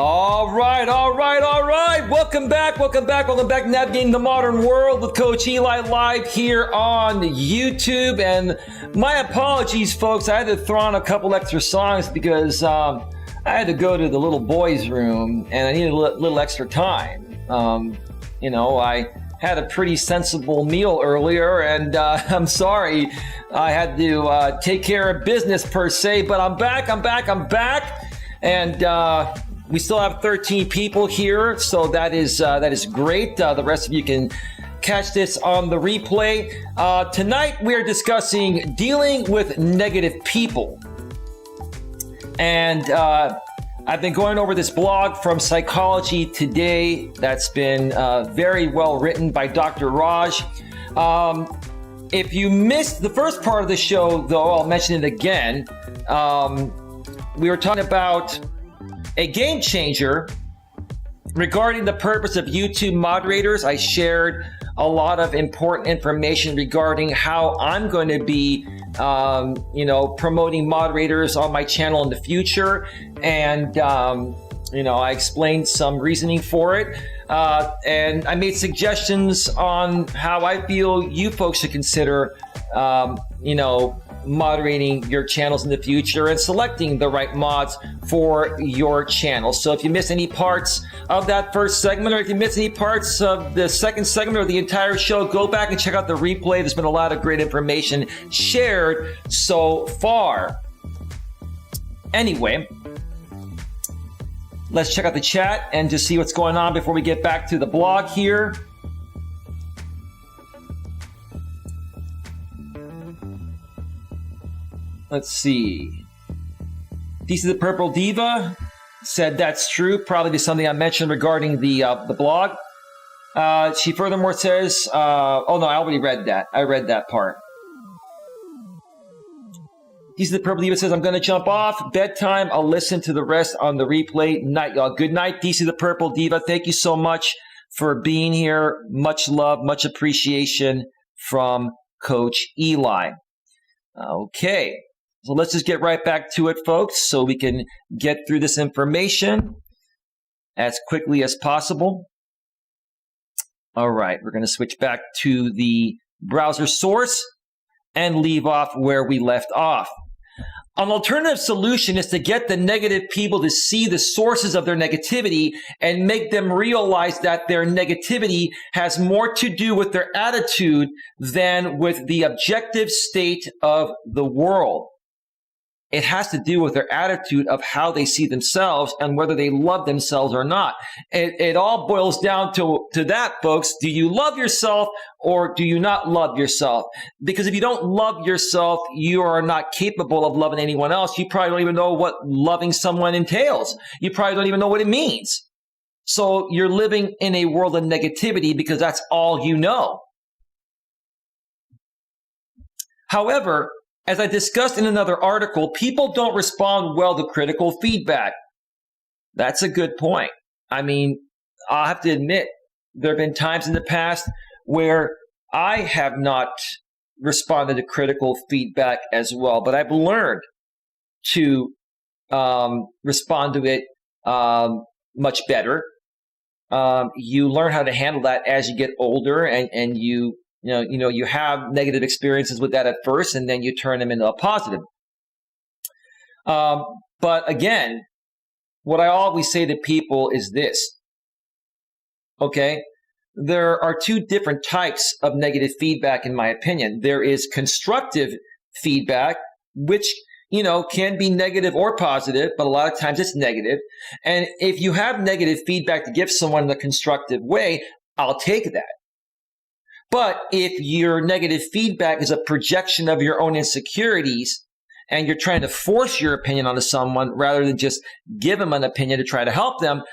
All right. Welcome back. Navigating the Modern World with Coach Eli live here on YouTube. And my apologies, folks. I had to throw on a couple extra songs because I had to go to the little boys' room and I needed a little extra time. I had a pretty sensible meal earlier, and I'm sorry I had to take care of business per se, but I'm back. And we still have 13 people here, so that is great. The rest of you can catch this on the replay. Tonight we are discussing dealing with negative people. And I've been going over this blog from Psychology Today that's been very well written by Dr. Raj. If you missed the first part of the show, though, I'll mention it again. We were talking about a game changer regarding the purpose of YouTube moderators. I shared a lot of important information regarding how I'm going to be promoting moderators on my channel in the future. And, I explained some reasoning for it. And I made suggestions on how I feel you folks should consider, moderating your channels in the future and selecting the right mods for your channel. So if you miss any parts of that first segment, or if you miss any parts of the second segment or the entire show, go back and check out the replay. There's been a lot of great information shared so far. Anyway, let's check out the chat and just see what's going on before we get back to the blog here. Let's see. DC the Purple Diva said that's true. Probably something I mentioned regarding the blog. She furthermore says, I already read that. I read that part. DC the Purple Diva says, I'm going to jump off. Bedtime. I'll listen to the rest on the replay. Night, y'all. Good night, DC the Purple Diva. Thank you so much for being here. Much love, much appreciation from Coach Eli. Okay. So let's just get right back to it, folks, so we can get through this information as quickly as possible. All right, we're going to switch back to the browser source and leave off where we left off. An alternative solution is to get the negative people to see the sources of their negativity and make them realize that their negativity has more to do with their attitude than with the objective state of the world. It has to do with their attitude of how they see themselves and whether they love themselves or not. It all boils down to that, folks. Do you love yourself or do you not love yourself? Because if you don't love yourself, you are not capable of loving anyone else. You probably don't even know what loving someone entails. You probably don't even know what it means. So you're living in a world of negativity because that's all you know. However, as I discussed in another article, people don't respond well to critical feedback. That's a good point. I mean, I'll have to admit, there have been times in the past where I have not responded to critical feedback as well, but I've learned to respond to it much better. You learn how to handle that as you get older, and you have negative experiences with that at first, and then you turn them into a positive. But again, what I always say to people is this. Okay? There are two different types of negative feedback, in my opinion. There is constructive feedback, which, can be negative or positive, but a lot of times it's negative. And if you have negative feedback to give someone in a constructive way, I'll take that. But if your negative feedback is a projection of your own insecurities and you're trying to force your opinion onto someone rather than just give them an opinion to try to help them,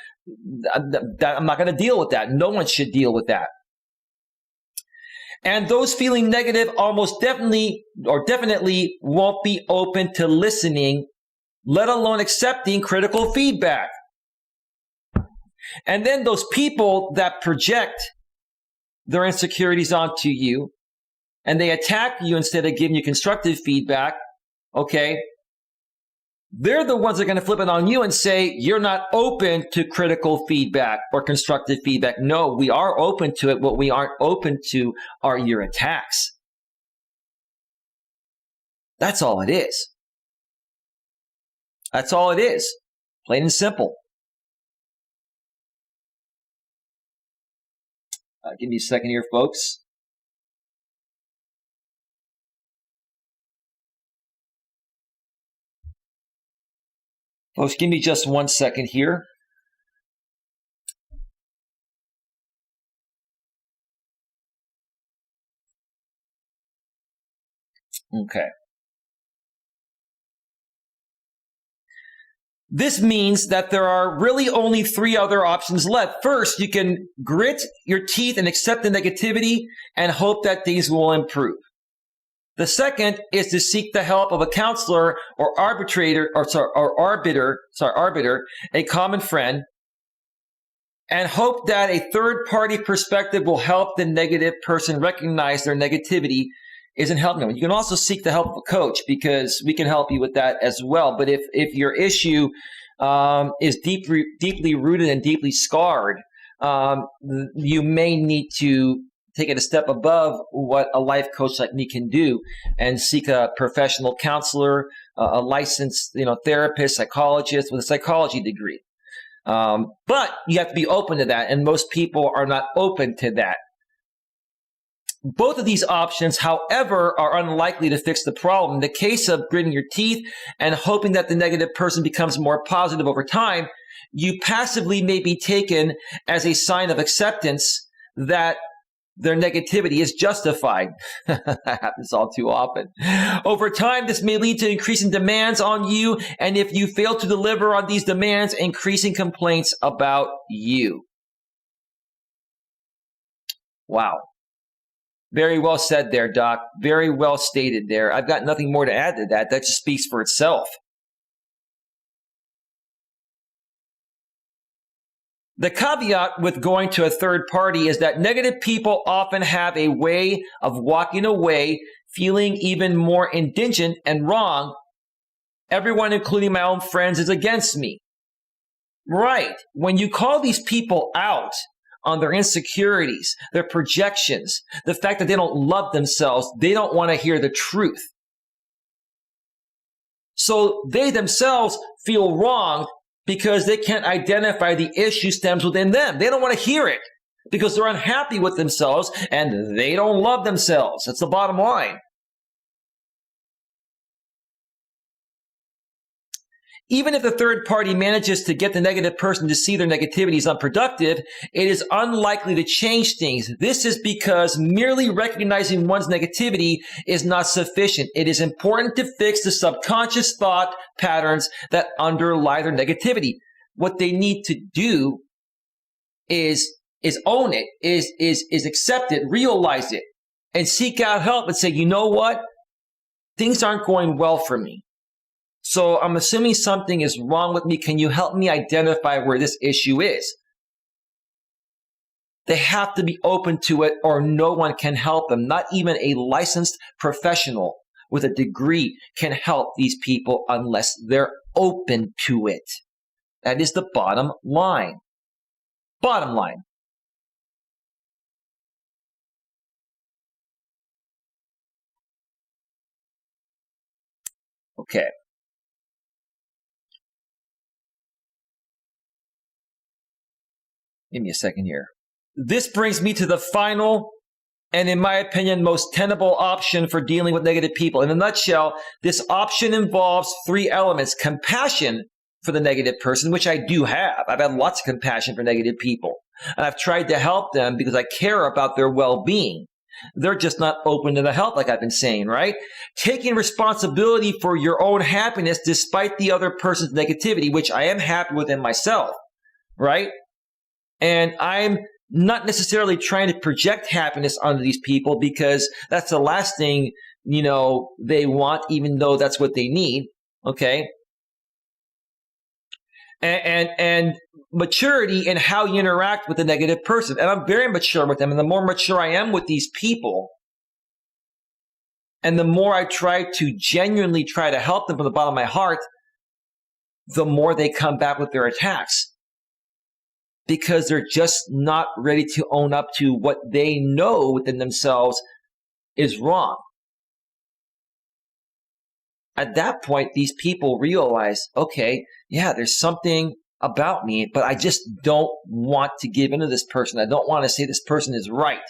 I'm not going to deal with that. No one should deal with that. And those feeling negative almost definitely won't be open to listening, let alone accepting critical feedback. And then those people that project their insecurities onto you, and they attack you instead of giving you constructive feedback, okay? they're the ones that are going to flip it on you and say, you're not open to critical feedback or constructive feedback. No, we are open to it. What we aren't open to are your attacks. That's all it is. That's all it is. Plain and simple. Give me a second here, folks. Folks, give me just 1 second here. Okay. This means that there are really only 3 other options left. First, you can grit your teeth and accept the negativity and hope that things will improve. The second is to seek the help of a counselor or arbiter, a common friend, and hope that a third-party perspective will help the negative person recognize their negativity isn't helping them. You can also seek the help of a coach, because we can help you with that as well. But if your issue is deeply rooted and deeply scarred, you may need to take it a step above what a life coach like me can do and seek a professional counselor, a licensed therapist, psychologist with a psychology degree. But you have to be open to that, and most people are not open to that. Both of these options, however, are unlikely to fix the problem. In the case of gritting your teeth and hoping that the negative person becomes more positive over time, you passively may be taken as a sign of acceptance that their negativity is justified. That happens all too often. Over time, this may lead to increasing demands on you, and if you fail to deliver on these demands, increasing complaints about you. Wow. Very well said there, Doc. Very well stated there. I've got nothing more to add to that. That just speaks for itself. The caveat with going to a third party is that negative people often have a way of walking away feeling even more indigent and wrong. Everyone, including my own friends, is against me. Right. When you call these people out on their insecurities, their projections, the fact that they don't love themselves, they don't want to hear the truth. So they themselves feel wrong because they can't identify the issue stems within them. They don't want to hear it because they're unhappy with themselves and they don't love themselves. That's the bottom line. Even if the third party manages to get the negative person to see their negativity is unproductive, it is unlikely to change things. This is because merely recognizing one's negativity is not sufficient. It is important to fix the subconscious thought patterns that underlie their negativity. What they need to do is own it, is accept it, realize it, and seek out help and say, you know what? Things aren't going well for me. So I'm assuming something is wrong with me. Can you help me identify where this issue is? They have to be open to it or no one can help them. Not even a licensed professional with a degree can help these people unless they're open to it. That is the bottom line. Bottom line. Okay. Give me a second here. This brings me to the final and, in my opinion, most tenable option for dealing with negative people. In a nutshell, this option involves 3 elements. Compassion for the negative person, which I do have. I've had lots of compassion for negative people. And I've tried to help them because I care about their well-being. They're just not open to the help, like I've been saying, right? Taking responsibility for your own happiness despite the other person's negativity, which I am happy within myself, right? And I'm not necessarily trying to project happiness onto these people because that's the last thing, they want, even though that's what they need. Okay. And maturity in how you interact with the negative person. And I'm very mature with them. And the more mature I am with these people, and the more I try to genuinely try to help them from the bottom of my heart, the more they come back with their attacks, because they're just not ready to own up to what they know within themselves is wrong. At that point, these people realize, okay, yeah, there's something about me, but I just don't want to give in to this person. I don't want to say this person is right.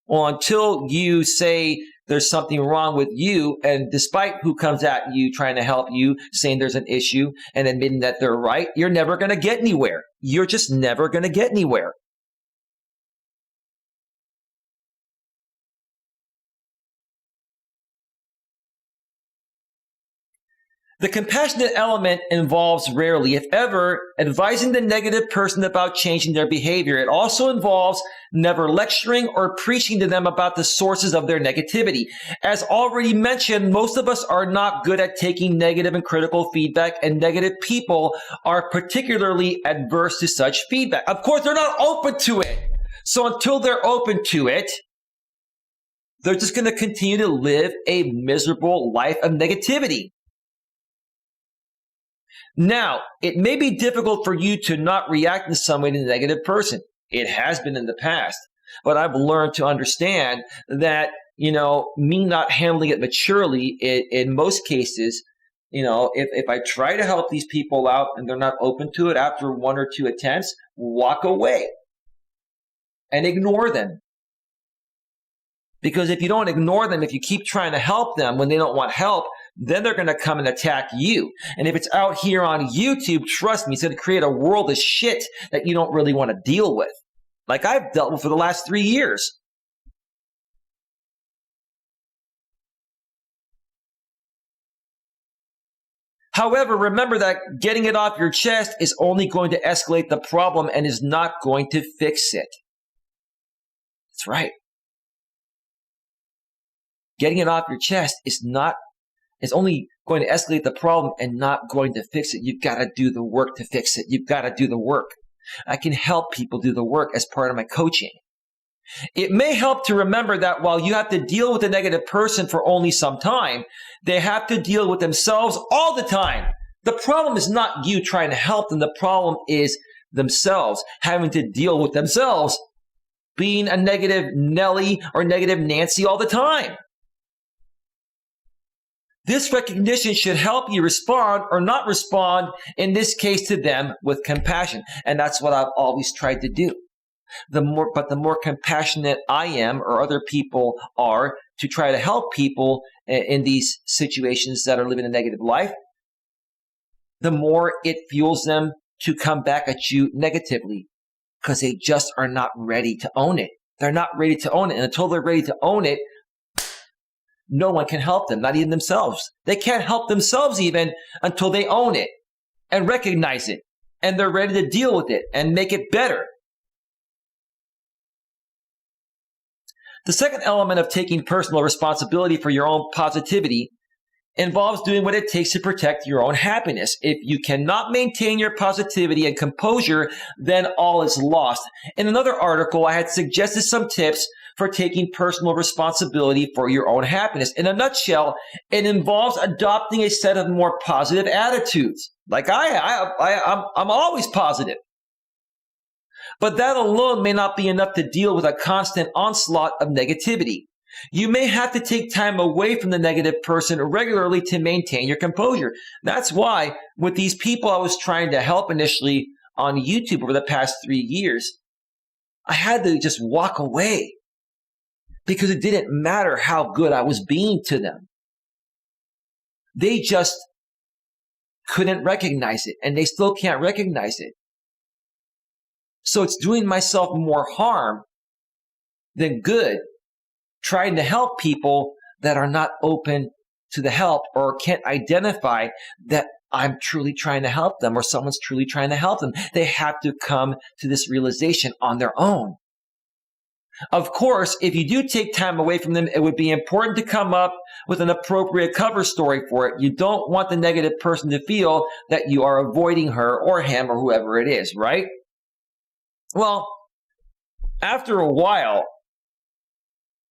Well, until you say there's something wrong with you, and despite who comes at you trying to help you, saying there's an issue and admitting that they're right, you're never going to get anywhere. You're just never going to get anywhere. The compassionate element involves rarely, if ever, advising the negative person about changing their behavior. It also involves never lecturing or preaching to them about the sources of their negativity. As already mentioned, most of us are not good at taking negative and critical feedback, and negative people are particularly adverse to such feedback. Of course, they're not open to it. So until they're open to it, they're just going to continue to live a miserable life of negativity. Now, it may be difficult for you to not react in some way to the negative person. It has been in the past. But I've learned to understand that, me not handling it maturely, in most cases, if I try to help these people out and they're not open to it after one or two attempts, walk away and ignore them. Because if you don't ignore them, if you keep trying to help them when they don't want help, then they're going to come and attack you. And if it's out here on YouTube, trust me, it's going to create a world of shit that you don't really want to deal with, like I've dealt with for the last 3 years. However, remember that getting it off your chest is only going to escalate the problem and is not going to fix it. That's right. Getting it off your chest is only going to escalate the problem and not going to fix it. You've got to do the work to fix it. You've got to do the work. I can help people do the work as part of my coaching. It may help to remember that while you have to deal with a negative person for only some time, they have to deal with themselves all the time. The problem is not you trying to help them. The problem is themselves having to deal with themselves, being a negative Nelly or negative Nancy all the time. This recognition should help you respond or not respond, in this case to them, with compassion. And that's what I've always tried to do. The more compassionate I am, or other people are, to try to help people in these situations that are living a negative life, the more it fuels them to come back at you negatively, because they just are not ready to own it. They're not ready to own it. And until they're ready to own it, no one can help them, not even themselves. They can't help themselves even until they own it and recognize it, and they're ready to deal with it and make it better. The second element of taking personal responsibility for your own positivity involves doing what it takes to protect your own happiness. If you cannot maintain your positivity and composure, then all is lost. In another article, I had suggested some tips for taking personal responsibility for your own happiness. In a nutshell, it involves adopting a set of more positive attitudes. Like I'm always positive. But that alone may not be enough to deal with a constant onslaught of negativity. You may have to take time away from the negative person regularly to maintain your composure. That's why with these people I was trying to help initially on YouTube over the past 3 years, I had to just walk away, because it didn't matter how good I was being to them. They just couldn't recognize it, and they still can't recognize it. So it's doing myself more harm than good, trying to help people that are not open to the help or can't identify that I'm truly trying to help them or someone's truly trying to help them. They have to come to this realization on their own. Of course, if you do take time away from them, it would be important to come up with an appropriate cover story for it. You don't want the negative person to feel that you are avoiding her or him or whoever it is, right? Well, after a while,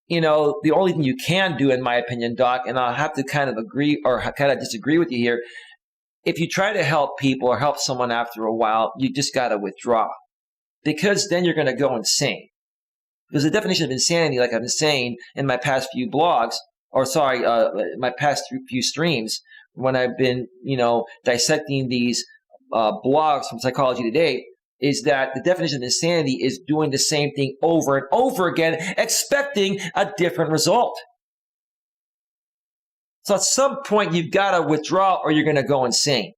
the only thing you can do, in my opinion, Doc, and I'll have to kind of agree or kind of disagree with you here, if you try to help people or help someone after a while, you just got to withdraw, because then you're going to go insane. Because the definition of insanity, like I've been saying in my past few blogs, my past few streams, when I've been, dissecting these blogs from Psychology Today, is that the definition of insanity is doing the same thing over and over again, expecting a different result. So at some point, you've got to withdraw, or you're going to go insane.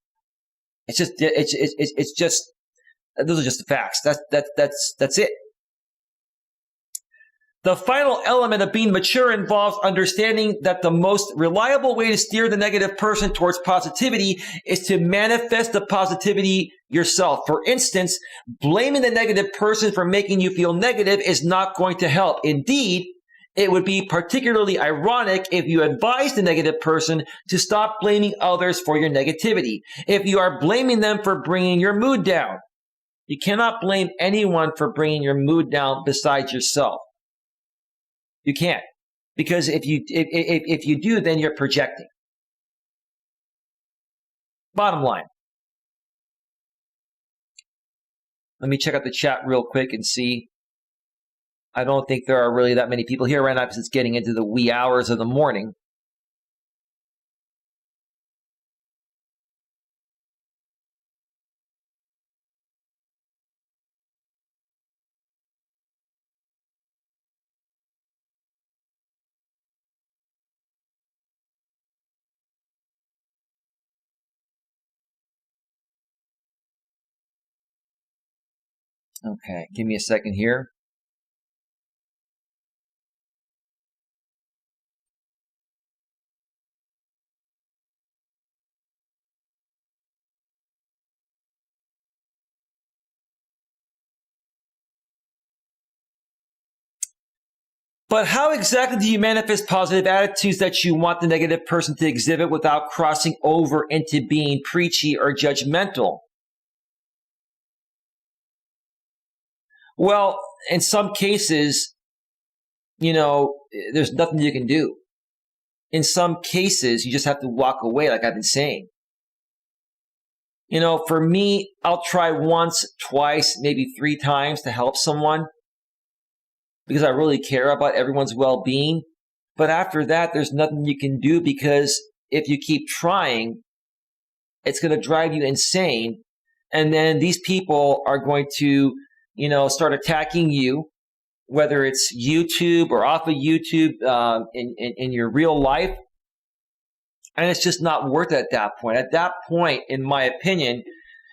It's just those are just the facts. That's it. The final element of being mature involves understanding that the most reliable way to steer the negative person towards positivity is to manifest the positivity yourself. For instance, blaming the negative person for making you feel negative is not going to help. Indeed, it would be particularly ironic if you advise the negative person to stop blaming others for your negativity, if you are blaming them for bringing your mood down. You cannot blame anyone for bringing your mood down besides yourself. You can't, because if you do, then you're projecting. Bottom line. Let me check out the chat real quick and see. I don't think there are really that many people here right now because it's getting into the wee hours of the morning. Okay, give me a second here. But how exactly do you manifest positive attitudes that you want the negative person to exhibit without crossing over into being preachy or judgmental? Well, in some cases, there's nothing you can do. In some cases, you just have to walk away, like I've been saying. For me, I'll try once, twice, maybe 3 times to help someone, because I really care about everyone's well-being. But after that, there's nothing you can do, because if you keep trying, it's going to drive you insane. And then these people are going to, start attacking you, whether it's YouTube or off of YouTube, in your real life. And it's just not worth it at that point. At that point, in my opinion,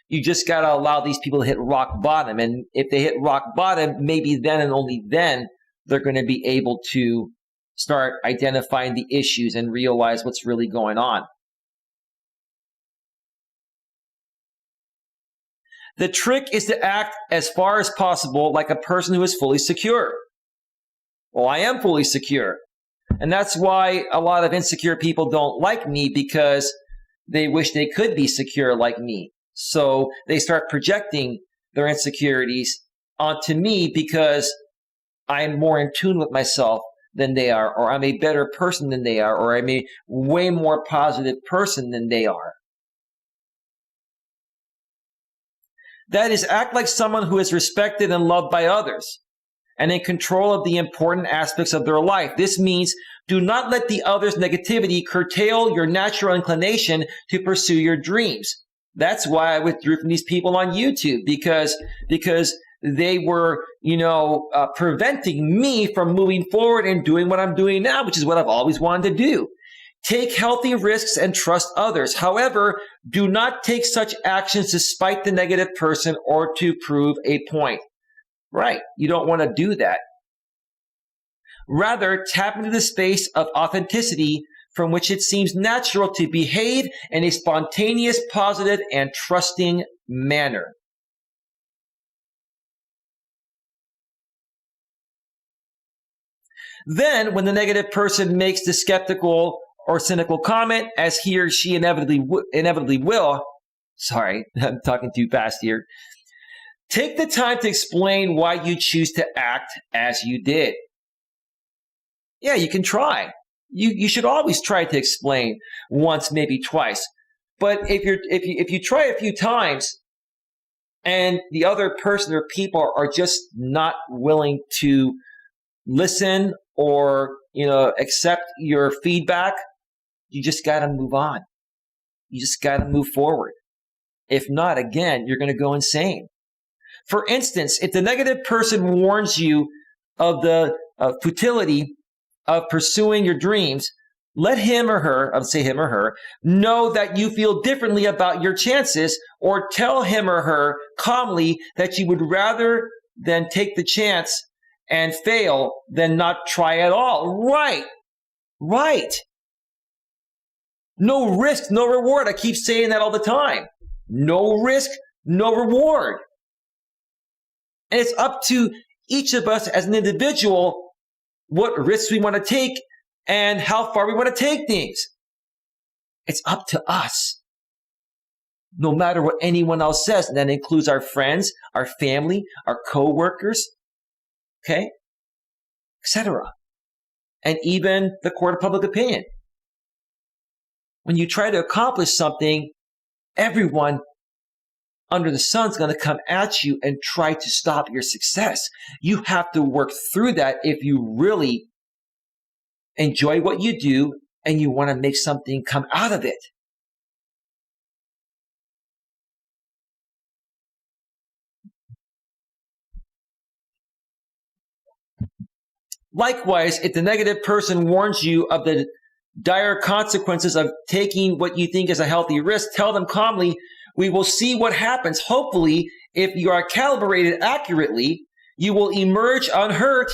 you just got to allow these people to hit rock bottom. And if they hit rock bottom, maybe then and only then they're going to be able to start identifying the issues and realize what's really going on. The trick is to act as far as possible like a person who is fully secure. Well, I am fully secure. And that's why a lot of insecure people don't like me, because they wish they could be secure like me. So they start projecting their insecurities onto me because I'm more in tune with myself than they are, or I'm a better person than they are, or I'm a way more positive person than they are. That is, act like someone who is respected and loved by others and in control of the important aspects of their life. This means do not let the other's negativity curtail your natural inclination to pursue your dreams. That's why I withdrew from these people on YouTube, because they were, preventing me from moving forward and doing what I'm doing now, which is what I've always wanted to do. Take healthy risks and trust others. However, do not take such actions to spite the negative person or to prove a point. Right. You don't want to do that. Rather, tap into the space of authenticity from which it seems natural to behave in a spontaneous, positive, and trusting manner. Then, when the negative person makes the skeptical or cynical comment, as he or she inevitably will, sorry, I'm talking too fast here, take the time to explain why you choose to act as you did. Yeah, you can try. You should always try to explain once, maybe twice. But if you try a few times and the other person or people are just not willing to listen or, accept your feedback, you just got to move on. You just got to move forward. If not, again, you're going to go insane. For instance, if the negative person warns you of the futility of pursuing your dreams, let him or her, I'll say him or her, know that you feel differently about your chances, or tell him or her calmly that you would rather than take the chance and fail than not try at all. Right. No risk, no reward. I keep saying that all the time. No risk, no reward. And it's up to each of us as an individual what risks we want to take and how far we want to take things. It's up to us. No matter what anyone else says, and that includes our friends, our family, our co-workers, okay, etc. And even the court of public opinion. When you try to accomplish something, everyone under the sun's going to come at you and try to stop your success. You have to work through that if you really enjoy what you do and you want to make something come out of it. Likewise, if the negative person warns you of the dire consequences of taking what you think is a healthy risk, tell them calmly, we will see what happens. Hopefully, if you are calibrated accurately, you will emerge unhurt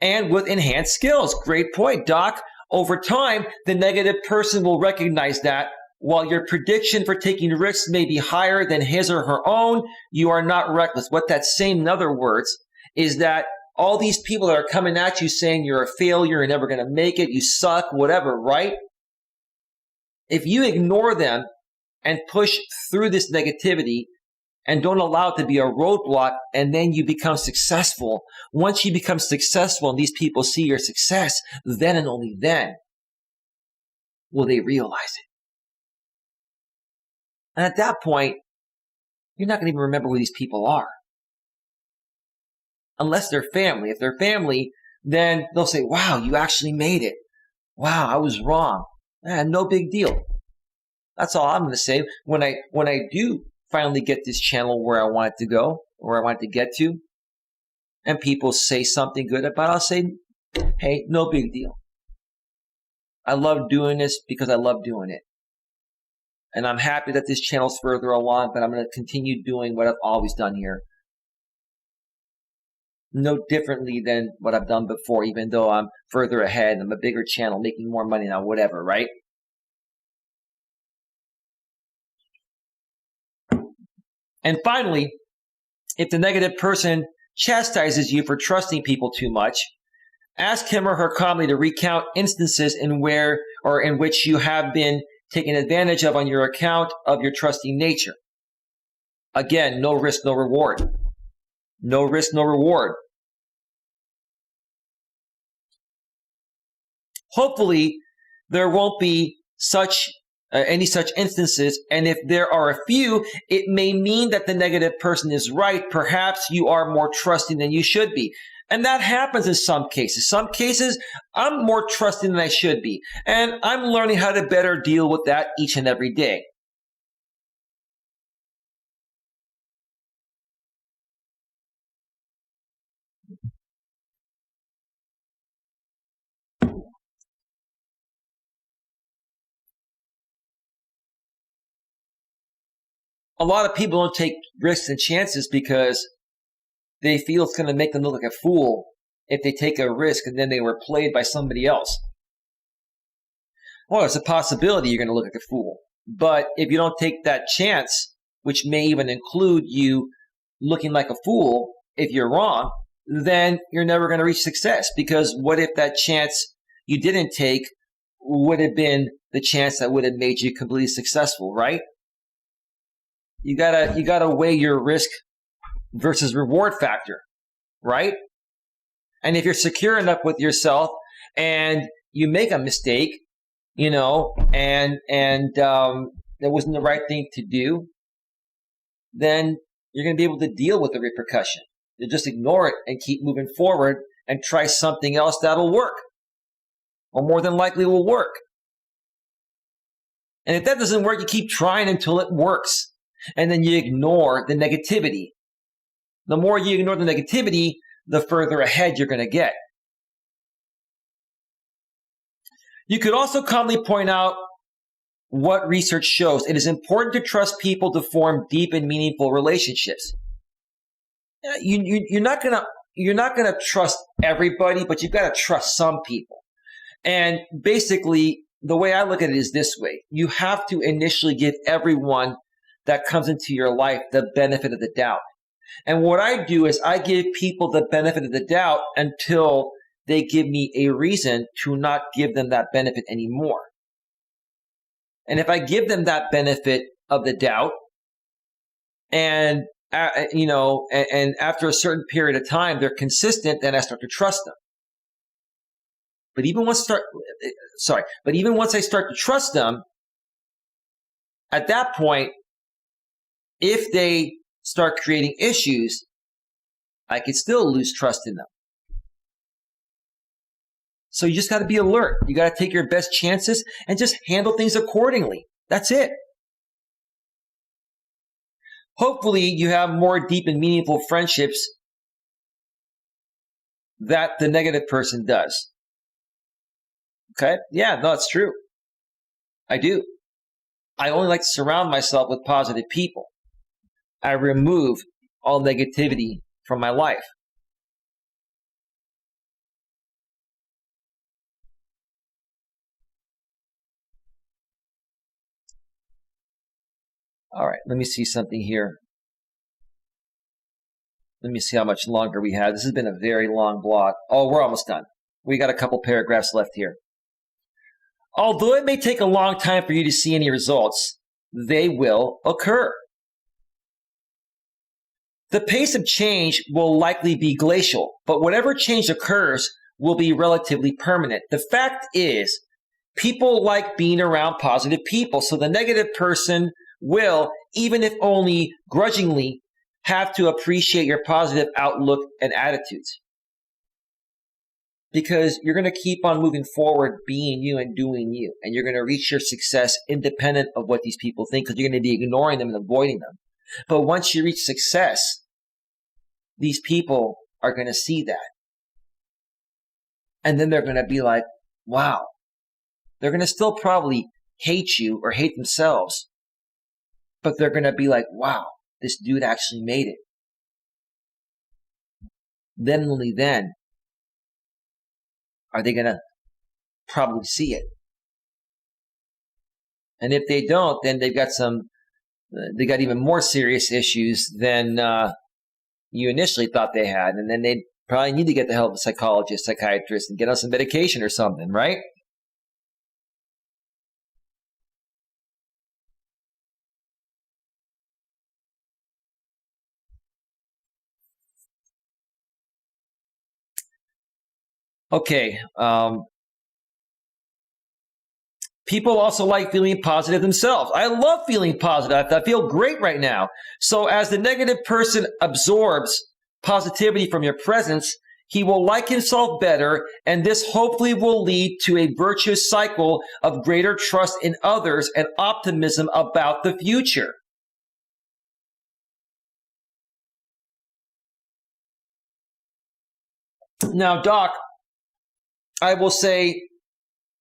and with enhanced skills. Great point, Doc. Over time, the negative person will recognize that while your prediction for taking risks may be higher than his or her own, you are not reckless. What that's saying, in other words, is that all these people that are coming at you saying you're a failure, you're never going to make it, you suck, whatever, right? If you ignore them and push through this negativity and don't allow it to be a roadblock, and then you become successful, once you become successful and these people see your success, then and only then will they realize it. And at that point, you're not going to even remember who these people are. Unless they're family. If they're family, then they'll say, wow, you actually made it. Wow, I was wrong. No big deal. That's all I'm going to say. When I do finally get this channel where I want it to go, where I want it to get to, and people say something good about it, I'll say, hey, no big deal. I love doing this because I love doing it. And I'm happy that this channel's further along, but I'm going to continue doing what I've always done here. No differently than what I've done before, even though I'm further ahead, I'm a bigger channel, making more money now, whatever, right? And finally, if the negative person chastises you for trusting people too much, ask him or her calmly to recount instances in which you have been taken advantage of on your account of your trusting nature. Again, no risk, no reward. No risk, no reward. Hopefully, there won't be any such instances, and if there are a few, it may mean that the negative person is right. Perhaps you are more trusting than you should be. And that happens in some cases. Some cases, I'm more trusting than I should be. And I'm learning how to better deal with that each and every day. A lot of people don't take risks and chances because they feel it's going to make them look like a fool if they take a risk and then they were played by somebody else. Well, it's a possibility you're going to look like a fool. But if you don't take that chance, which may even include you looking like a fool if you're wrong, then you're never going to reach success. Because what if that chance you didn't take would have been the chance that would have made you completely successful, right? You gotta weigh your risk versus reward factor, right? And if you're secure enough with yourself and you make a mistake, and that wasn't the right thing to do, then you're going to be able to deal with the repercussion. You just ignore it and keep moving forward and try something else that'll work, or more than likely will work. And if that doesn't work, you keep trying until it works. And then you ignore the negativity. The more you ignore the negativity, the further ahead you're going to get. You could also calmly point out what research shows. It is important to trust people to form deep and meaningful relationships. You're not gonna trust everybody, but you've got to trust some people. And basically, the way I look at it is this way: you have to initially give everyone that comes into your life the benefit of the doubt. And what I do is I give people the benefit of the doubt until they give me a reason to not give them that benefit anymore. And if I give them that benefit of the doubt, and and after a certain period of time they're consistent, then I start to trust them. But even once I start to trust them, at that point, if they start creating issues, I could still lose trust in them. So you just got to be alert. You got to take your best chances and just handle things accordingly. That's it. Hopefully you have more deep and meaningful friendships that the negative person does. Okay? Yeah, no, it's true. I do. I only like to surround myself with positive people. I remove all negativity from my life. All right, let me see something here. Let me see how much longer we have. This has been a very long blog. Oh, we're almost done. We got a couple paragraphs left here. Although it may take a long time for you to see any results, they will occur. The pace of change will likely be glacial, but whatever change occurs will be relatively permanent. The fact is, people like being around positive people, so the negative person will, even if only grudgingly, have to appreciate your positive outlook and attitudes. Because you're going to keep on moving forward, being you and doing you. And you're going to reach your success independent of what these people think, because you're going to be ignoring them and avoiding them. But once you reach success, these people are going to see that. And then they're going to be like, wow. They're going to still probably hate you or hate themselves. But they're going to be like, wow, this dude actually made it. Then and only then are they going to probably see it. And if they don't, then they got even more serious issues than you initially thought they had. And then they probably need to get the help of a psychologist, psychiatrist, and get on some medication or something, right? Okay. People also like feeling positive themselves. I love feeling positive. I feel great right now. So as the negative person absorbs positivity from your presence, he will like himself better, and this hopefully will lead to a virtuous cycle of greater trust in others and optimism about the future. Now, Doc, I will say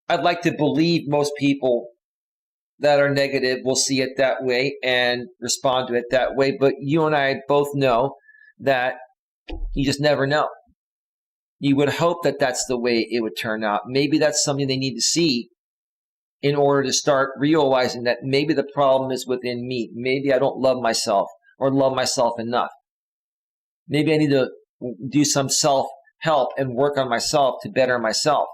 I'd like to believe most people that are negative will see it that way and respond to it that way. But you and I both know that you just never know. You would hope that that's the way it would turn out. Maybe that's something they need to see in order to start realizing that maybe the problem is within me. Maybe I don't love myself or love myself enough. Maybe I need to do some self-help and work on myself to better myself.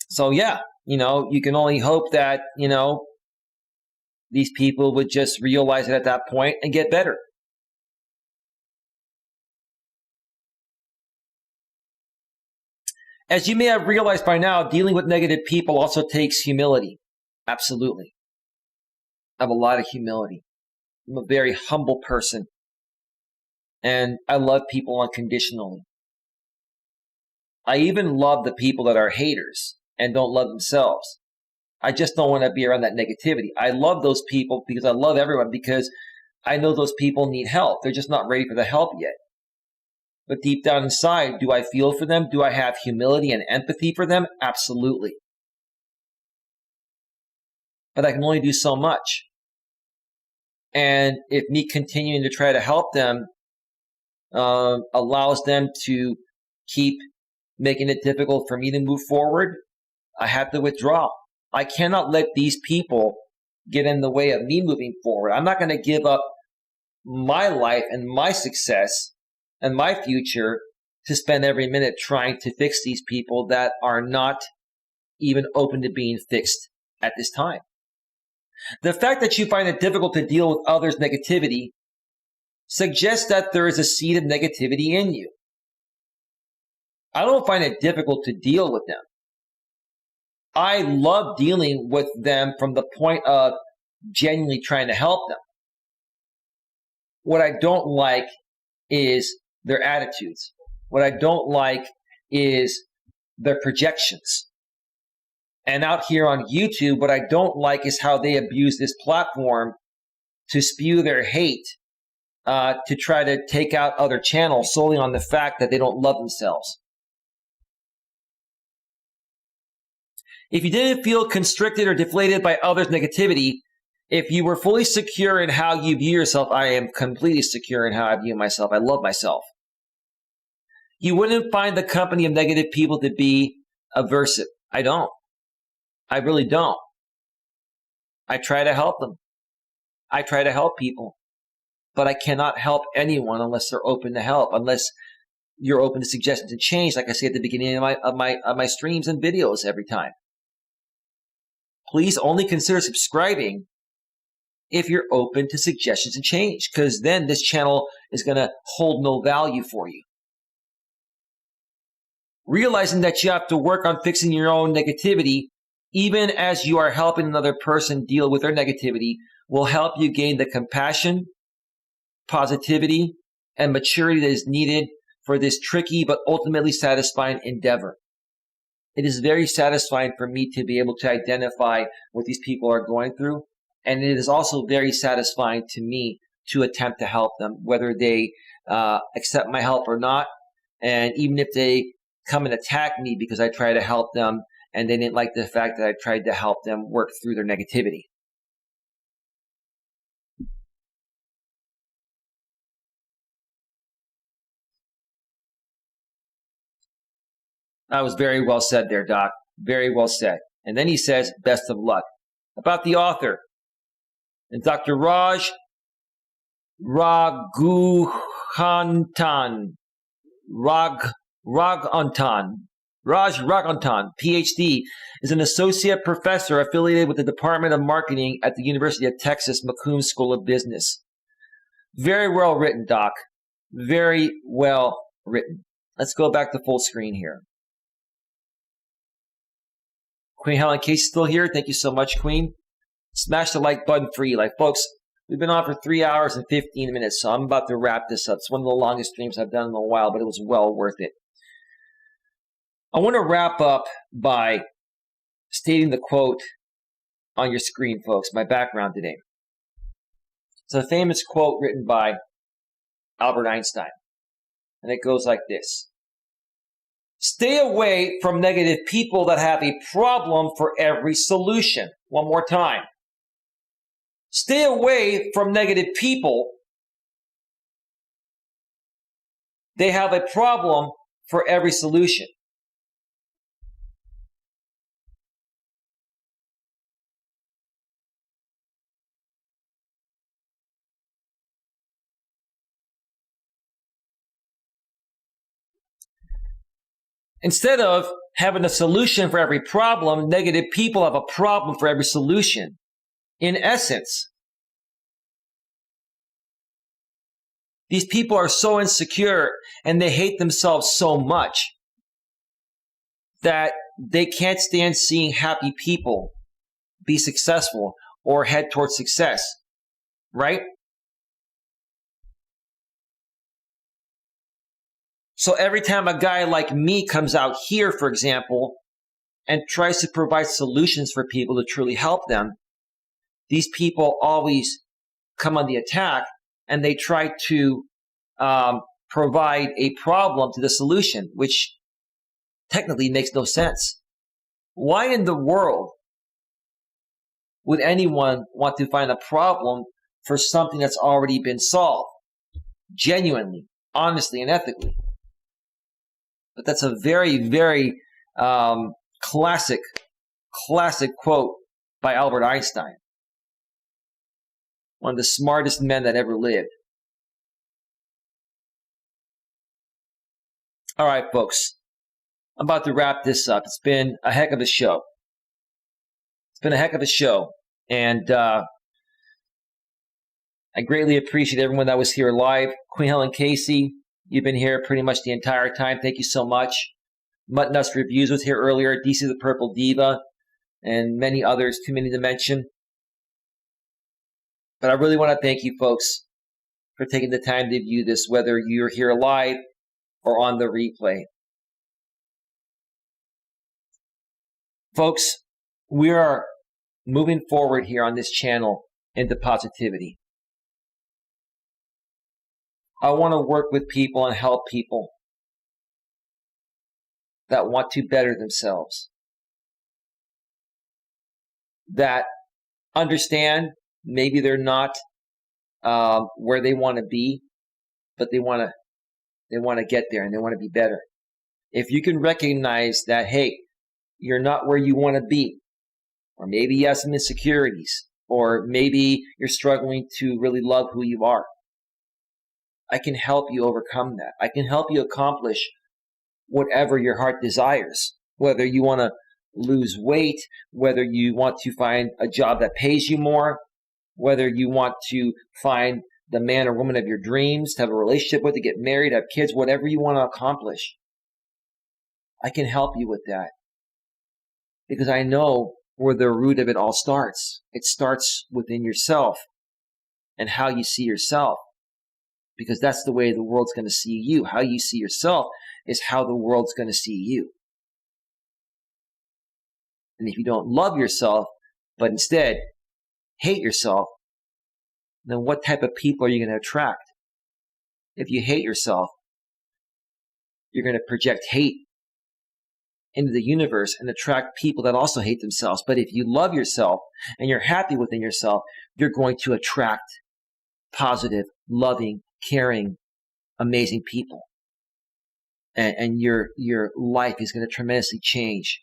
So yeah, you can only hope that, these people would just realize it at that point and get better. As you may have realized by now, dealing with negative people also takes humility. Absolutely. I have a lot of humility. I'm a very humble person. And I love people unconditionally. I even love the people that are haters and don't love themselves. I just don't want to be around that negativity. I love those people because I love everyone, because I know those people need help. They're just not ready for the help yet. But deep down inside, do I feel for them? Do I have humility and empathy for them? Absolutely. But I can only do so much. And if me continuing to try to help them allows them to keep making it difficult for me to move forward, I have to withdraw. I cannot let these people get in the way of me moving forward. I'm not going to give up my life and my success and my future to spend every minute trying to fix these people that are not even open to being fixed at this time. The fact that you find it difficult to deal with others' negativity suggests that there is a seed of negativity in you. I don't find it difficult to deal with them. I love dealing with them from the point of genuinely trying to help them. What I don't like is their attitudes. What I don't like is their projections. And out here on YouTube, what I don't like is how they abuse this platform to spew their hate, to try to take out other channels solely on the fact that they don't love themselves. If you didn't feel constricted or deflated by others' negativity, if you were fully secure in how you view yourself, I am completely secure in how I view myself. I love myself. You wouldn't find the company of negative people to be aversive. I don't. I really don't. I try to help them. I try to help people. But I cannot help anyone unless they're open to help, unless you're open to suggestions and change, like I say at the beginning of my streams and videos every time. Please only consider subscribing if you're open to suggestions and change, because then this channel is going to hold no value for you. Realizing that you have to work on fixing your own negativity, even as you are helping another person deal with their negativity, will help you gain the compassion, positivity, and maturity that is needed for this tricky but ultimately satisfying endeavor. It is very satisfying for me to be able to identify what these people are going through, and it is also very satisfying to me to attempt to help them, whether they accept my help or not, and even if they come and attack me because I try to help them and they didn't like the fact that I tried to help them work through their negativity. That was very well said there, Doc. Very well said. And then he says, best of luck. About the author, and Dr. Raj Raghuvantan, PhD, is an associate professor affiliated with the Department of Marketing at the University of Texas McCombs School of Business. Very well written, Doc. Very well written. Let's go back to full screen here. Queen Helen Casey's still here. Thank you so much, Queen. Smash the like button for Eli. Folks, we've been on for 3 hours and 15 minutes, so I'm about to wrap this up. It's one of the longest streams I've done in a while, but it was well worth it. I want to wrap up by stating the quote on your screen, folks, my background today. It's a famous quote written by Albert Einstein, and it goes like this. Stay away from negative people that have a problem for every solution. One more time. Stay away from negative people. They have a problem for every solution. Instead of having a solution for every problem, negative people have a problem for every solution. In essence, these people are so insecure and they hate themselves so much that they can't stand seeing happy people be successful or head towards success, right? So every time a guy like me comes out here, for example, and tries to provide solutions for people to truly help them, these people always come on the attack and they try to provide a problem to the solution, which technically makes no sense. Why in the world would anyone want to find a problem for something that's already been solved? Genuinely, honestly, and ethically. But that's a very, very classic quote by Albert Einstein. One of the smartest men that ever lived. All right, folks. I'm about to wrap this up. It's been a heck of a show. And I greatly appreciate everyone that was here live. Queen Helen Casey, you've been here pretty much the entire time. Thank you so much. Muttnuts Reviews was here earlier. DC the Purple Diva, and many others, too many to mention. But I really want to thank you folks for taking the time to view this, whether you're here live or on the replay. Folks, we are moving forward here on this channel into positivity. I want to work with people and help people that want to better themselves, that understand maybe they're not where they want to be, but they want to get there and they want to be better. If you can recognize that, hey, you're not where you want to be, or maybe you have some insecurities, or maybe you're struggling to really love who you are, I can help you overcome that. I can help you accomplish whatever your heart desires, whether you want to lose weight, whether you want to find a job that pays you more, whether you want to find the man or woman of your dreams, to have a relationship with, to get married, have kids, whatever you want to accomplish. I can help you with that because I know where the root of it all starts. It starts within yourself and how you see yourself, because that's the way the world's going to see you. How you see yourself is how the world's going to see you. And if you don't love yourself, but instead hate yourself, then what type of people are you going to attract? If you hate yourself, you're going to project hate into the universe and attract people that also hate themselves. But if you love yourself and you're happy within yourself, you're going to attract positive, loving, caring, amazing people. And your life is going to tremendously change.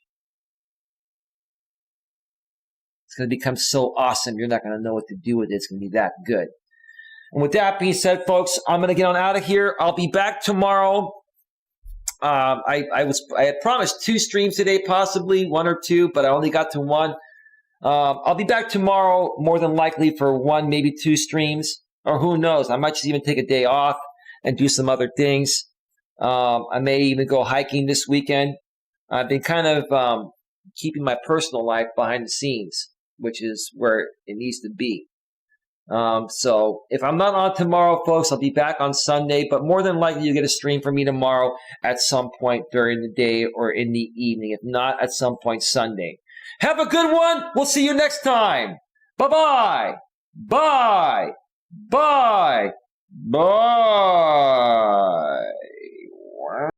It's going to become so awesome, you're not going to know what to do with it. It's going to be that good. And with that being said, folks, I'm going to get on out of here. I'll be back tomorrow. I had promised 2 streams today, possibly 1 or 2, but I only got to 1. I'll be back tomorrow, more than likely, for 1, maybe 2 streams, or who knows? I might just even take a day off and do some other things. I may even go hiking this weekend. I've been kind of keeping my personal life behind the scenes, which is where it needs to be. So if I'm not on tomorrow, folks, I'll be back on Sunday, but more than likely you'll get a stream from me tomorrow at some point during the day or in the evening, if not at some point Sunday. Have a good one. We'll see you next time. Bye-bye. Bye. Bye. Bye.